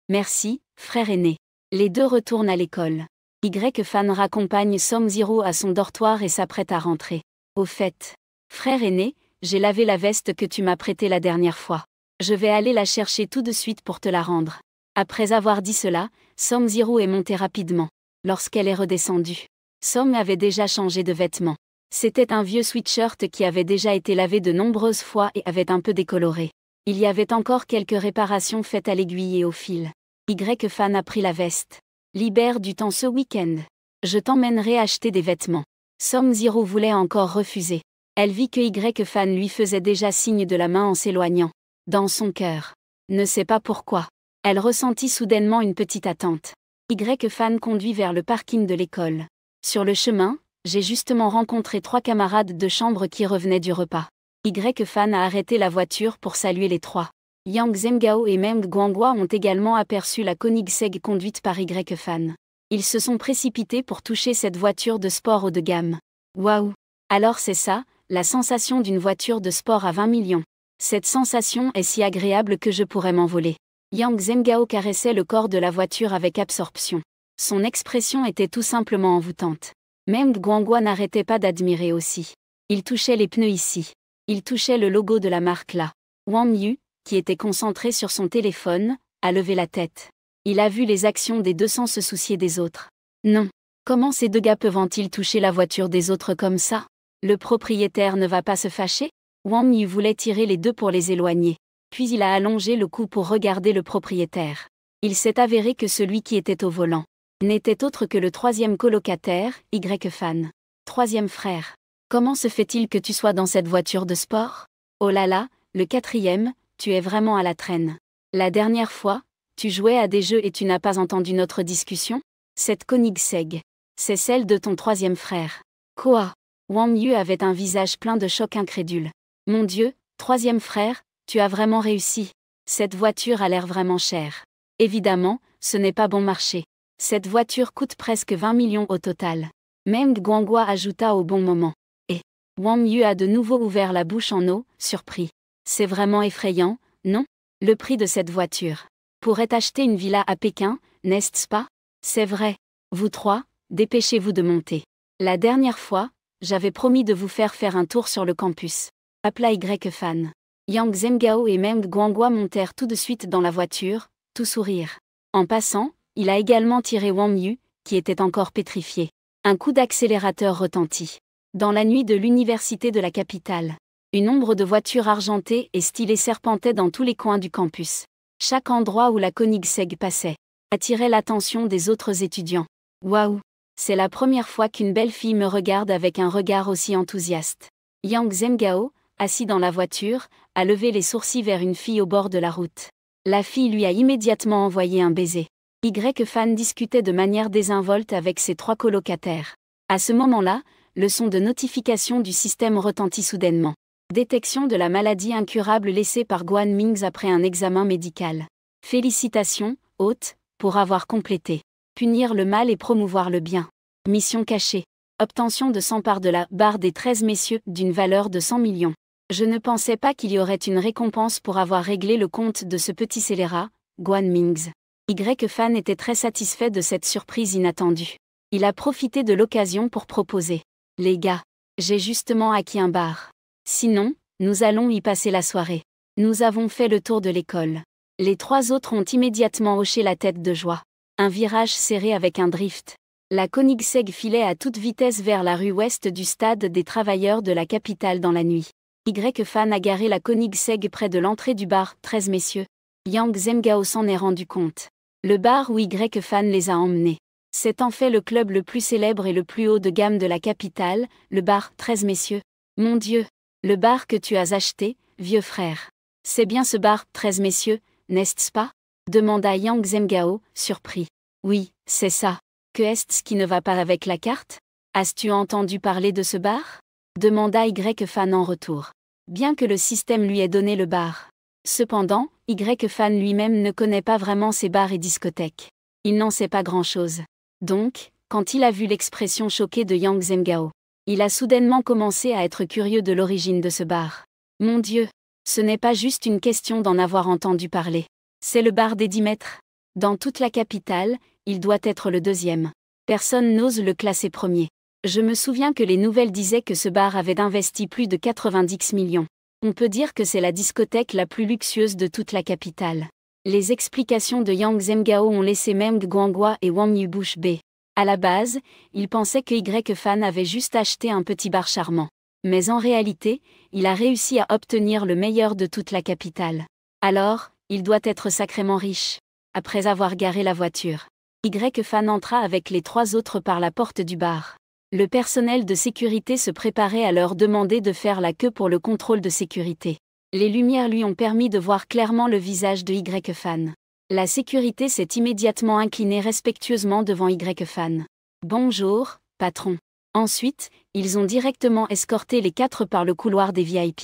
Merci, frère aîné. Les deux retournent à l'école. Y-Fan raccompagne Som-Ziru à son dortoir et s'apprête à rentrer. Au fait, frère aîné, j'ai lavé la veste que tu m'as prêtée la dernière fois. Je vais aller la chercher tout de suite pour te la rendre. Après avoir dit cela, Som-Ziru est montée rapidement. Lorsqu'elle est redescendue, Som avait déjà changé de vêtements. C'était un vieux sweatshirt qui avait déjà été lavé de nombreuses fois et avait un peu décoloré. Il y avait encore quelques réparations faites à l'aiguille et au fil. Y-Fan a pris la veste. Libère du temps ce week-end. Je t'emmènerai acheter des vêtements. Som-Ziru voulait encore refuser. Elle vit que Y-Fan lui faisait déjà signe de la main en s'éloignant. Dans son cœur. Ne sait pas pourquoi. Elle ressentit soudainement une petite attente. Y-Fan conduit vers le parking de l'école. Sur le chemin, j'ai justement rencontré 3 camarades de chambre qui revenaient du repas. Y-Fan a arrêté la voiture pour saluer les 3. Yang Zhenghao et Meng Guanghua ont également aperçu la Koenigsegg conduite par Y-Fan. Ils se sont précipités pour toucher cette voiture de sport haut de gamme. Waouh! Alors c'est ça, la sensation d'une voiture de sport à 20 millions. Cette sensation est si agréable que je pourrais m'envoler. Yang Zhenghao caressait le corps de la voiture avec absorption. Son expression était tout simplement envoûtante. Meng Guanghua n'arrêtait pas d'admirer aussi. Il touchait les pneus ici. Il touchait le logo de la marque là. Wang Yu, qui était concentré sur son téléphone, a levé la tête. Il a vu les actions des deux sans se soucier des autres. Non. Comment ces deux gars peuvent-ils toucher la voiture des autres comme ça? Le propriétaire ne va pas se fâcher? Wang Yu voulait tirer les deux pour les éloigner. Puis il a allongé le cou pour regarder le propriétaire. Il s'est avéré que celui qui était au volant n'était autre que le 3e colocataire, Y-Fan. 3e frère. Comment se fait-il que tu sois dans cette voiture de sport? Oh là là, le 4e, tu es vraiment à la traîne. La dernière fois, tu jouais à des jeux et tu n'as pas entendu notre discussion? Cette Koenigsegg, c'est celle de ton 3e frère. Quoi? Wang Yu avait un visage plein de choc incrédule. Mon Dieu, 3e frère, tu as vraiment réussi. Cette voiture a l'air vraiment chère. Évidemment, ce n'est pas bon marché. Cette voiture coûte presque 20 millions au total. Meng Guanghua ajouta au bon moment. Et Wang Yu a de nouveau ouvert la bouche en eau, surpris. C'est vraiment effrayant, non? Le prix de cette voiture pourrait acheter une villa à Pékin, n'est-ce pas? C'est vrai. Vous 3, dépêchez-vous de monter. La dernière fois, j'avais promis de vous faire un tour sur le campus. Appela Y-Fan. Yang Zhenghao et Meng Guanghua montèrent tout de suite dans la voiture, tout sourire. En passant, il a également tiré Wang Yu, qui était encore pétrifié. Un coup d'accélérateur retentit. Dans la nuit de l'université de la capitale, une ombre de voitures argentées et stylées serpentait dans tous les coins du campus. Chaque endroit où la Koenigsegg passait attirait l'attention des autres étudiants. Waouh! C'est la première fois qu'une belle fille me regarde avec un regard aussi enthousiaste. Yang Zhenghao, assis dans la voiture, a levé les sourcils vers une fille au bord de la route. La fille lui a immédiatement envoyé un baiser. Y-Fan discutait de manière désinvolte avec ses 3 colocataires. À ce moment-là, le son de notification du système retentit soudainement. Détection de la maladie incurable laissée par Guan Mings après un examen médical. Félicitations, hôte, pour avoir complété. Punir le mal et promouvoir le bien. Mission cachée. Obtention de 100 parts de la barre des 13 messieurs d'une valeur de 100 millions. Je ne pensais pas qu'il y aurait une récompense pour avoir réglé le compte de ce petit scélérat, Guan Mings. Y-Fan était très satisfait de cette surprise inattendue. Il a profité de l'occasion pour proposer. Les gars, j'ai justement acquis un bar. Sinon, nous allons y passer la soirée. Nous avons fait le tour de l'école. Les 3 autres ont immédiatement hoché la tête de joie. Un virage serré avec un drift. La Koenigsegg filait à toute vitesse vers la rue ouest du stade des travailleurs de la capitale dans la nuit. Y-Fan a garé la Koenigsegg près de l'entrée du bar 13 messieurs. Yang Zemgao s'en est rendu compte. Le bar où Y-Fan les a emmenés. C'est en fait le club le plus célèbre et le plus haut de gamme de la capitale, le bar 13 messieurs. Mon Dieu, le bar que tu as acheté, vieux frère. C'est bien ce bar 13 messieurs, n'est-ce pas? Demanda Yang Zemgao, surpris. Oui, c'est ça. Que est-ce qui ne va pas avec la carte? As-tu entendu parler de ce bar? Demanda Y-Fan en retour. Bien que le système lui ait donné le bar. Cependant, Y-Fan lui-même ne connaît pas vraiment ces bars et discothèques. Il n'en sait pas grand-chose. Donc, quand il a vu l'expression choquée de Yang Zemgao, il a soudainement commencé à être curieux de l'origine de ce bar. Mon Dieu, ce n'est pas juste une question d'en avoir entendu parler. C'est le bar des 10 mètres. Dans toute la capitale, il doit être le 2e. Personne n'ose le classer premier. Je me souviens que les nouvelles disaient que ce bar avait investi plus de 90 millions. On peut dire que c'est la discothèque la plus luxueuse de toute la capitale. Les explications de Yang Zemgao ont laissé Meng Guanghua et Wang Yu bouche bée. À la base, ils pensaient que Y-Fan avait juste acheté un petit bar charmant. Mais en réalité, il a réussi à obtenir le meilleur de toute la capitale. Alors, il doit être sacrément riche. Après avoir garé la voiture, Y-Fan entra avec les 3 autres par la porte du bar. Le personnel de sécurité se préparait à leur demander de faire la queue pour le contrôle de sécurité. Les lumières lui ont permis de voir clairement le visage de Y-Fan. La sécurité s'est immédiatement inclinée respectueusement devant Y-Fan. « Bonjour, patron. » Ensuite, ils ont directement escorté les 4 par le couloir des VIP.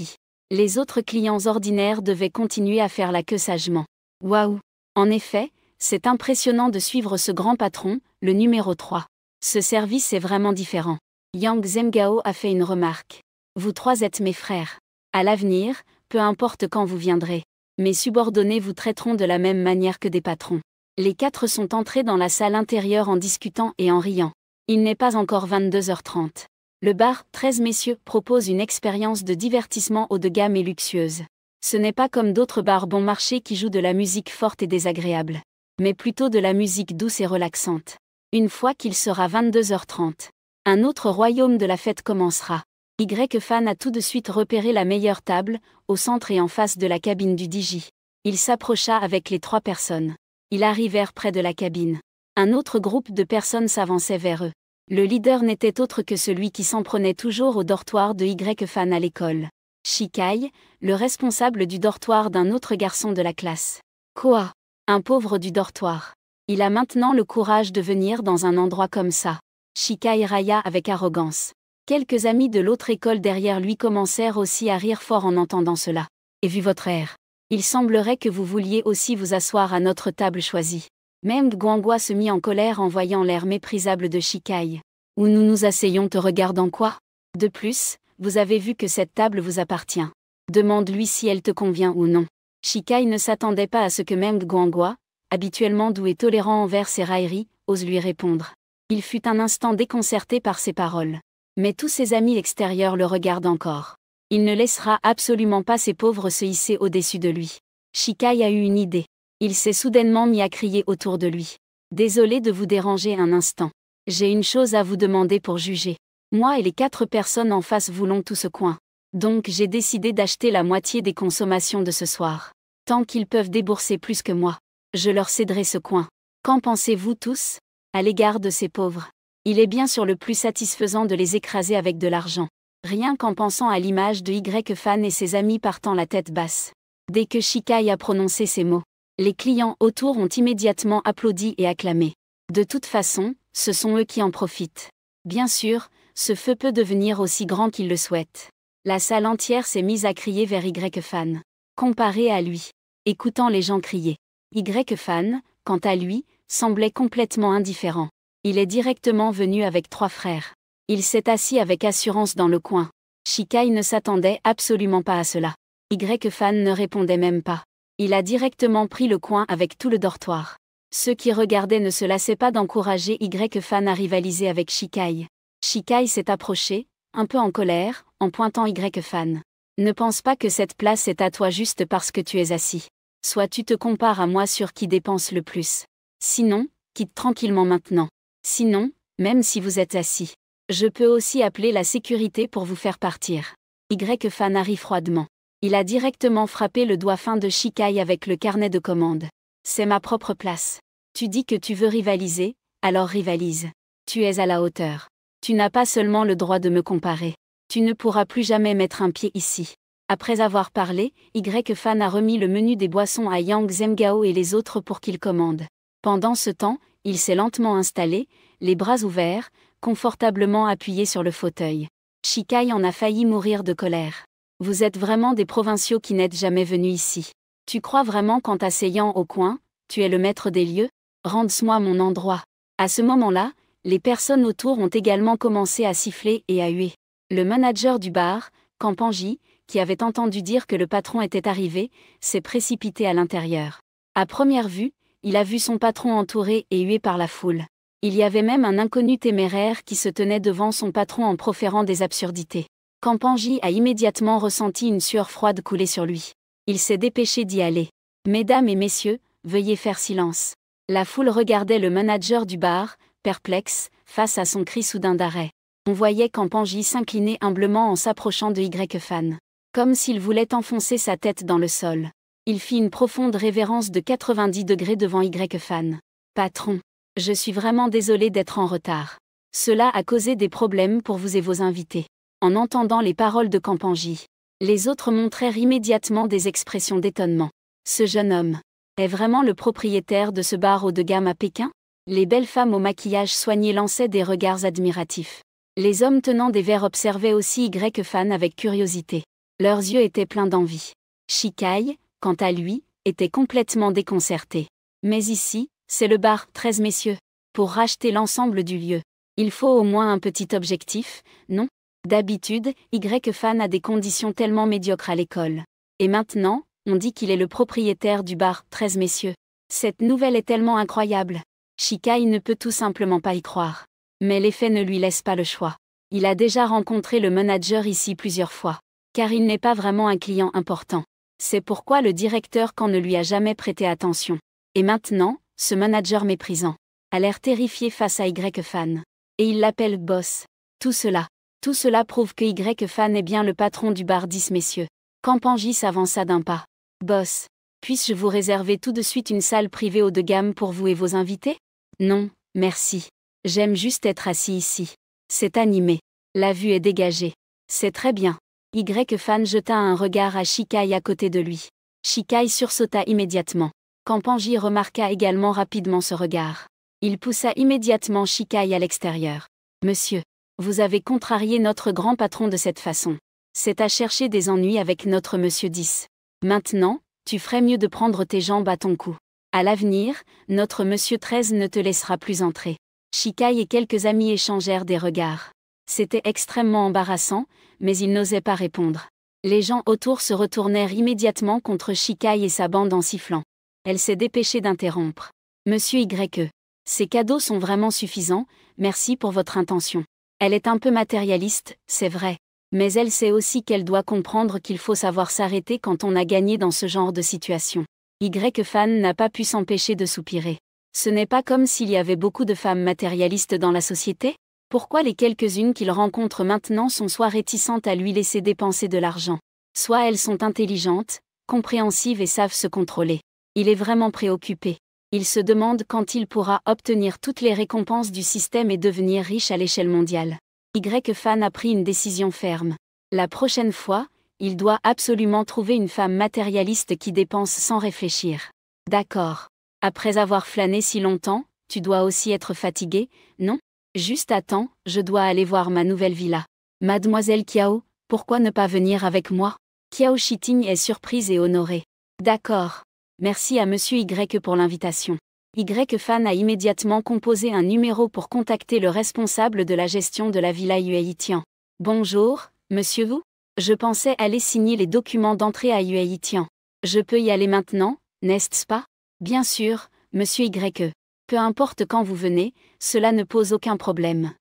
Les autres clients ordinaires devaient continuer à faire la queue sagement. Waouh! En effet, c'est impressionnant de suivre ce grand patron, le numéro 3. Ce service est vraiment différent. Yang Zemgao a fait une remarque. Vous 3 êtes mes frères. À l'avenir, peu importe quand vous viendrez, mes subordonnés vous traiteront de la même manière que des patrons. Les 4 sont entrés dans la salle intérieure en discutant et en riant. Il n'est pas encore 22h30. Le bar 13 messieurs propose une expérience de divertissement haut de gamme et luxueuse. Ce n'est pas comme d'autres bars bon marché qui jouent de la musique forte et désagréable, mais plutôt de la musique douce et relaxante. Une fois qu'il sera 22h30, un autre royaume de la fête commencera. Y-Fan a tout de suite repéré la meilleure table, au centre et en face de la cabine du DJ. Il s'approcha avec les 3 personnes. Ils arrivèrent près de la cabine. Un autre groupe de personnes s'avançait vers eux. Le leader n'était autre que celui qui s'en prenait toujours au dortoir de Y-Fan à l'école. Shikai, le responsable du dortoir d'un autre garçon de la classe. Quoi? Un pauvre du dortoir. Il a maintenant le courage de venir dans un endroit comme ça. Shikai railla avec arrogance. Quelques amis de l'autre école derrière lui commencèrent aussi à rire fort en entendant cela. Et vu votre air, il semblerait que vous vouliez aussi vous asseoir à notre table choisie. Meng Guanghua se mit en colère en voyant l'air méprisable de Shikai. Où nous nous asseyons te regardant quoi? De plus, vous avez vu que cette table vous appartient. Demande-lui si elle te convient ou non. Shikai ne s'attendait pas à ce que Meng Guanghua, habituellement doux et tolérant envers ses railleries, ose lui répondre. Il fut un instant déconcerté par ses paroles. Mais tous ses amis extérieurs le regardent encore. Il ne laissera absolument pas ces pauvres se hisser au-dessus de lui. Shikai a eu une idée. Il s'est soudainement mis à crier autour de lui. Désolé de vous déranger un instant. J'ai une chose à vous demander pour juger. Moi et les 4 personnes en face voulons tout ce coin. Donc j'ai décidé d'acheter la moitié des consommations de ce soir. Tant qu'ils peuvent débourser plus que moi, je leur céderai ce coin. Qu'en pensez-vous tous? À l'égard de ces pauvres, il est bien sûr le plus satisfaisant de les écraser avec de l'argent. Rien qu'en pensant à l'image de Y-Fan et ses amis partant la tête basse. Dès que Shikai a prononcé ces mots, Les clients autour ont immédiatement applaudi et acclamé. De toute façon, ce sont eux qui en profitent. Bien sûr, ce feu peut devenir aussi grand qu'ils le souhaitent. La salle entière s'est mise à crier vers Y-Fan. Comparé à lui, écoutant les gens crier. Y-Fan, quant à lui, semblait complètement indifférent. Il est directement venu avec 3 frères. Il s'est assis avec assurance dans le coin. Shikai ne s'attendait absolument pas à cela. Y-Fan ne répondait même pas. Il a directement pris le coin avec tout le dortoir. Ceux qui regardaient ne se lassaient pas d'encourager Y-Fan à rivaliser avec Shikai. Shikai s'est approché, un peu en colère, en pointant Y-Fan. Ne pense pas que cette place est à toi juste parce que tu es assis. Soit tu te compares à moi sur qui dépense le plus. Sinon, quitte tranquillement maintenant. Sinon, même si vous êtes assis, je peux aussi appeler la sécurité pour vous faire partir. Y-Fan a ri froidement. Il a directement frappé le doigt fin de Shikai avec le carnet de commande. C'est ma propre place. Tu dis que tu veux rivaliser, alors rivalise. Tu es à la hauteur. Tu n'as pas seulement le droit de me comparer. Tu ne pourras plus jamais mettre un pied ici. Après avoir parlé, Y-Fan a remis le menu des boissons à Yang Zemgao et les autres pour qu'ils commandent. Pendant ce temps, il s'est lentement installé, les bras ouverts, confortablement appuyé sur le fauteuil. Shikai en a failli mourir de colère. Vous êtes vraiment des provinciaux qui n'êtes jamais venus ici. Tu crois vraiment qu'en t'asseyant au coin, tu es le maître des lieux? Rends-moi mon endroit. À ce moment-là, les personnes autour ont également commencé à siffler et à huer. Le manager du bar, Kampanji, qui avait entendu dire que le patron était arrivé, s'est précipité à l'intérieur. À première vue, il a vu son patron entouré et hué par la foule. Il y avait même un inconnu téméraire qui se tenait devant son patron en proférant des absurdités. Kampanji a immédiatement ressenti une sueur froide couler sur lui. Il s'est dépêché d'y aller. Mesdames et messieurs, veuillez faire silence. La foule regardait le manager du bar, perplexe, face à son cri soudain d'arrêt. On voyait Kampanji s'incliner humblement en s'approchant de Y-Fan. Comme s'il voulait enfoncer sa tête dans le sol. Il fit une profonde révérence de 90 degrés devant Y-Fan. Patron, je suis vraiment désolé d'être en retard. Cela a causé des problèmes pour vous et vos invités. En entendant les paroles de Kampanji, les autres montrèrent immédiatement des expressions d'étonnement. Ce jeune homme est vraiment le propriétaire de ce bar haut de gamme à Pékin? Les belles femmes au maquillage soigné lançaient des regards admiratifs. Les hommes tenant des verres observaient aussi Y-Fan avec curiosité. Leurs yeux étaient pleins d'envie. Shikai, quant à lui, était complètement déconcerté. Mais ici, c'est le bar 13 messieurs. Pour racheter l'ensemble du lieu, il faut au moins un petit objectif, non? D'habitude, Y-Fan a des conditions tellement médiocres à l'école. Et maintenant, on dit qu'il est le propriétaire du bar 13 messieurs. Cette nouvelle est tellement incroyable. Shikai ne peut tout simplement pas y croire. Mais les faits ne lui laissent pas le choix. Il a déjà rencontré le manager ici plusieurs fois. Car il n'est pas vraiment un client important. C'est pourquoi le directeur ne lui a jamais prêté attention. Et maintenant, ce manager méprisant a l'air terrifié face à Y-Fan. Et il l'appelle boss. Tout cela prouve que Y-Fan est bien le patron du bar 10 messieurs. Kampanji s'avança d'un pas. Boss, puis-je vous réserver tout de suite une salle privée haut de gamme pour vous et vos invités? Non, merci. J'aime juste être assis ici. C'est animé. La vue est dégagée. C'est très bien. Y-Fan jeta un regard à Shikai à côté de lui. Shikai sursauta immédiatement. Kampanji remarqua également rapidement ce regard. Il poussa immédiatement Shikai à l'extérieur. Monsieur, vous avez contrarié notre grand patron de cette façon. C'est à chercher des ennuis avec notre monsieur 10. Maintenant, tu ferais mieux de prendre tes jambes à ton cou. À l'avenir, notre monsieur 13 ne te laissera plus entrer. Shikai et quelques amis échangèrent des regards. C'était extrêmement embarrassant, mais ils n'osaient pas répondre. Les gens autour se retournèrent immédiatement contre Shikai et sa bande en sifflant. Elle s'est dépêchée d'interrompre. Monsieur Y. Ces cadeaux sont vraiment suffisants, merci pour votre intention. Elle est un peu matérialiste, c'est vrai. Mais elle sait aussi qu'elle doit comprendre qu'il faut savoir s'arrêter quand on a gagné dans ce genre de situation. Y-Fan n'a pas pu s'empêcher de soupirer. Ce n'est pas comme s'il y avait beaucoup de femmes matérialistes dans la société? Pourquoi les quelques-unes qu'il rencontre maintenant sont soit réticentes à lui laisser dépenser de l'argent, soit elles sont intelligentes, compréhensives et savent se contrôler. Il est vraiment préoccupé. Il se demande quand il pourra obtenir toutes les récompenses du système et devenir riche à l'échelle mondiale. Y-Fan a pris une décision ferme. La prochaine fois, il doit absolument trouver une femme matérialiste qui dépense sans réfléchir. D'accord. Après avoir flâné si longtemps, tu dois aussi être fatigué, non? Juste attends, je dois aller voir ma nouvelle villa. Mademoiselle Kiao, pourquoi ne pas venir avec moi? Kiao Shiting est surprise et honorée. D'accord. Merci à Monsieur Y pour l'invitation. Y-Fan a immédiatement composé un numéro pour contacter le responsable de la gestion de la villa Yueitian. Bonjour, monsieur Wu. Je pensais aller signer les documents d'entrée à Yueitian. Je peux y aller maintenant, n'est-ce pas? Bien sûr, monsieur Y. Peu importe quand vous venez, cela ne pose aucun problème.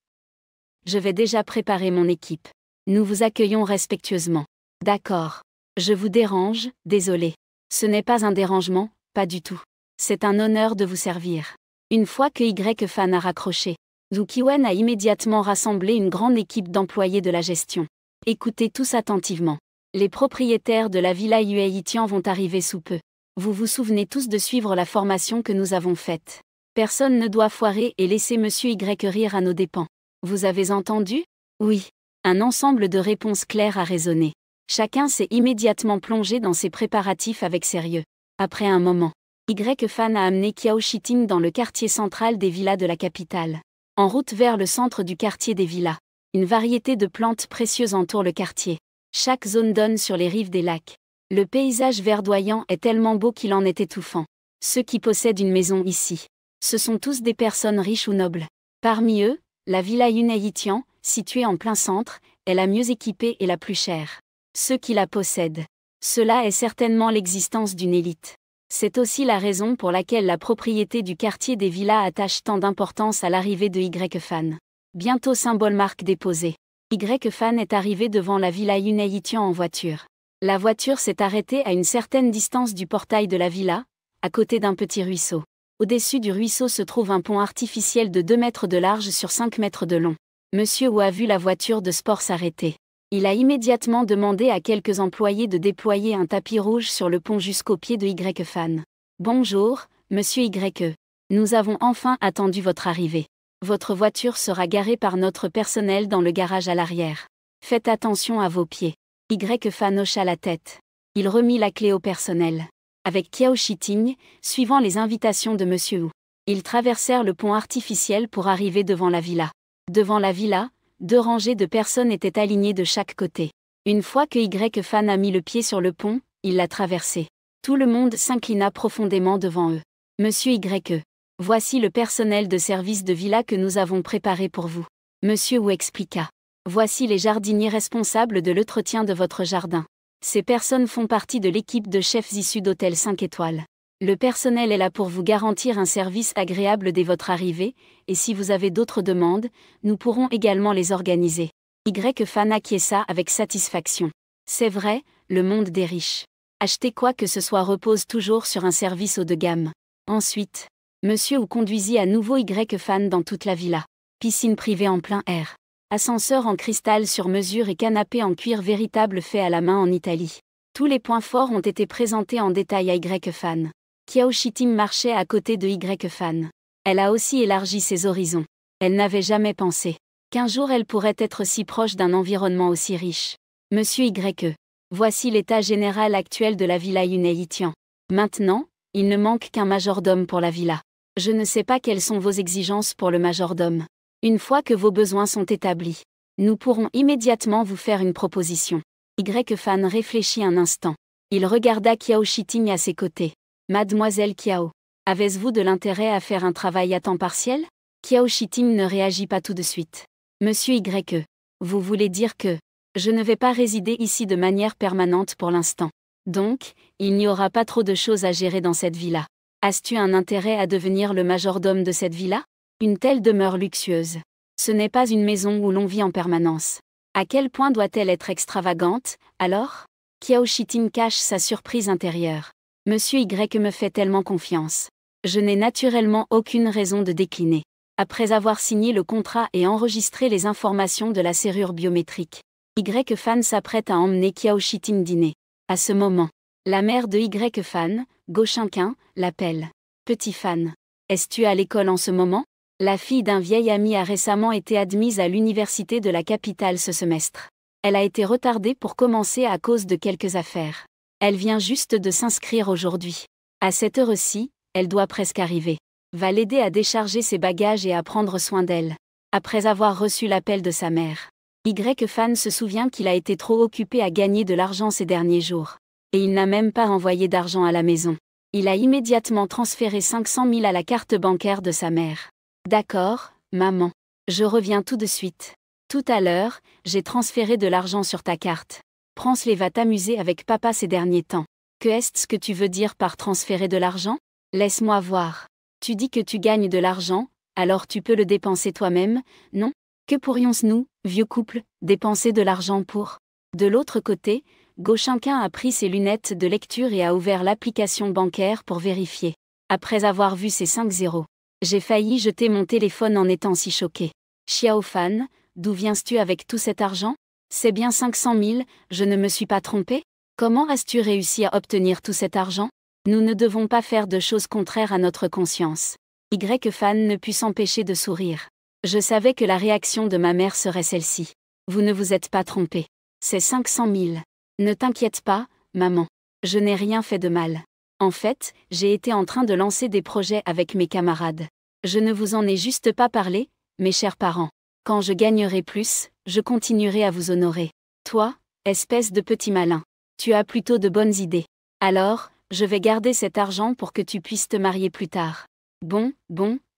Je vais déjà préparer mon équipe. Nous vous accueillons respectueusement. D'accord. Je vous dérange, désolé. Ce n'est pas un dérangement, pas du tout. C'est un honneur de vous servir. Une fois que Y-Fan a raccroché, Zhu Qiwen a immédiatement rassemblé une grande équipe d'employés de la gestion. Écoutez tous attentivement. Les propriétaires de la villa Yueitian vont arriver sous peu. Vous vous souvenez tous de suivre la formation que nous avons faite. Personne ne doit foirer et laisser Monsieur Y rire à nos dépens. Vous avez entendu? Oui. Un ensemble de réponses claires a résonné. Chacun s'est immédiatement plongé dans ses préparatifs avec sérieux. Après un moment, Y-Fan a amené Kiao Shiting dans le quartier central des villas de la capitale. En route vers le centre du quartier des villas, une variété de plantes précieuses entoure le quartier. Chaque zone donne sur les rives des lacs. Le paysage verdoyant est tellement beau qu'il en est étouffant. Ceux qui possèdent une maison ici, ce sont tous des personnes riches ou nobles. Parmi eux, la villa Yueitian, située en plein centre, est la mieux équipée et la plus chère. Ceux qui la possèdent. Cela est certainement l'existence d'une élite. C'est aussi la raison pour laquelle la propriété du quartier des villas attache tant d'importance à l'arrivée de Y-Fan. Bientôt symbole marque déposée. Y-Fan est arrivé devant la villa Yueitian en voiture. La voiture s'est arrêtée à une certaine distance du portail de la villa, à côté d'un petit ruisseau. Au-dessus du ruisseau se trouve un pont artificiel de 2 mètres de large sur 5 mètres de long. Monsieur Wu a vu la voiture de sport s'arrêter. Il a immédiatement demandé à quelques employés de déployer un tapis rouge sur le pont jusqu'au pied de Y-Fan. Bonjour, monsieur Y. Nous avons enfin attendu votre arrivée. Votre voiture sera garée par notre personnel dans le garage à l'arrière. Faites attention à vos pieds. Y-Fan hocha la tête. Il remit la clé au personnel. Avec Kiao Shiting, suivant les invitations de monsieur Wu, ils traversèrent le pont artificiel pour arriver devant la villa. Devant la villa, 2 rangées de personnes étaient alignées de chaque côté. Une fois que Y-Fan a mis le pied sur le pont, il l'a traversé. Tout le monde s'inclina profondément devant eux. Monsieur Y. Voici le personnel de service de villa que nous avons préparé pour vous. Monsieur Wu expliqua. Voici les jardiniers responsables de l'entretien de votre jardin. Ces personnes font partie de l'équipe de chefs issus d'hôtels 5 étoiles. Le personnel est là pour vous garantir un service agréable dès votre arrivée, et si vous avez d'autres demandes, nous pourrons également les organiser. Y-Fan acquiesça avec satisfaction. C'est vrai, le monde des riches. Acheter quoi que ce soit repose toujours sur un service haut de gamme. Ensuite, monsieur Wu conduisit à nouveau Y-Fan dans toute la villa. Piscine privée en plein air. Ascenseur en cristal sur mesure et canapé en cuir véritable fait à la main en Italie. Tous les points forts ont été présentés en détail à Y-Fan. Kiao Shiting marchait à côté de Y-Fan. Elle a aussi élargi ses horizons. Elle n'avait jamais pensé qu'un jour elle pourrait être si proche d'un environnement aussi riche. Monsieur Y. Voici l'état général actuel de la villa Yueitian. Maintenant, il ne manque qu'un majordome pour la villa. Je ne sais pas quelles sont vos exigences pour le majordome. Une fois que vos besoins sont établis, nous pourrons immédiatement vous faire une proposition. Y-Fan réfléchit un instant. Il regarda Kiao Shiting à ses côtés. Mademoiselle Kiao, avez-vous de l'intérêt à faire un travail à temps partiel? Kiao Shiting ne réagit pas tout de suite. Monsieur Y. Vous voulez dire que je ne vais pas résider ici de manière permanente pour l'instant. Donc, il n'y aura pas trop de choses à gérer dans cette villa. As-tu un intérêt à devenir le majordome de cette villa? Une telle demeure luxueuse. Ce n'est pas une maison où l'on vit en permanence. À quel point doit-elle être extravagante, alors? Kiao Shiting cache sa surprise intérieure. Monsieur Y me fait tellement confiance. Je n'ai naturellement aucune raison de décliner. Après avoir signé le contrat et enregistré les informations de la serrure biométrique, Y-Fan s'apprête à emmener Kiao Shiting dîner. À ce moment, la mère de Y-Fan, Go Shinqin, l'appelle. Petit Fan. Es-tu à l'école en ce moment? La fille d'un vieil ami a récemment été admise à l'université de la capitale ce semestre. Elle a été retardée pour commencer à cause de quelques affaires. Elle vient juste de s'inscrire aujourd'hui. À cette heure-ci, elle doit presque arriver. Va l'aider à décharger ses bagages et à prendre soin d'elle. Après avoir reçu l'appel de sa mère, Y-Fan se souvient qu'il a été trop occupé à gagner de l'argent ces derniers jours. Et il n'a même pas envoyé d'argent à la maison. Il a immédiatement transféré 500 000 à la carte bancaire de sa mère. D'accord, maman. Je reviens tout de suite. Tout à l'heure, j'ai transféré de l'argent sur ta carte. Prends-les, va t'amuser avec papa ces derniers temps. Que est-ce que tu veux dire par transférer de l'argent? Laisse-moi voir. Tu dis que tu gagnes de l'argent, alors tu peux le dépenser toi-même, non? Que pourrions-nous, vieux couple, dépenser de l'argent pour? De l'autre côté, Gauchinquin a pris ses lunettes de lecture et a ouvert l'application bancaire pour vérifier. Après avoir vu ses 5 zéros, j'ai failli jeter mon téléphone en étant si choqué. Xiaofan, d'où viens-tu avec tout cet argent? C'est bien 500 000, je ne me suis pas trompé? Comment as-tu réussi à obtenir tout cet argent? Nous ne devons pas faire de choses contraires à notre conscience. Y-Fan ne put s'empêcher de sourire. Je savais que la réaction de ma mère serait celle-ci. Vous ne vous êtes pas trompé. C'est 500 000. Ne t'inquiète pas, maman. Je n'ai rien fait de mal. En fait, j'ai été en train de lancer des projets avec mes camarades. Je ne vous en ai juste pas parlé, mes chers parents. Quand je gagnerai plus, je continuerai à vous honorer. Toi, espèce de petit malin. Tu as plutôt de bonnes idées. Alors, je vais garder cet argent pour que tu puisses te marier plus tard. Bon,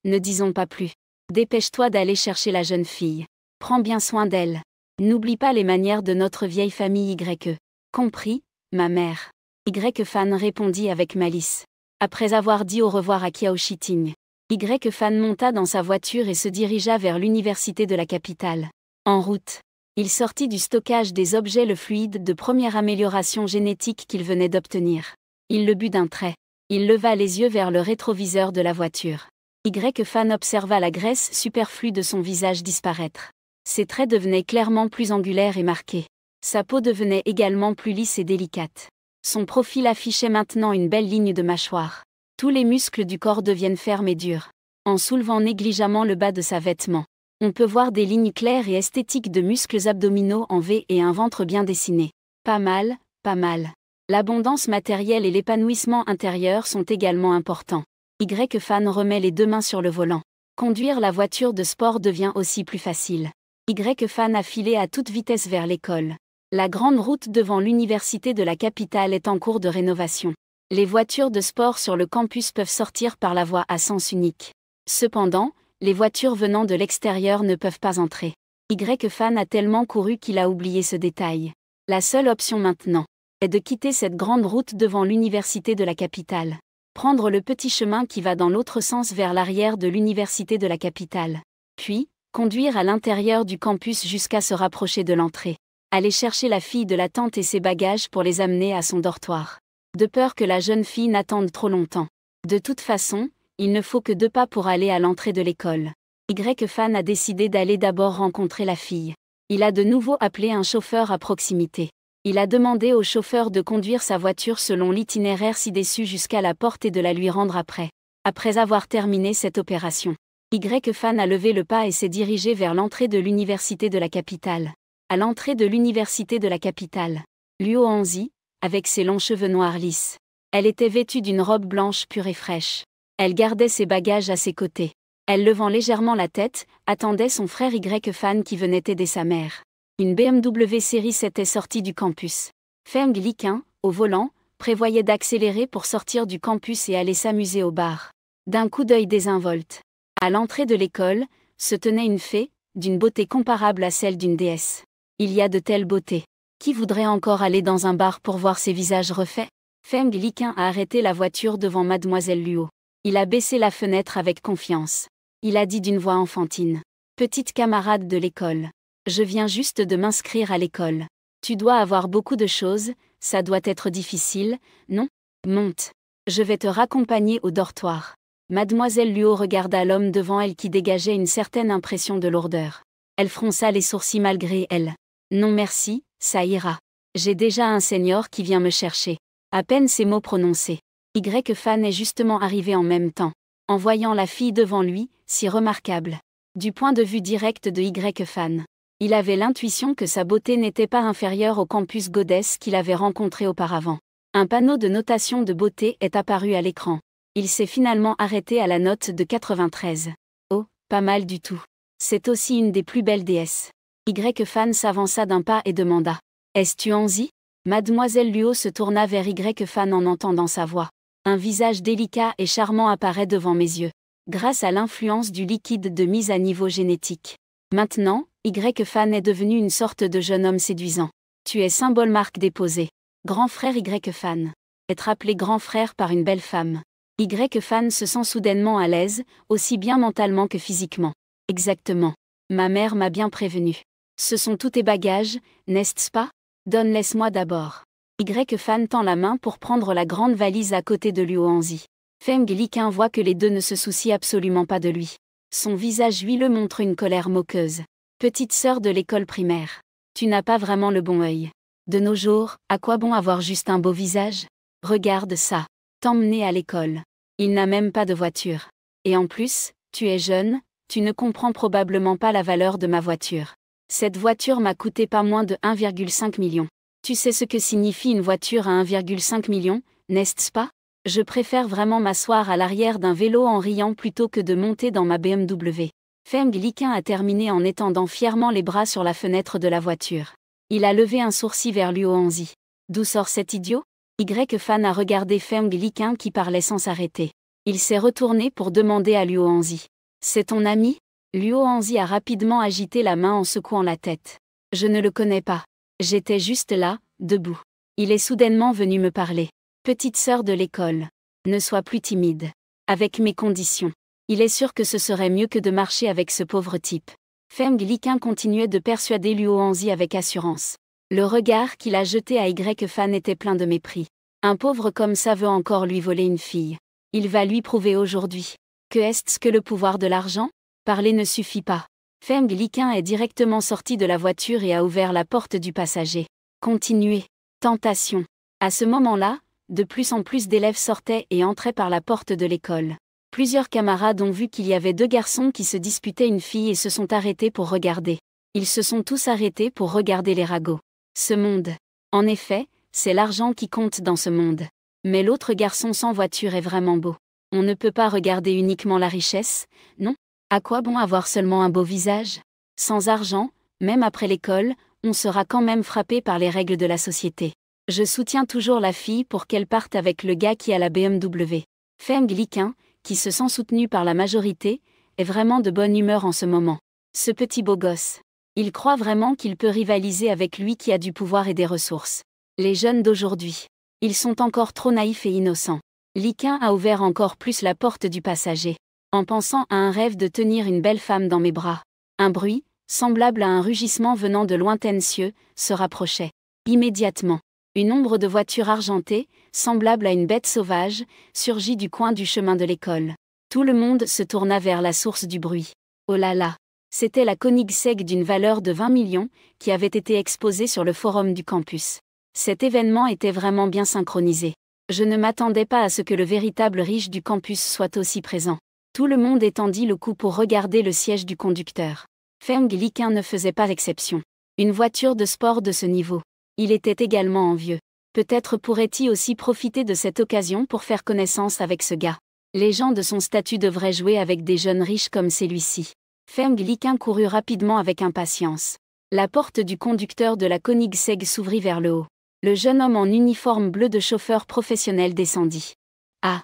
ne disons pas plus. Dépêche-toi d'aller chercher la jeune fille. Prends bien soin d'elle. N'oublie pas les manières de notre vieille famille Y. Compris, ma mère. Y-Fan répondit avec malice. Après avoir dit au revoir à Kiao Shiting, Y-Fan monta dans sa voiture et se dirigea vers l'université de la capitale. En route, il sortit du stockage des objets le fluide de première amélioration génétique qu'il venait d'obtenir. Il le but d'un trait. Il leva les yeux vers le rétroviseur de la voiture. Y-Fan observa la graisse superflue de son visage disparaître. Ses traits devenaient clairement plus angulaires et marqués. Sa peau devenait également plus lisse et délicate. Son profil affichait maintenant une belle ligne de mâchoire. Tous les muscles du corps deviennent fermes et durs. En soulevant négligemment le bas de sa vêtement, on peut voir des lignes claires et esthétiques de muscles abdominaux en V et un ventre bien dessiné. Pas mal, pas mal. L'abondance matérielle et l'épanouissement intérieur sont également importants. Y-Fan remet les deux mains sur le volant. Conduire la voiture de sport devient aussi plus facile. Y-Fan a filé à toute vitesse vers l'école. La grande route devant l'université de la capitale est en cours de rénovation. Les voitures de sport sur le campus peuvent sortir par la voie à sens unique. Cependant, les voitures venant de l'extérieur ne peuvent pas entrer. Y-Fan a tellement couru qu'il a oublié ce détail. La seule option maintenant est de quitter cette grande route devant l'université de la capitale. Prendre le petit chemin qui va dans l'autre sens vers l'arrière de l'université de la capitale. Puis, conduire à l'intérieur du campus jusqu'à se rapprocher de l'entrée. Aller chercher la fille de la tante et ses bagages pour les amener à son dortoir. De peur que la jeune fille n'attende trop longtemps. De toute façon, il ne faut que 2 pas pour aller à l'entrée de l'école. Y-Fan a décidé d'aller d'abord rencontrer la fille. Il a de nouveau appelé un chauffeur à proximité. Il a demandé au chauffeur de conduire sa voiture selon l'itinéraire ci-dessus jusqu'à la porte et de la lui rendre après. Après avoir terminé cette opération, Y-Fan a levé le pas et s'est dirigé vers l'entrée de l'université de la capitale. À l'entrée de l'université de la capitale, Luo Hanzi, avec ses longs cheveux noirs lisses. Elle était vêtue d'une robe blanche pure et fraîche. Elle gardait ses bagages à ses côtés. Elle, levant légèrement la tête, attendait son frère Y-Fan qui venait aider sa mère. Une BMW série 7 est sortie du campus. Feng Liqin, au volant, prévoyait d'accélérer pour sortir du campus et aller s'amuser au bar. D'un coup d'œil désinvolte. À l'entrée de l'école, se tenait une fée, d'une beauté comparable à celle d'une déesse. Il y a de telles beautés. Qui voudrait encore aller dans un bar pour voir ses visages refaits? Feng Liqin a arrêté la voiture devant Mademoiselle Luo. Il a baissé la fenêtre avec confiance. Il a dit d'une voix enfantine. Petite camarade de l'école. Je viens juste de m'inscrire à l'école. Tu dois avoir beaucoup de choses, ça doit être difficile, non? Monte. Je vais te raccompagner au dortoir. Mademoiselle Luo regarda l'homme devant elle qui dégageait une certaine impression de lourdeur. Elle fronça les sourcils malgré elle. Non merci, ça ira. J'ai déjà un senior qui vient me chercher. À peine ces mots prononcés. Y-Fan est justement arrivé en même temps. En voyant la fille devant lui, si remarquable. Du point de vue direct de Y-Fan, il avait l'intuition que sa beauté n'était pas inférieure au campus Goddess qu'il avait rencontré auparavant. Un panneau de notation de beauté est apparu à l'écran. Il s'est finalement arrêté à la note de 93. Oh, pas mal du tout. C'est aussi une des plus belles déesses. Y-Fan s'avança d'un pas et demanda. Est-ce Anzi? Mademoiselle Luo se tourna vers Y-Fan en entendant sa voix. Un visage délicat et charmant apparaît devant mes yeux. Grâce à l'influence du liquide de mise à niveau génétique. Maintenant, Y-Fan est devenu une sorte de jeune homme séduisant. Tu es symbole marque déposée. Grand frère Y-Fan. Être appelé grand frère par une belle femme. Y-Fan se sent soudainement à l'aise, aussi bien mentalement que physiquement. Exactement. Ma mère m'a bien prévenu. Ce sont tous tes bagages, n'est-ce pas? Laisse-moi d'abord. Y-Fan tend la main pour prendre la grande valise à côté de Luo Hanzi. Feng Liqin voit que les deux ne se soucient absolument pas de lui. Son visage huileux montre une colère moqueuse. Petite sœur de l'école primaire. Tu n'as pas vraiment le bon œil. De nos jours, à quoi bon avoir juste un beau visage? Regarde ça. T'emmener à l'école. Il n'a même pas de voiture. Et en plus, tu es jeune, tu ne comprends probablement pas la valeur de ma voiture. Cette voiture m'a coûté pas moins de 1,5 million. Tu sais ce que signifie une voiture à 1,5 million, n'est-ce pas? Je préfère vraiment m'asseoir à l'arrière d'un vélo en riant plutôt que de monter dans ma BMW. Feng Liqin a terminé en étendant fièrement les bras sur la fenêtre de la voiture. Il a levé un sourcil vers Luo Hanzi. D'où sort cet idiot? Y-Fan a regardé Feng Liqin qui parlait sans s'arrêter. Il s'est retourné pour demander à Luo Hanzi. C'est ton ami? Luo Hanzi a rapidement agité la main en secouant la tête. Je ne le connais pas. J'étais juste là, debout. Il est soudainement venu me parler. Petite sœur de l'école. Ne sois plus timide. Avec mes conditions. Il est sûr que ce serait mieux que de marcher avec ce pauvre type. Feng Liqin continuait de persuader Luo Hanzi avec assurance. Le regard qu'il a jeté à Y-Fan était plein de mépris. Un pauvre comme ça veut encore lui voler une fille. Il va lui prouver aujourd'hui. Que est-ce que le pouvoir de l'argent? Parler ne suffit pas. Feng Liqin est directement sorti de la voiture et a ouvert la porte du passager. Continuez. Tentation. À ce moment-là, de plus en plus d'élèves sortaient et entraient par la porte de l'école. Plusieurs camarades ont vu qu'il y avait deux garçons qui se disputaient une fille et se sont arrêtés pour regarder. Ils se sont tous arrêtés pour regarder les ragots. Ce monde. En effet, c'est l'argent qui compte dans ce monde. Mais l'autre garçon sans voiture est vraiment beau. On ne peut pas regarder uniquement la richesse, non? À quoi bon avoir seulement un beau visage? Sans argent, même après l'école, on sera quand même frappé par les règles de la société. Je soutiens toujours la fille pour qu'elle parte avec le gars qui a la BMW. Feng Liqin, qui se sent soutenu par la majorité, est vraiment de bonne humeur en ce moment. Ce petit beau gosse. Il croit vraiment qu'il peut rivaliser avec lui qui a du pouvoir et des ressources. Les jeunes d'aujourd'hui. Ils sont encore trop naïfs et innocents. Liqin a ouvert encore plus la porte du passager. En pensant à un rêve de tenir une belle femme dans mes bras. Un bruit, semblable à un rugissement venant de lointaines cieux, se rapprochait. Immédiatement. Une ombre de voiture argentée, semblable à une bête sauvage, surgit du coin du chemin de l'école. Tout le monde se tourna vers la source du bruit. Oh là là! C'était la Koenigsegg d'une valeur de 20 millions, qui avait été exposée sur le forum du campus. Cet événement était vraiment bien synchronisé. Je ne m'attendais pas à ce que le véritable riche du campus soit aussi présent. Tout le monde étendit le cou pour regarder le siège du conducteur. Feng Liqin ne faisait pas exception. Une voiture de sport de ce niveau. Il était également envieux. Peut-être pourrait-il aussi profiter de cette occasion pour faire connaissance avec ce gars. Les gens de son statut devraient jouer avec des jeunes riches comme celui-ci. Feng Liqin courut rapidement avec impatience. La porte du conducteur de la Koenigsegg s'ouvrit vers le haut. Le jeune homme en uniforme bleu de chauffeur professionnel descendit. Ah!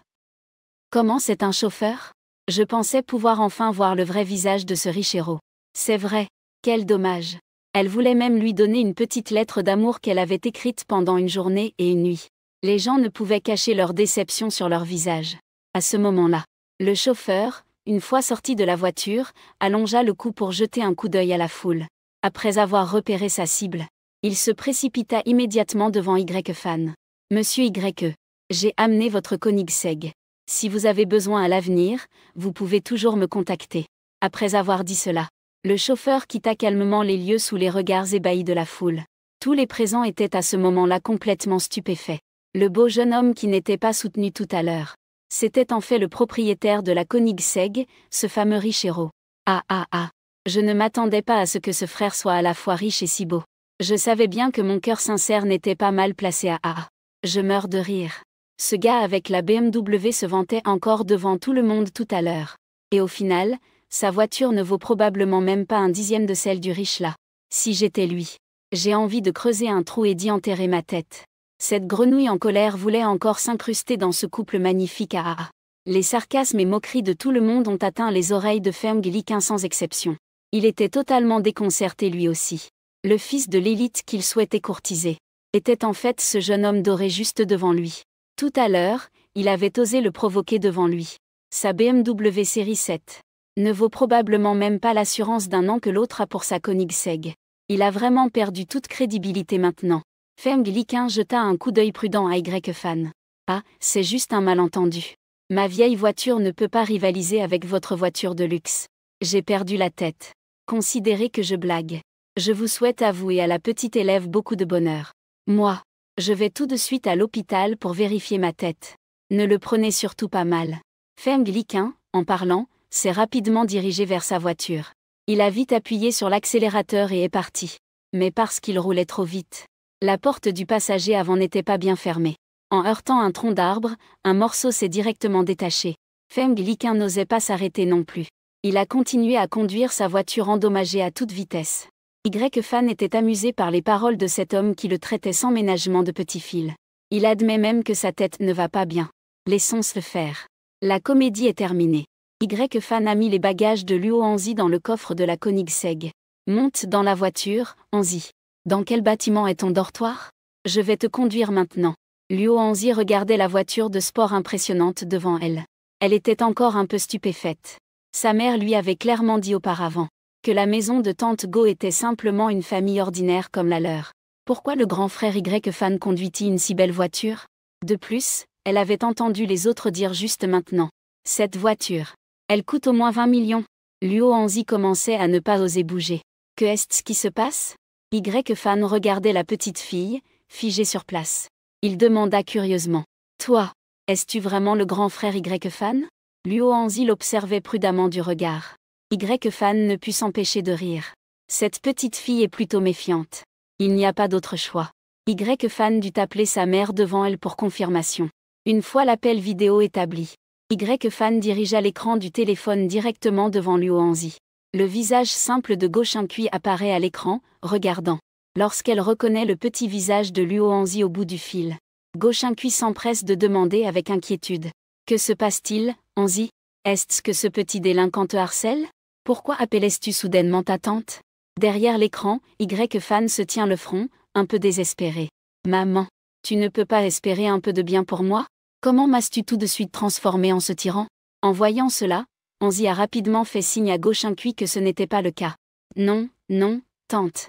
Comment c'est un chauffeur? Je pensais pouvoir enfin voir le vrai visage de ce riche héros. C'est vrai, quel dommage. Elle voulait même lui donner une petite lettre d'amour qu'elle avait écrite pendant une journée et une nuit. Les gens ne pouvaient cacher leur déception sur leur visage. À ce moment-là, le chauffeur, une fois sorti de la voiture, allongea le cou pour jeter un coup d'œil à la foule. Après avoir repéré sa cible, il se précipita immédiatement devant Y-Fan. Monsieur Y, j'ai amené votre Koenigsegg. Si vous avez besoin à l'avenir, vous pouvez toujours me contacter. Après avoir dit cela, le chauffeur quitta calmement les lieux sous les regards ébahis de la foule. Tous les présents étaient à ce moment-là complètement stupéfaits. Le beau jeune homme qui n'était pas soutenu tout à l'heure. C'était en fait le propriétaire de la Koenigsegg, ce fameux riche héros. Ah ah ah. Je ne m'attendais pas à ce que ce frère soit à la fois riche et si beau. Je savais bien que mon cœur sincère n'était pas mal placé à ah. Je meurs de rire. Ce gars avec la BMW se vantait encore devant tout le monde tout à l'heure. Et au final, sa voiture ne vaut probablement même pas un dixième de celle du riche là. Si j'étais lui. J'ai envie de creuser un trou et d'y enterrer ma tête. Cette grenouille en colère voulait encore s'incruster dans ce couple magnifique à. Les sarcasmes et moqueries de tout le monde ont atteint les oreilles de Feng Liqin sans exception. Il était totalement déconcerté lui aussi. Le fils de l'élite qu'il souhaitait courtiser était en fait ce jeune homme doré juste devant lui. Tout à l'heure, il avait osé le provoquer devant lui. Sa BMW série 7 ne vaut probablement même pas l'assurance d'un an que l'autre a pour sa Koenigsegg. Il a vraiment perdu toute crédibilité maintenant. Feng Liqin jeta un coup d'œil prudent à Y-Fan. Ah, c'est juste un malentendu. Ma vieille voiture ne peut pas rivaliser avec votre voiture de luxe. J'ai perdu la tête. Considérez que je blague. Je vous souhaite à vous et à la petite élève beaucoup de bonheur. Moi, je vais tout de suite à l'hôpital pour vérifier ma tête. Ne le prenez surtout pas mal. Feng Liqin, en parlant, s'est rapidement dirigé vers sa voiture. Il a vite appuyé sur l'accélérateur et est parti. Mais parce qu'il roulait trop vite. La porte du passager avant n'était pas bien fermée. En heurtant un tronc d'arbre, un morceau s'est directement détaché. Feng Liqin n'osait pas s'arrêter non plus. Il a continué à conduire sa voiture endommagée à toute vitesse. Y-Fan était amusé par les paroles de cet homme qui le traitait sans ménagement de petit fil. Il admet même que sa tête ne va pas bien. Laissons-le faire. La comédie est terminée. Y-Fan a mis les bagages de Luo Hanzi dans le coffre de la Koenigsegg. Monte dans la voiture, Hanzi. Dans quel bâtiment est ton dortoir? Je vais te conduire maintenant. Luo Hanzi regardait la voiture de sport impressionnante devant elle. Elle était encore un peu stupéfaite. Sa mère lui avait clairement dit auparavant que la maison de Tante Go était simplement une famille ordinaire comme la leur. Pourquoi le grand frère Y-Fan conduit-il une si belle voiture? De plus, elle avait entendu les autres dire juste maintenant. Cette voiture. Elle coûte au moins 20 millions. Luo Hanzi commençait à ne pas oser bouger. Que est-ce qui se passe? Y-Fan regardait la petite fille, figée sur place. Il demanda curieusement. Toi, es-tu vraiment le grand frère Y-Fan? Luo Hanzi l'observait prudemment du regard. Y-Fan ne put s'empêcher de rire. Cette petite fille est plutôt méfiante. Il n'y a pas d'autre choix. Y-Fan dut appeler sa mère devant elle pour confirmation. Une fois l'appel vidéo établi, Y-Fan dirigea l'écran du téléphone directement devant Luo Hanzi. Le visage simple de Go Shinkui apparaît à l'écran, regardant. Lorsqu'elle reconnaît le petit visage de Luo Hanzi au bout du fil, Go Shinkui s'empresse de demander avec inquiétude. Que se passe-t-il, Hanzi? Est-ce que ce petit délinquant te harcèle? Pourquoi appelais-tu soudainement ta tante? Derrière l'écran, Y-Fan se tient le front, un peu désespéré. Maman, tu ne peux pas espérer un peu de bien pour moi? Comment m'as-tu tout de suite transformé en ce tyran? En voyant cela, Hanzi a rapidement fait signe à Go Shinkui que ce n'était pas le cas. Non, non, tante.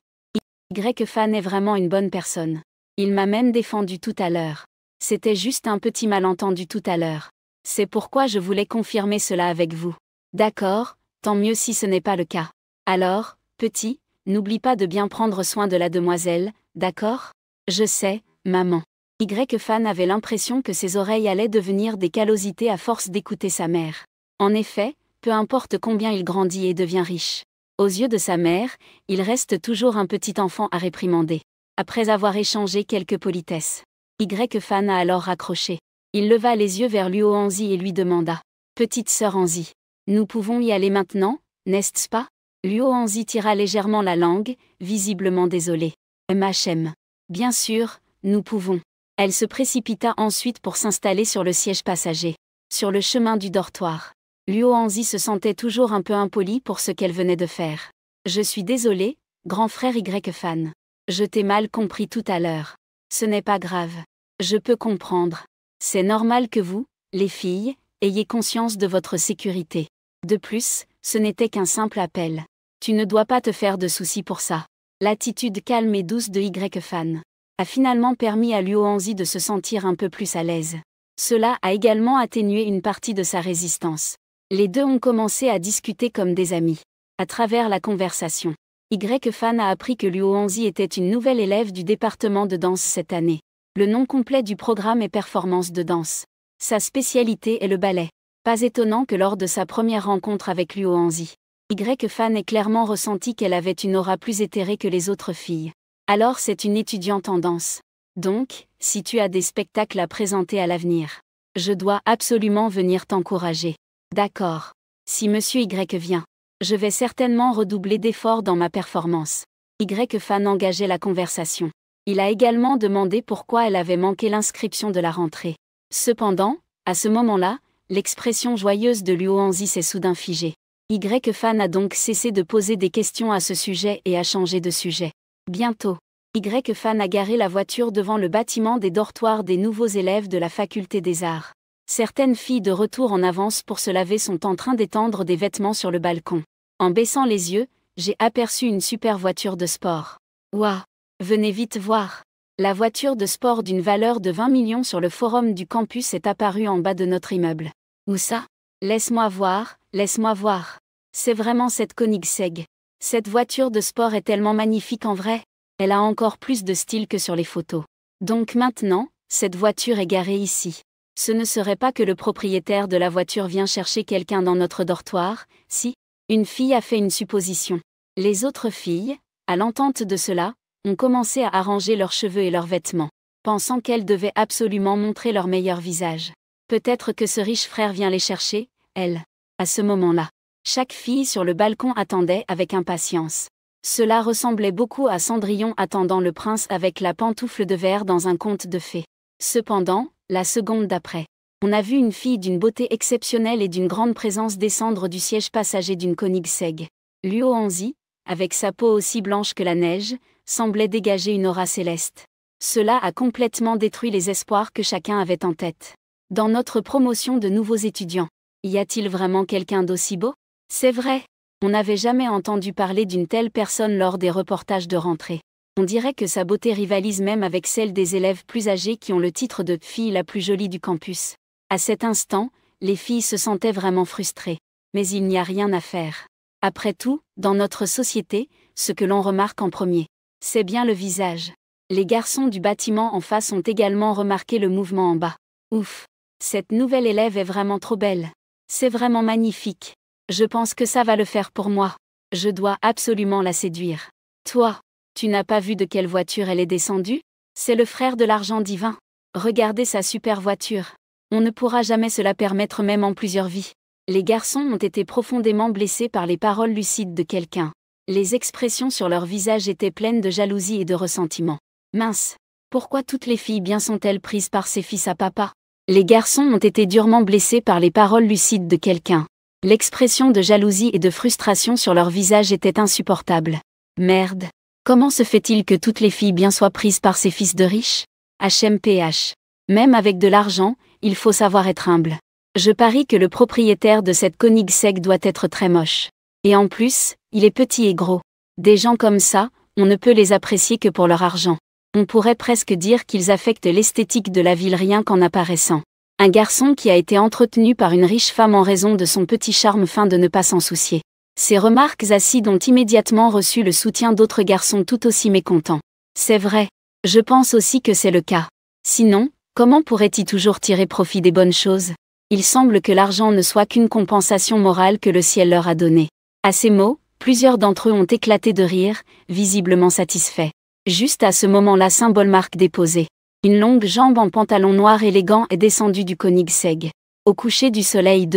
Y-Fan est vraiment une bonne personne. Il m'a même défendu tout à l'heure. C'était juste un petit malentendu tout à l'heure. C'est pourquoi je voulais confirmer cela avec vous. D'accord, tant mieux si ce n'est pas le cas. Alors, petit, n'oublie pas de bien prendre soin de la demoiselle, d'accord? Je sais, maman. Y-Fan avait l'impression que ses oreilles allaient devenir des callosités à force d'écouter sa mère. En effet, peu importe combien il grandit et devient riche. Aux yeux de sa mère, il reste toujours un petit enfant à réprimander. Après avoir échangé quelques politesses, Y-Fan a alors raccroché. Il leva les yeux vers Luo Hanzi et lui demanda. Petite sœur Hanzi, nous pouvons y aller maintenant, n'est-ce pas? Luo Hanzi tira légèrement la langue, visiblement désolée. MHM. Bien sûr, nous pouvons. Elle se précipita ensuite pour s'installer sur le siège passager. Sur le chemin du dortoir, Luo Hanzi se sentait toujours un peu impoli pour ce qu'elle venait de faire. Je suis désolée, grand frère Y-Fan. Je t'ai mal compris tout à l'heure. Ce n'est pas grave. Je peux comprendre. C'est normal que vous, les filles, ayez conscience de votre sécurité. De plus, ce n'était qu'un simple appel. Tu ne dois pas te faire de soucis pour ça. L'attitude calme et douce de Y-Fan a finalement permis à Luo Hanzi de se sentir un peu plus à l'aise. Cela a également atténué une partie de sa résistance. Les deux ont commencé à discuter comme des amis. À travers la conversation, Y-Fan a appris que Luo Hanzi était une nouvelle élève du département de danse cette année. Le nom complet du programme est performance de danse. Sa spécialité est le ballet. Pas étonnant que lors de sa première rencontre avec Luo Hanzi, Y-Fan ait clairement ressenti qu'elle avait une aura plus éthérée que les autres filles. Alors c'est une étudiante en danse. Donc, si tu as des spectacles à présenter à l'avenir, je dois absolument venir t'encourager. D'accord. Si Monsieur Y vient, je vais certainement redoubler d'efforts dans ma performance. Y-Fan engageait la conversation. Il a également demandé pourquoi elle avait manqué l'inscription de la rentrée. Cependant, à ce moment-là, l'expression joyeuse de Luo Hanzi s'est soudain figée. Y-Fan a donc cessé de poser des questions à ce sujet et a changé de sujet. Bientôt, Y-Fan a garé la voiture devant le bâtiment des dortoirs des nouveaux élèves de la faculté des arts. Certaines filles de retour en avance pour se laver sont en train d'étendre des vêtements sur le balcon. En baissant les yeux, j'ai aperçu une super voiture de sport. Ouah! Venez vite voir. La voiture de sport d'une valeur de 20 millions sur le forum du campus est apparue en bas de notre immeuble. Où ça? Laisse-moi voir, laisse-moi voir. C'est vraiment cette Koenigsegg. Cette voiture de sport est tellement magnifique en vrai. Elle a encore plus de style que sur les photos. Donc maintenant, cette voiture est garée ici. Ce ne serait pas que le propriétaire de la voiture vient chercher quelqu'un dans notre dortoir, si? Une fille a fait une supposition. Les autres filles, à l'entente de cela, ont commencé à arranger leurs cheveux et leurs vêtements, pensant qu'elles devaient absolument montrer leur meilleur visage. Peut-être que ce riche frère vient les chercher, elle. À ce moment-là, chaque fille sur le balcon attendait avec impatience. Cela ressemblait beaucoup à Cendrillon attendant le prince avec la pantoufle de verre dans un conte de fées. Cependant, la seconde d'après, on a vu une fille d'une beauté exceptionnelle et d'une grande présence descendre du siège passager d'une Koenigsegg. Luo Hanzi, avec sa peau aussi blanche que la neige, semblait dégager une aura céleste. Cela a complètement détruit les espoirs que chacun avait en tête. Dans notre promotion de nouveaux étudiants, y a-t-il vraiment quelqu'un d'aussi beau? C'est vrai, on n'avait jamais entendu parler d'une telle personne lors des reportages de rentrée. On dirait que sa beauté rivalise même avec celle des élèves plus âgés qui ont le titre de fille la plus jolie du campus. À cet instant, les filles se sentaient vraiment frustrées. Mais il n'y a rien à faire. Après tout, dans notre société, ce que l'on remarque en premier, c'est bien le visage. Les garçons du bâtiment en face ont également remarqué le mouvement en bas. Ouf! Cette nouvelle élève est vraiment trop belle. C'est vraiment magnifique. Je pense que ça va le faire pour moi. Je dois absolument la séduire. Toi, tu n'as pas vu de quelle voiture elle est descendue? C'est le frère de l'argent divin. Regardez sa super voiture. On ne pourra jamais se la permettre même en plusieurs vies. Les garçons ont été profondément blessés par les paroles lucides de quelqu'un. Les expressions sur leur visage étaient pleines de jalousie et de ressentiment. Mince! Pourquoi toutes les filles bien sont-elles prises par ces fils à papa? Les garçons ont été durement blessés par les paroles lucides de quelqu'un. L'expression de jalousie et de frustration sur leur visage était insupportable. Merde! Comment se fait-il que toutes les filles bien soient prises par ces fils de riches? HMPH. Même avec de l'argent, il faut savoir être humble. Je parie que le propriétaire de cette Koenigsegg doit être très moche. Et en plus, il est petit et gros. Des gens comme ça, on ne peut les apprécier que pour leur argent. On pourrait presque dire qu'ils affectent l'esthétique de la ville rien qu'en apparaissant. Un garçon qui a été entretenu par une riche femme en raison de son petit charme fin de ne pas s'en soucier. Ces remarques acides ont immédiatement reçu le soutien d'autres garçons tout aussi mécontents. C'est vrai. Je pense aussi que c'est le cas. Sinon, comment pourrait-il toujours tirer profit des bonnes choses? Il semble que l'argent ne soit qu'une compensation morale que le ciel leur a donnée. À ces mots, plusieurs d'entre eux ont éclaté de rire, visiblement satisfaits. Juste à ce moment-là, symbole marque déposé. Une longue jambe en pantalon noir élégant est descendue du Koenigsegg. Au coucher du soleil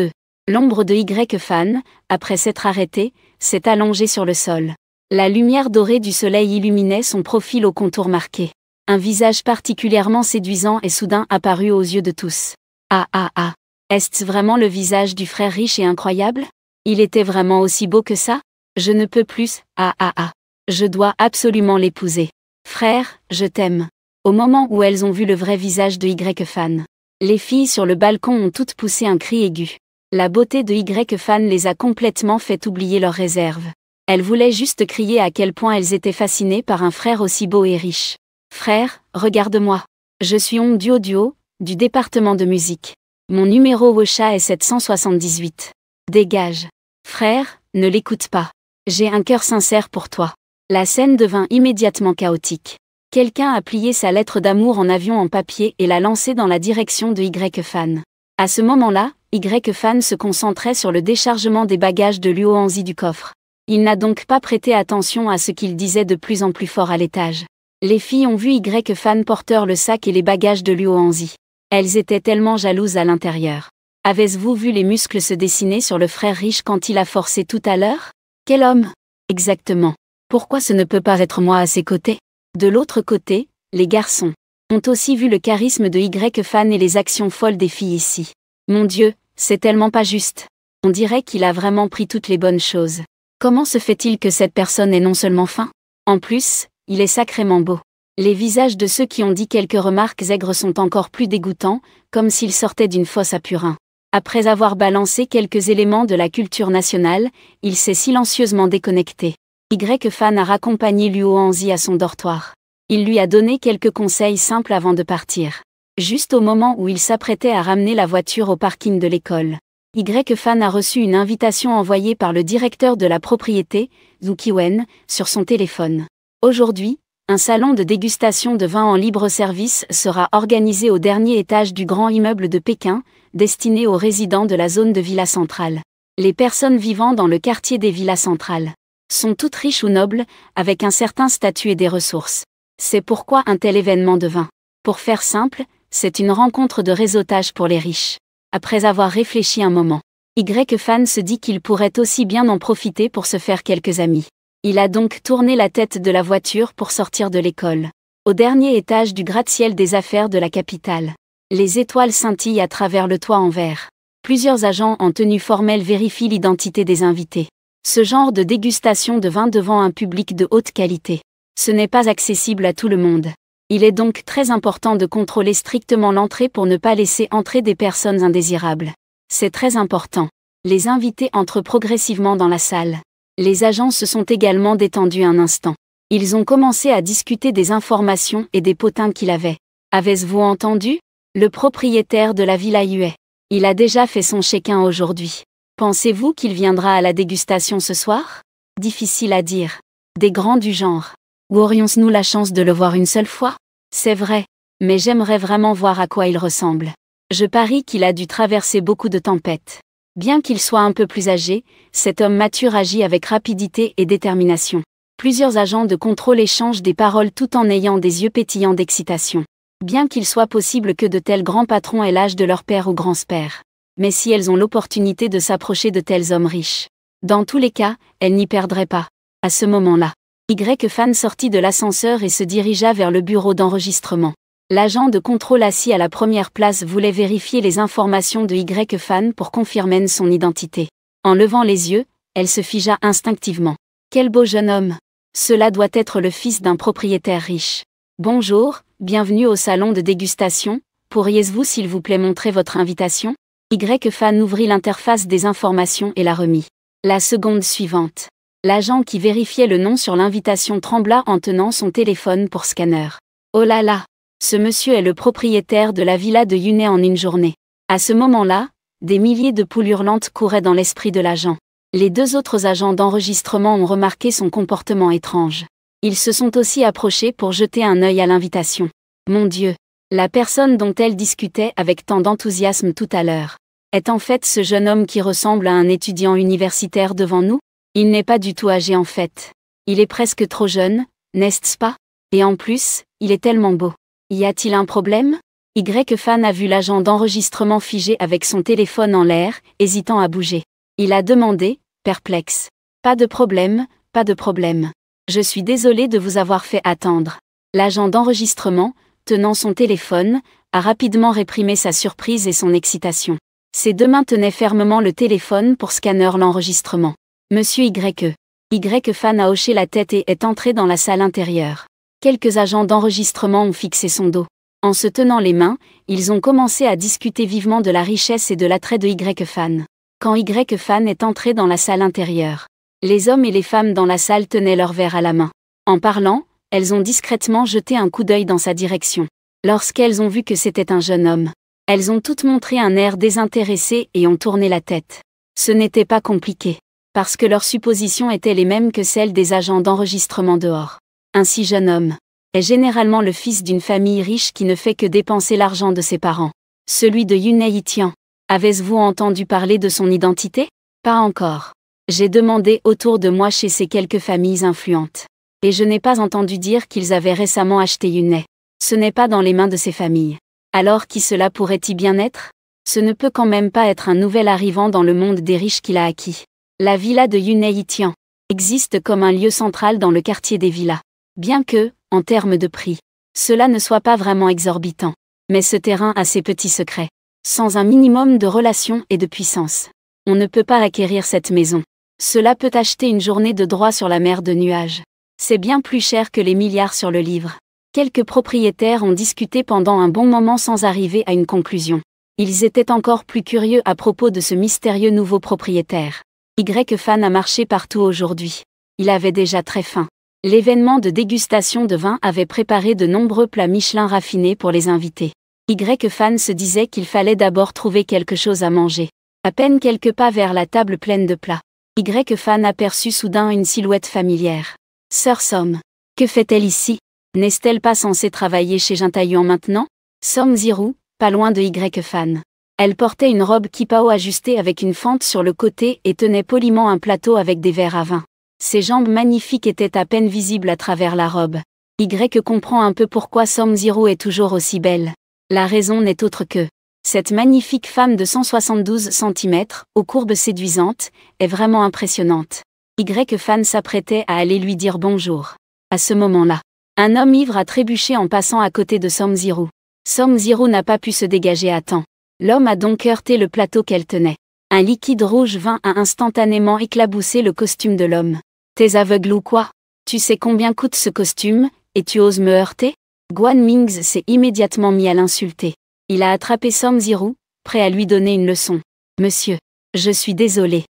l'ombre de Y-Fan, après s'être arrêtée, s'est allongée sur le sol. La lumière dorée du soleil illuminait son profil au contour marqué. Un visage particulièrement séduisant est soudain apparu aux yeux de tous. Ah ah ah! Est-ce vraiment le visage du frère riche et incroyable? Il était vraiment aussi beau que ça? Je ne peux plus, ah ah ah! Je dois absolument l'épouser. Frère, je t'aime. Au moment où elles ont vu le vrai visage de Y-Fan, les filles sur le balcon ont toutes poussé un cri aigu. La beauté de Y-Fan les a complètement fait oublier leurs réserves. Elles voulaient juste crier à quel point elles étaient fascinées par un frère aussi beau et riche. Frère, regarde-moi. Je suis Hong Duo, du département de musique. Mon numéro Wosha est 778. Dégage. Frère, ne l'écoute pas. J'ai un cœur sincère pour toi. La scène devint immédiatement chaotique. Quelqu'un a plié sa lettre d'amour en avion en papier et l'a lancée dans la direction de Y-Fan. À ce moment-là, Y-Fan se concentrait sur le déchargement des bagages de Luo Hanzi du coffre. Il n'a donc pas prêté attention à ce qu'il disait de plus en plus fort à l'étage. Les filles ont vu Y-Fan porteur le sac et les bagages de Luo Hanzi. Elles étaient tellement jalouses à l'intérieur. Avez-vous vu les muscles se dessiner sur le frère riche quand il a forcé tout à l'heure? Quel homme? Exactement. Pourquoi ce ne peut pas être moi à ses côtés? De l'autre côté, les garçons ont aussi vu le charisme de Y-Fan et les actions folles des filles ici. Mon Dieu, c'est tellement pas juste. On dirait qu'il a vraiment pris toutes les bonnes choses. Comment se fait-il que cette personne est non seulement fin? En plus, il est sacrément beau. Les visages de ceux qui ont dit quelques remarques aigres sont encore plus dégoûtants, comme s'ils sortaient d'une fosse à purin. Après avoir balancé quelques éléments de la culture nationale, il s'est silencieusement déconnecté. Y-Fan a raccompagné Luo Hanzi à son dortoir. Il lui a donné quelques conseils simples avant de partir. Juste au moment où il s'apprêtait à ramener la voiture au parking de l'école, Y-Fan a reçu une invitation envoyée par le directeur de la propriété, Zhu Qiwen, sur son téléphone. Aujourd'hui, un salon de dégustation de vin en libre-service sera organisé au dernier étage du grand immeuble de Pékin, destiné aux résidents de la zone de Villa Centrale. Les personnes vivant dans le quartier des Villas Centrales sont toutes riches ou nobles, avec un certain statut et des ressources. C'est pourquoi un tel événement de vin. Pour faire simple, c'est une rencontre de réseautage pour les riches. Après avoir réfléchi un moment, Y-Fan se dit qu'il pourrait aussi bien en profiter pour se faire quelques amis. Il a donc tourné la tête de la voiture pour sortir de l'école. Au dernier étage du gratte-ciel des affaires de la capitale, les étoiles scintillent à travers le toit en verre. Plusieurs agents en tenue formelle vérifient l'identité des invités. Ce genre de dégustation de vin devant un public de haute qualité, ce n'est pas accessible à tout le monde. Il est donc très important de contrôler strictement l'entrée pour ne pas laisser entrer des personnes indésirables. C'est très important. Les invités entrent progressivement dans la salle. Les agents se sont également détendus un instant. Ils ont commencé à discuter des informations et des potins qu'il avait. Avez-vous entendu? Le propriétaire de la Villa Yue. Il a déjà fait son check-in aujourd'hui. Pensez-vous qu'il viendra à la dégustation ce soir? Difficile à dire. Des grands du genre. Ou aurions-nous la chance de le voir une seule fois? C'est vrai, mais j'aimerais vraiment voir à quoi il ressemble. Je parie qu'il a dû traverser beaucoup de tempêtes. Bien qu'il soit un peu plus âgé, cet homme mature agit avec rapidité et détermination. Plusieurs agents de contrôle échangent des paroles tout en ayant des yeux pétillants d'excitation. Bien qu'il soit possible que de tels grands patrons aient l'âge de leur père ou grand-père. Mais si elles ont l'opportunité de s'approcher de tels hommes riches, dans tous les cas, elles n'y perdraient pas. À ce moment-là, Y-Fan sortit de l'ascenseur et se dirigea vers le bureau d'enregistrement. L'agent de contrôle assis à la première place voulait vérifier les informations de Y-Fan pour confirmer son identité. En levant les yeux, elle se figea instinctivement. Quel beau jeune homme! Cela doit être le fils d'un propriétaire riche. Bonjour, bienvenue au salon de dégustation. Pourriez-vous s'il vous plaît montrer votre invitation? Y-Fan ouvrit l'interface des informations et la remit. La seconde suivante. L'agent qui vérifiait le nom sur l'invitation trembla en tenant son téléphone pour scanner. Oh là là! Ce monsieur est le propriétaire de la villa de Yunai en une journée. À ce moment-là, des milliers de poules hurlantes couraient dans l'esprit de l'agent. Les deux autres agents d'enregistrement ont remarqué son comportement étrange. Ils se sont aussi approchés pour jeter un œil à l'invitation. Mon Dieu! La personne dont elle discutait avec tant d'enthousiasme tout à l'heure est en fait ce jeune homme qui ressemble à un étudiant universitaire devant nous? Il n'est pas du tout âgé en fait. Il est presque trop jeune, n'est-ce pas? Et en plus, il est tellement beau. Y a-t-il un problème? Y-Fan a vu l'agent d'enregistrement figé avec son téléphone en l'air, hésitant à bouger. Il a demandé, perplexe. Pas de problème, pas de problème. Je suis désolé de vous avoir fait attendre. L'agent d'enregistrement, tenant son téléphone, a rapidement réprimé sa surprise et son excitation. Ses deux mains tenaient fermement le téléphone pour scanner l'enregistrement. Monsieur Y-Fan a hoché la tête et est entré dans la salle intérieure. Quelques agents d'enregistrement ont fixé son dos. En se tenant les mains, ils ont commencé à discuter vivement de la richesse et de l'attrait de Y-Fan. Quand Y-Fan est entré dans la salle intérieure, les hommes et les femmes dans la salle tenaient leur verre à la main. En parlant, elles ont discrètement jeté un coup d'œil dans sa direction. Lorsqu'elles ont vu que c'était un jeune homme, elles ont toutes montré un air désintéressé et ont tourné la tête. Ce n'était pas compliqué, parce que leurs suppositions étaient les mêmes que celles des agents d'enregistrement dehors. Un si jeune homme est généralement le fils d'une famille riche qui ne fait que dépenser l'argent de ses parents. Celui de Yunai Itian. Avez-vous entendu parler de son identité? Pas encore. J'ai demandé autour de moi chez ces quelques familles influentes. Et je n'ai pas entendu dire qu'ils avaient récemment acheté Yunai. Ce n'est pas dans les mains de ces familles. Alors qui cela pourrait-il bien être? Ce ne peut quand même pas être un nouvel arrivant dans le monde des riches qu'il a acquis. La villa de Yunai Itian existe comme un lieu central dans le quartier des villas. Bien que, en termes de prix, cela ne soit pas vraiment exorbitant. Mais ce terrain a ses petits secrets. Sans un minimum de relations et de puissance, on ne peut pas acquérir cette maison. Cela peut acheter une journée de droit sur la mer de nuages. C'est bien plus cher que les milliards sur le livre. Quelques propriétaires ont discuté pendant un bon moment sans arriver à une conclusion. Ils étaient encore plus curieux à propos de ce mystérieux nouveau propriétaire. Y-Fan a marché partout aujourd'hui. Il avait déjà très faim. L'événement de dégustation de vin avait préparé de nombreux plats Michelin raffinés pour les invités. Y-Fan se disait qu'il fallait d'abord trouver quelque chose à manger. À peine quelques pas vers la table pleine de plats, Y-Fan aperçut soudain une silhouette familière. Sœur Som. Que fait-elle ici? N'est-elle pas censée travailler chez Jintaiyuan maintenant? Som Ziru, pas loin de Y-Fan. Elle portait une robe kipao ajustée avec une fente sur le côté et tenait poliment un plateau avec des verres à vin. Ses jambes magnifiques étaient à peine visibles à travers la robe. Y comprend un peu pourquoi Som Ziru est toujours aussi belle. La raison n'est autre que cette magnifique femme de 172 cm, aux courbes séduisantes, est vraiment impressionnante. Y-Fan s'apprêtait à aller lui dire bonjour. À ce moment-là, un homme ivre a trébuché en passant à côté de Som Ziru. Som Ziru n'a pas pu se dégager à temps. L'homme a donc heurté le plateau qu'elle tenait. Un liquide rouge vin a instantanément éclaboussé le costume de l'homme. T'es aveugle ou quoi? Tu sais combien coûte ce costume, et tu oses me heurter? Guan Mingzi s'est immédiatement mis à l'insulter. Il a attrapé Som Ziru, prêt à lui donner une leçon. Monsieur, je suis désolé.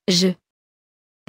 Je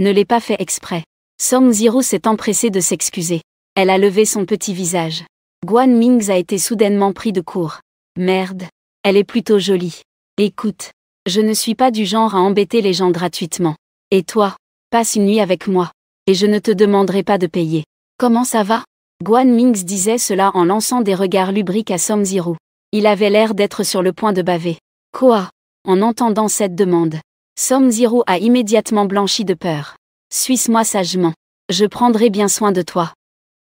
ne l'ai pas fait exprès. Som Ziru s'est empressée de s'excuser. Elle a levé son petit visage. Guan Mingzi a été soudainement pris de court. Merde. Elle est plutôt jolie. Écoute, je ne suis pas du genre à embêter les gens gratuitement. Et toi, passe une nuit avec moi. Et je ne te demanderai pas de payer. Comment ça va? Guan Mingzi disait cela en lançant des regards lubriques à Som Ziru. Il avait l'air d'être sur le point de baver. Quoi? En entendant cette demande, Som Ziru a immédiatement blanchi de peur. Suis-moi sagement. Je prendrai bien soin de toi.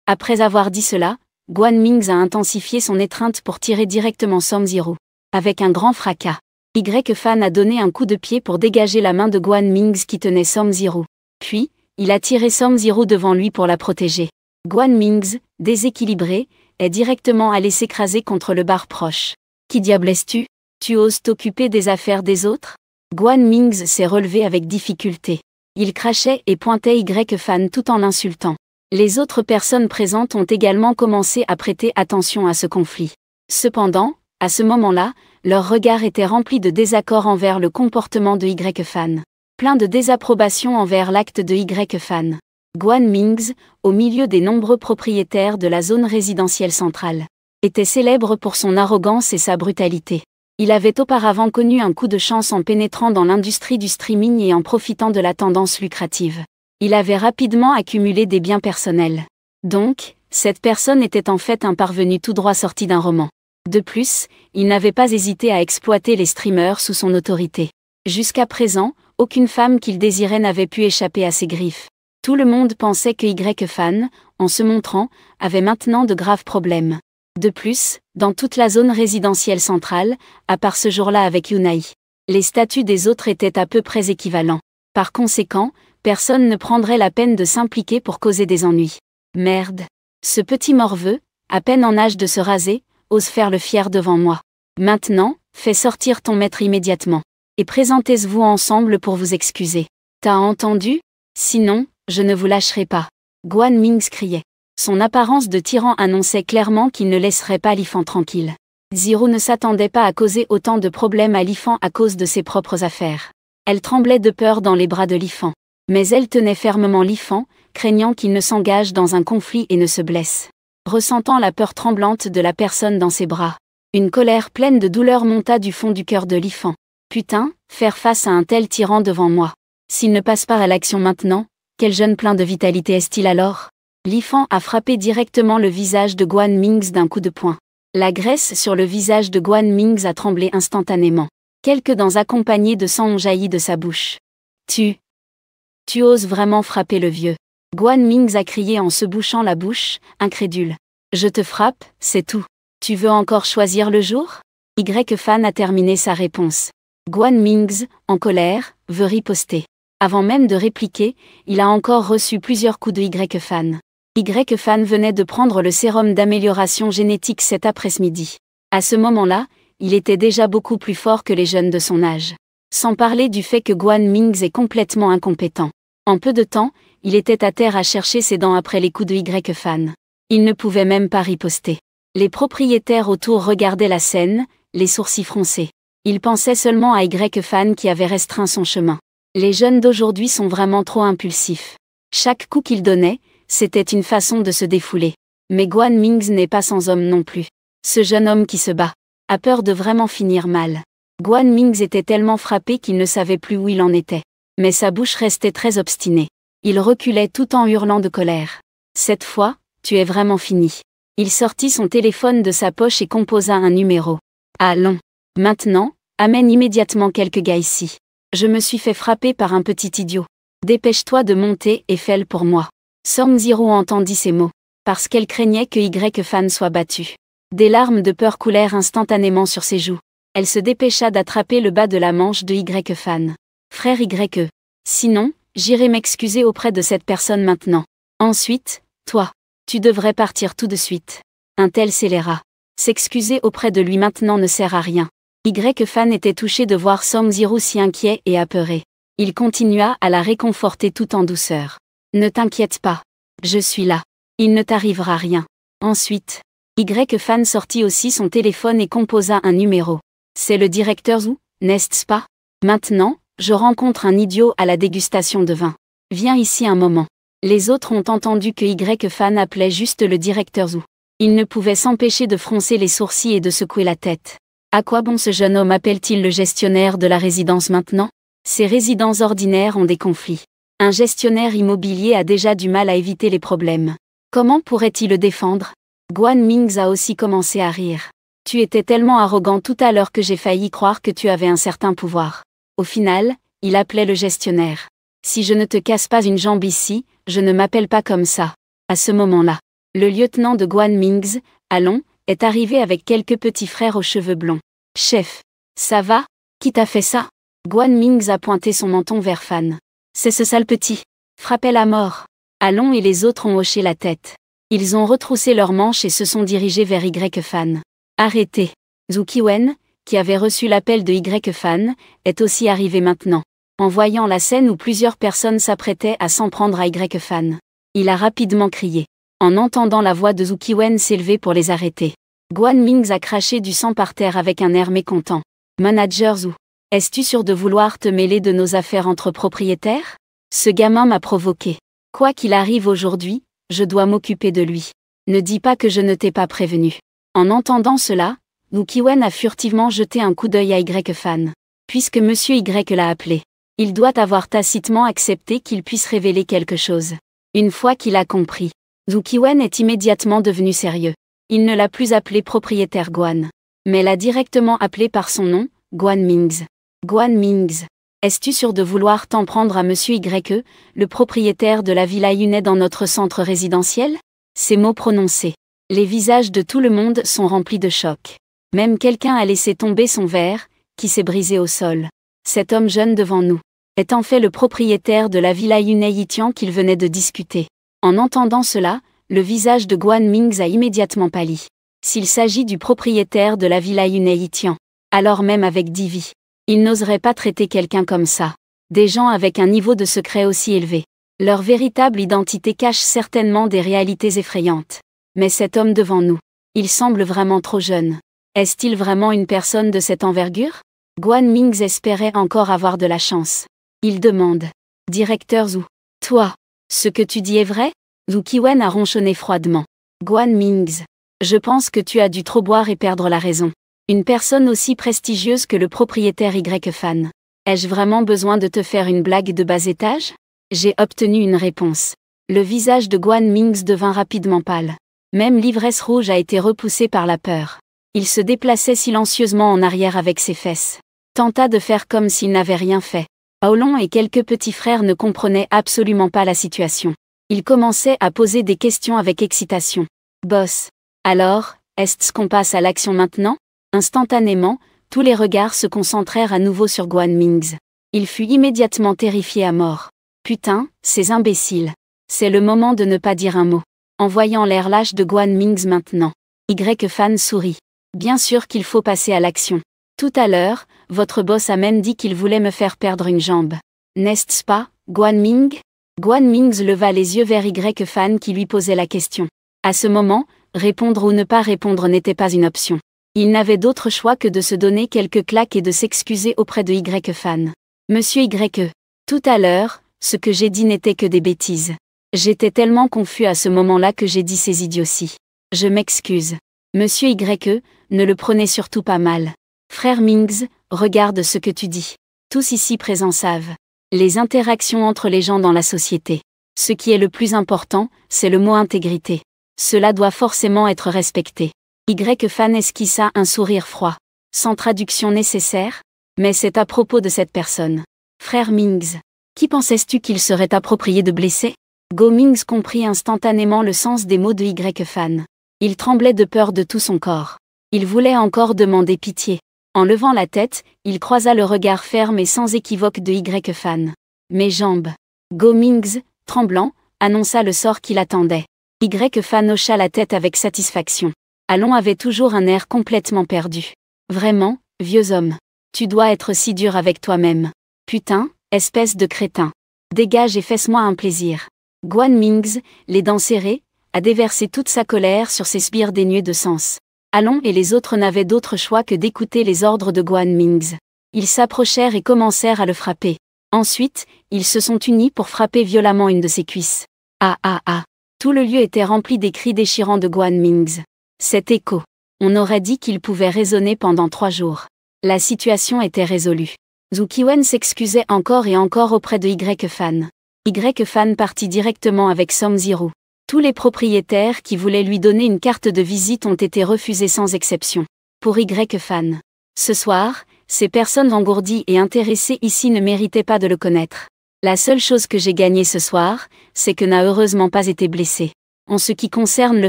Après avoir dit cela, Guan Mingzi a intensifié son étreinte pour tirer directement Som Ziru. Avec un grand fracas, Y-Fan a donné un coup de pied pour dégager la main de Guan Mingzi qui tenait Som Ziru. Puis, il a tiré Som Ziru devant lui pour la protéger. Guan Mingzi, déséquilibré, est directement allé s'écraser contre le bar proche. Qui diable es-tu? Tu oses t'occuper des affaires des autres? Guan Mingzi s'est relevé avec difficulté. Il crachait et pointait Y-Fan tout en l'insultant. Les autres personnes présentes ont également commencé à prêter attention à ce conflit. Cependant, à ce moment-là, leur regard était rempli de désaccord envers le comportement de Y-Fan. Plein de désapprobation envers l'acte de Y-Fan. Guan Mingzi, au milieu des nombreux propriétaires de la zone résidentielle centrale, était célèbre pour son arrogance et sa brutalité. Il avait auparavant connu un coup de chance en pénétrant dans l'industrie du streaming et en profitant de la tendance lucrative. Il avait rapidement accumulé des biens personnels. Donc, cette personne était en fait un parvenu tout droit sorti d'un roman. De plus, il n'avait pas hésité à exploiter les streamers sous son autorité. Jusqu'à présent, aucune femme qu'il désirait n'avait pu échapper à ses griffes. Tout le monde pensait que Y-Fan, en se montrant, avait maintenant de graves problèmes. De plus, dans toute la zone résidentielle centrale, à part ce jour-là avec Yunai, les statuts des autres étaient à peu près équivalents. Par conséquent, personne ne prendrait la peine de s'impliquer pour causer des ennuis. Merde. Ce petit morveux, à peine en âge de se raser, ose faire le fier devant moi. Maintenant, fais sortir ton maître immédiatement. Et présentez-vous ensemble pour vous excuser. T'as entendu? Sinon, je ne vous lâcherai pas. Guan Mingzi criait. Son apparence de tyran annonçait clairement qu'il ne laisserait pas Lifan tranquille. Ziru ne s'attendait pas à causer autant de problèmes à Lifan à cause de ses propres affaires. Elle tremblait de peur dans les bras de Lifan. Mais elle tenait fermement Lifan, craignant qu'il ne s'engage dans un conflit et ne se blesse. Ressentant la peur tremblante de la personne dans ses bras, une colère pleine de douleur monta du fond du cœur de Lifan. Putain, faire face à un tel tyran devant moi. S'il ne passe pas à l'action maintenant, quel jeune plein de vitalité est-il alors? Lifan a frappé directement le visage de Guan Mingzi d'un coup de poing. La graisse sur le visage de Guan Mingzi a tremblé instantanément. Quelques dents accompagnées de sang ont jailli de sa bouche. Tu oses vraiment frapper le vieux. Guan Mingz a crié en se bouchant la bouche, incrédule. Je te frappe, c'est tout. Tu veux encore choisir le jour? Y-Fan a terminé sa réponse. Guan Mingz, en colère, veut riposter. Avant même de répliquer, il a encore reçu plusieurs coups de Y-Fan. Y-Fan venait de prendre le sérum d'amélioration génétique cet après-midi. À ce moment-là, il était déjà beaucoup plus fort que les jeunes de son âge. Sans parler du fait que Guan Mingz est complètement incompétent. En peu de temps, il était à terre à chercher ses dents après les coups de Y-Fan. Il ne pouvait même pas riposter. Les propriétaires autour regardaient la scène, les sourcils froncés. Ils pensaient seulement à Y-Fan qui avait restreint son chemin. Les jeunes d'aujourd'hui sont vraiment trop impulsifs. Chaque coup qu'ils donnaient, c'était une façon de se défouler. Mais Guan Mingz n'est pas sans homme non plus. Ce jeune homme qui se bat a peur de vraiment finir mal. Guan Mingz était tellement frappé qu'il ne savait plus où il en était. Mais sa bouche restait très obstinée. Il reculait tout en hurlant de colère. Cette fois, tu es vraiment fini. Il sortit son téléphone de sa poche et composa un numéro. Allons. Maintenant, amène immédiatement quelques gars ici. Je me suis fait frapper par un petit idiot. Dépêche-toi de monter et fais-le pour moi. Song Zero entendit ces mots. Parce qu'elle craignait que Y-Fan soit battu. Des larmes de peur coulèrent instantanément sur ses joues. Elle se dépêcha d'attraper le bas de la manche de Y-Fan. Frère Y. Sinon, j'irai m'excuser auprès de cette personne maintenant. Ensuite, toi. Tu devrais partir tout de suite. Un tel scélérat. S'excuser auprès de lui maintenant ne sert à rien. Y-Fan était touché de voir Song Zero si inquiet et apeuré. Il continua à la réconforter tout en douceur. Ne t'inquiète pas. Je suis là. Il ne t'arrivera rien. Ensuite, Y-Fan sortit aussi son téléphone et composa un numéro. C'est le directeur Zhu, n'est-ce pas? Maintenant, je rencontre un idiot à la dégustation de vin. Viens ici un moment. Les autres ont entendu que Y-Fan appelait juste le directeur Zhu. Ils ne pouvaient s'empêcher de froncer les sourcils et de secouer la tête. À quoi bon ce jeune homme appelle-t-il le gestionnaire de la résidence maintenant? Ces résidents ordinaires ont des conflits. Un gestionnaire immobilier a déjà du mal à éviter les problèmes. Comment pourrait-il le défendre? Guan Mingz a aussi commencé à rire. Tu étais tellement arrogant tout à l'heure que j'ai failli croire que tu avais un certain pouvoir. Au final, il appelait le gestionnaire. Si je ne te casse pas une jambe ici, je ne m'appelle pas comme ça. À ce moment-là, le lieutenant de Guan Mingz, Allons, est arrivé avec quelques petits frères aux cheveux blonds. Chef, ça va? Qui t'a fait ça? Guan Mingz a pointé son menton vers Fan. C'est ce sale petit. Frappait la mort. Allons et les autres ont hoché la tête. Ils ont retroussé leurs manches et se sont dirigés vers Y-Fan. Arrêtez. Zhu Qiwen, qui avait reçu l'appel de Y-Fan, est aussi arrivé maintenant. En voyant la scène où plusieurs personnes s'apprêtaient à s'en prendre à Y-Fan, il a rapidement crié. En entendant la voix de Zhu Qiwen s'élever pour les arrêter, Guan Mingz a craché du sang par terre avec un air mécontent. Manager Zhu, es-tu sûr de vouloir te mêler de nos affaires entre propriétaires? Ce gamin m'a provoqué. Quoi qu'il arrive aujourd'hui, je dois m'occuper de lui. Ne dis pas que je ne t'ai pas prévenu. En entendant cela, Zhu Qiwen a furtivement jeté un coup d'œil à Y-Fan. Puisque Monsieur Y l'a appelé, il doit avoir tacitement accepté qu'il puisse révéler quelque chose. Une fois qu'il a compris, Zhu Qiwen est immédiatement devenu sérieux. Il ne l'a plus appelé propriétaire Guan, mais l'a directement appelé par son nom, Guan Mingz. Guan Mingz, es-tu sûr de vouloir t'en prendre à Monsieur Y, le propriétaire de la Villa Yunet dans notre centre résidentiel? Ces mots prononcés, les visages de tout le monde sont remplis de choc. Même quelqu'un a laissé tomber son verre, qui s'est brisé au sol. Cet homme jeune devant nous est en fait le propriétaire de la Villa Yunet Yitian qu'il venait de discuter. En entendant cela, le visage de Guan Mingz a immédiatement pâli. S'il s'agit du propriétaire de la Villa Yunet Yitian, alors même avec Divi, il n'oserait pas traiter quelqu'un comme ça. Des gens avec un niveau de secret aussi élevé. Leur véritable identité cache certainement des réalités effrayantes. Mais cet homme devant nous, il semble vraiment trop jeune. Est-il vraiment une personne de cette envergure? Guan Mingz espérait encore avoir de la chance. Il demande. Directeur Zhu. Toi, ce que tu dis est vrai? Zhu Qiwen a ronchonné froidement. Guan Mingz. Je pense que tu as dû trop boire et perdre la raison. Une personne aussi prestigieuse que le propriétaire Y-Fan. Ai-je vraiment besoin de te faire une blague de bas étage? J'ai obtenu une réponse. Le visage de Guan Mingz devint rapidement pâle. Même l'ivresse rouge a été repoussée par la peur. Il se déplaçait silencieusement en arrière avec ses fesses. Tenta de faire comme s'il n'avait rien fait. Aolong et quelques petits frères ne comprenaient absolument pas la situation. Il commençait à poser des questions avec excitation. Boss. Alors, est-ce qu'on passe à l'action maintenant? Instantanément, tous les regards se concentrèrent à nouveau sur Guan Mingz. Il fut immédiatement terrifié à mort. Putain, ces imbéciles. C'est le moment de ne pas dire un mot. En voyant l'air lâche de Guan Mingz maintenant, Y-Fan sourit. Bien sûr qu'il faut passer à l'action. Tout à l'heure, votre boss a même dit qu'il voulait me faire perdre une jambe. N'est-ce pas, Guan Ming? Guan Mingz leva les yeux vers Y-Fan qui lui posait la question. À ce moment, répondre ou ne pas répondre n'était pas une option. Il n'avait d'autre choix que de se donner quelques claques et de s'excuser auprès de Y-Fan. Monsieur Y. Tout à l'heure, ce que j'ai dit n'était que des bêtises. J'étais tellement confus à ce moment-là que j'ai dit ces idioties. Je m'excuse. Monsieur Y. Ne le prenez surtout pas mal. Frère Mingz, regarde ce que tu dis. Tous ici présents savent. Les interactions entre les gens dans la société. Ce qui est le plus important, c'est le mot intégrité. Cela doit forcément être respecté. Y-Fan esquissa un sourire froid. Sans traduction nécessaire? Mais c'est à propos de cette personne. Frère Mingz. Qui pensais-tu qu'il serait approprié de blesser? Go Mingz comprit instantanément le sens des mots de Y-Fan. Il tremblait de peur de tout son corps. Il voulait encore demander pitié. En levant la tête, il croisa le regard ferme et sans équivoque de Y-Fan. Mes jambes. Go Mingz, tremblant, annonça le sort qui l'attendait. Y-Fan hocha la tête avec satisfaction. Alon avait toujours un air complètement perdu. Vraiment, vieux homme. Tu dois être si dur avec toi-même. Putain, espèce de crétin. Dégage et fais-moi un plaisir. Guan Mingz, les dents serrées, a déversé toute sa colère sur ses sbires dénués de sens. Alon et les autres n'avaient d'autre choix que d'écouter les ordres de Guan Mingz. Ils s'approchèrent et commencèrent à le frapper. Ensuite, ils se sont unis pour frapper violemment une de ses cuisses. Ah ah ah. Tout le lieu était rempli des cris déchirants de Guan Mingz. Cet écho. On aurait dit qu'il pouvait résonner pendant 3 jours. La situation était résolue. Zhu Qiwen s'excusait encore et encore auprès de Y-Fan. Y-Fan partit directement avec Song Ziru. Tous les propriétaires qui voulaient lui donner une carte de visite ont été refusés sans exception. Pour Y-Fan. Ce soir, ces personnes engourdies et intéressées ici ne méritaient pas de le connaître. La seule chose que j'ai gagnée ce soir, c'est que n'a heureusement pas été blessé. En ce qui concerne le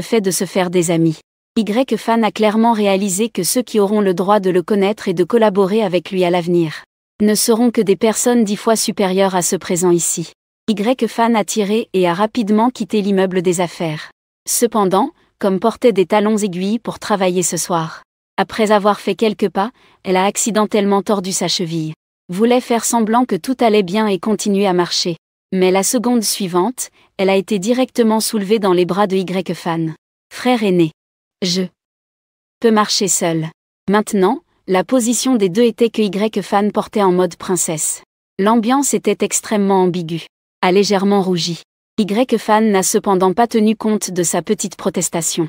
fait de se faire des amis. Y-Fan a clairement réalisé que ceux qui auront le droit de le connaître et de collaborer avec lui à l'avenir ne seront que des personnes 10 fois supérieures à ceux présents ici. Y-Fan a tiré et a rapidement quitté l'immeuble des affaires. Cependant, comme portait des talons aiguilles pour travailler ce soir. Après avoir fait quelques pas, elle a accidentellement tordu sa cheville. Voulait faire semblant que tout allait bien et continuer à marcher. Mais la seconde suivante, elle a été directement soulevée dans les bras de Y-Fan. Frère aîné. Je peux marcher seul. Maintenant, la position des deux était que Y-Fan portait en mode princesse. L'ambiance était extrêmement ambiguë. A légèrement rougi. Y-Fan n'a cependant pas tenu compte de sa petite protestation.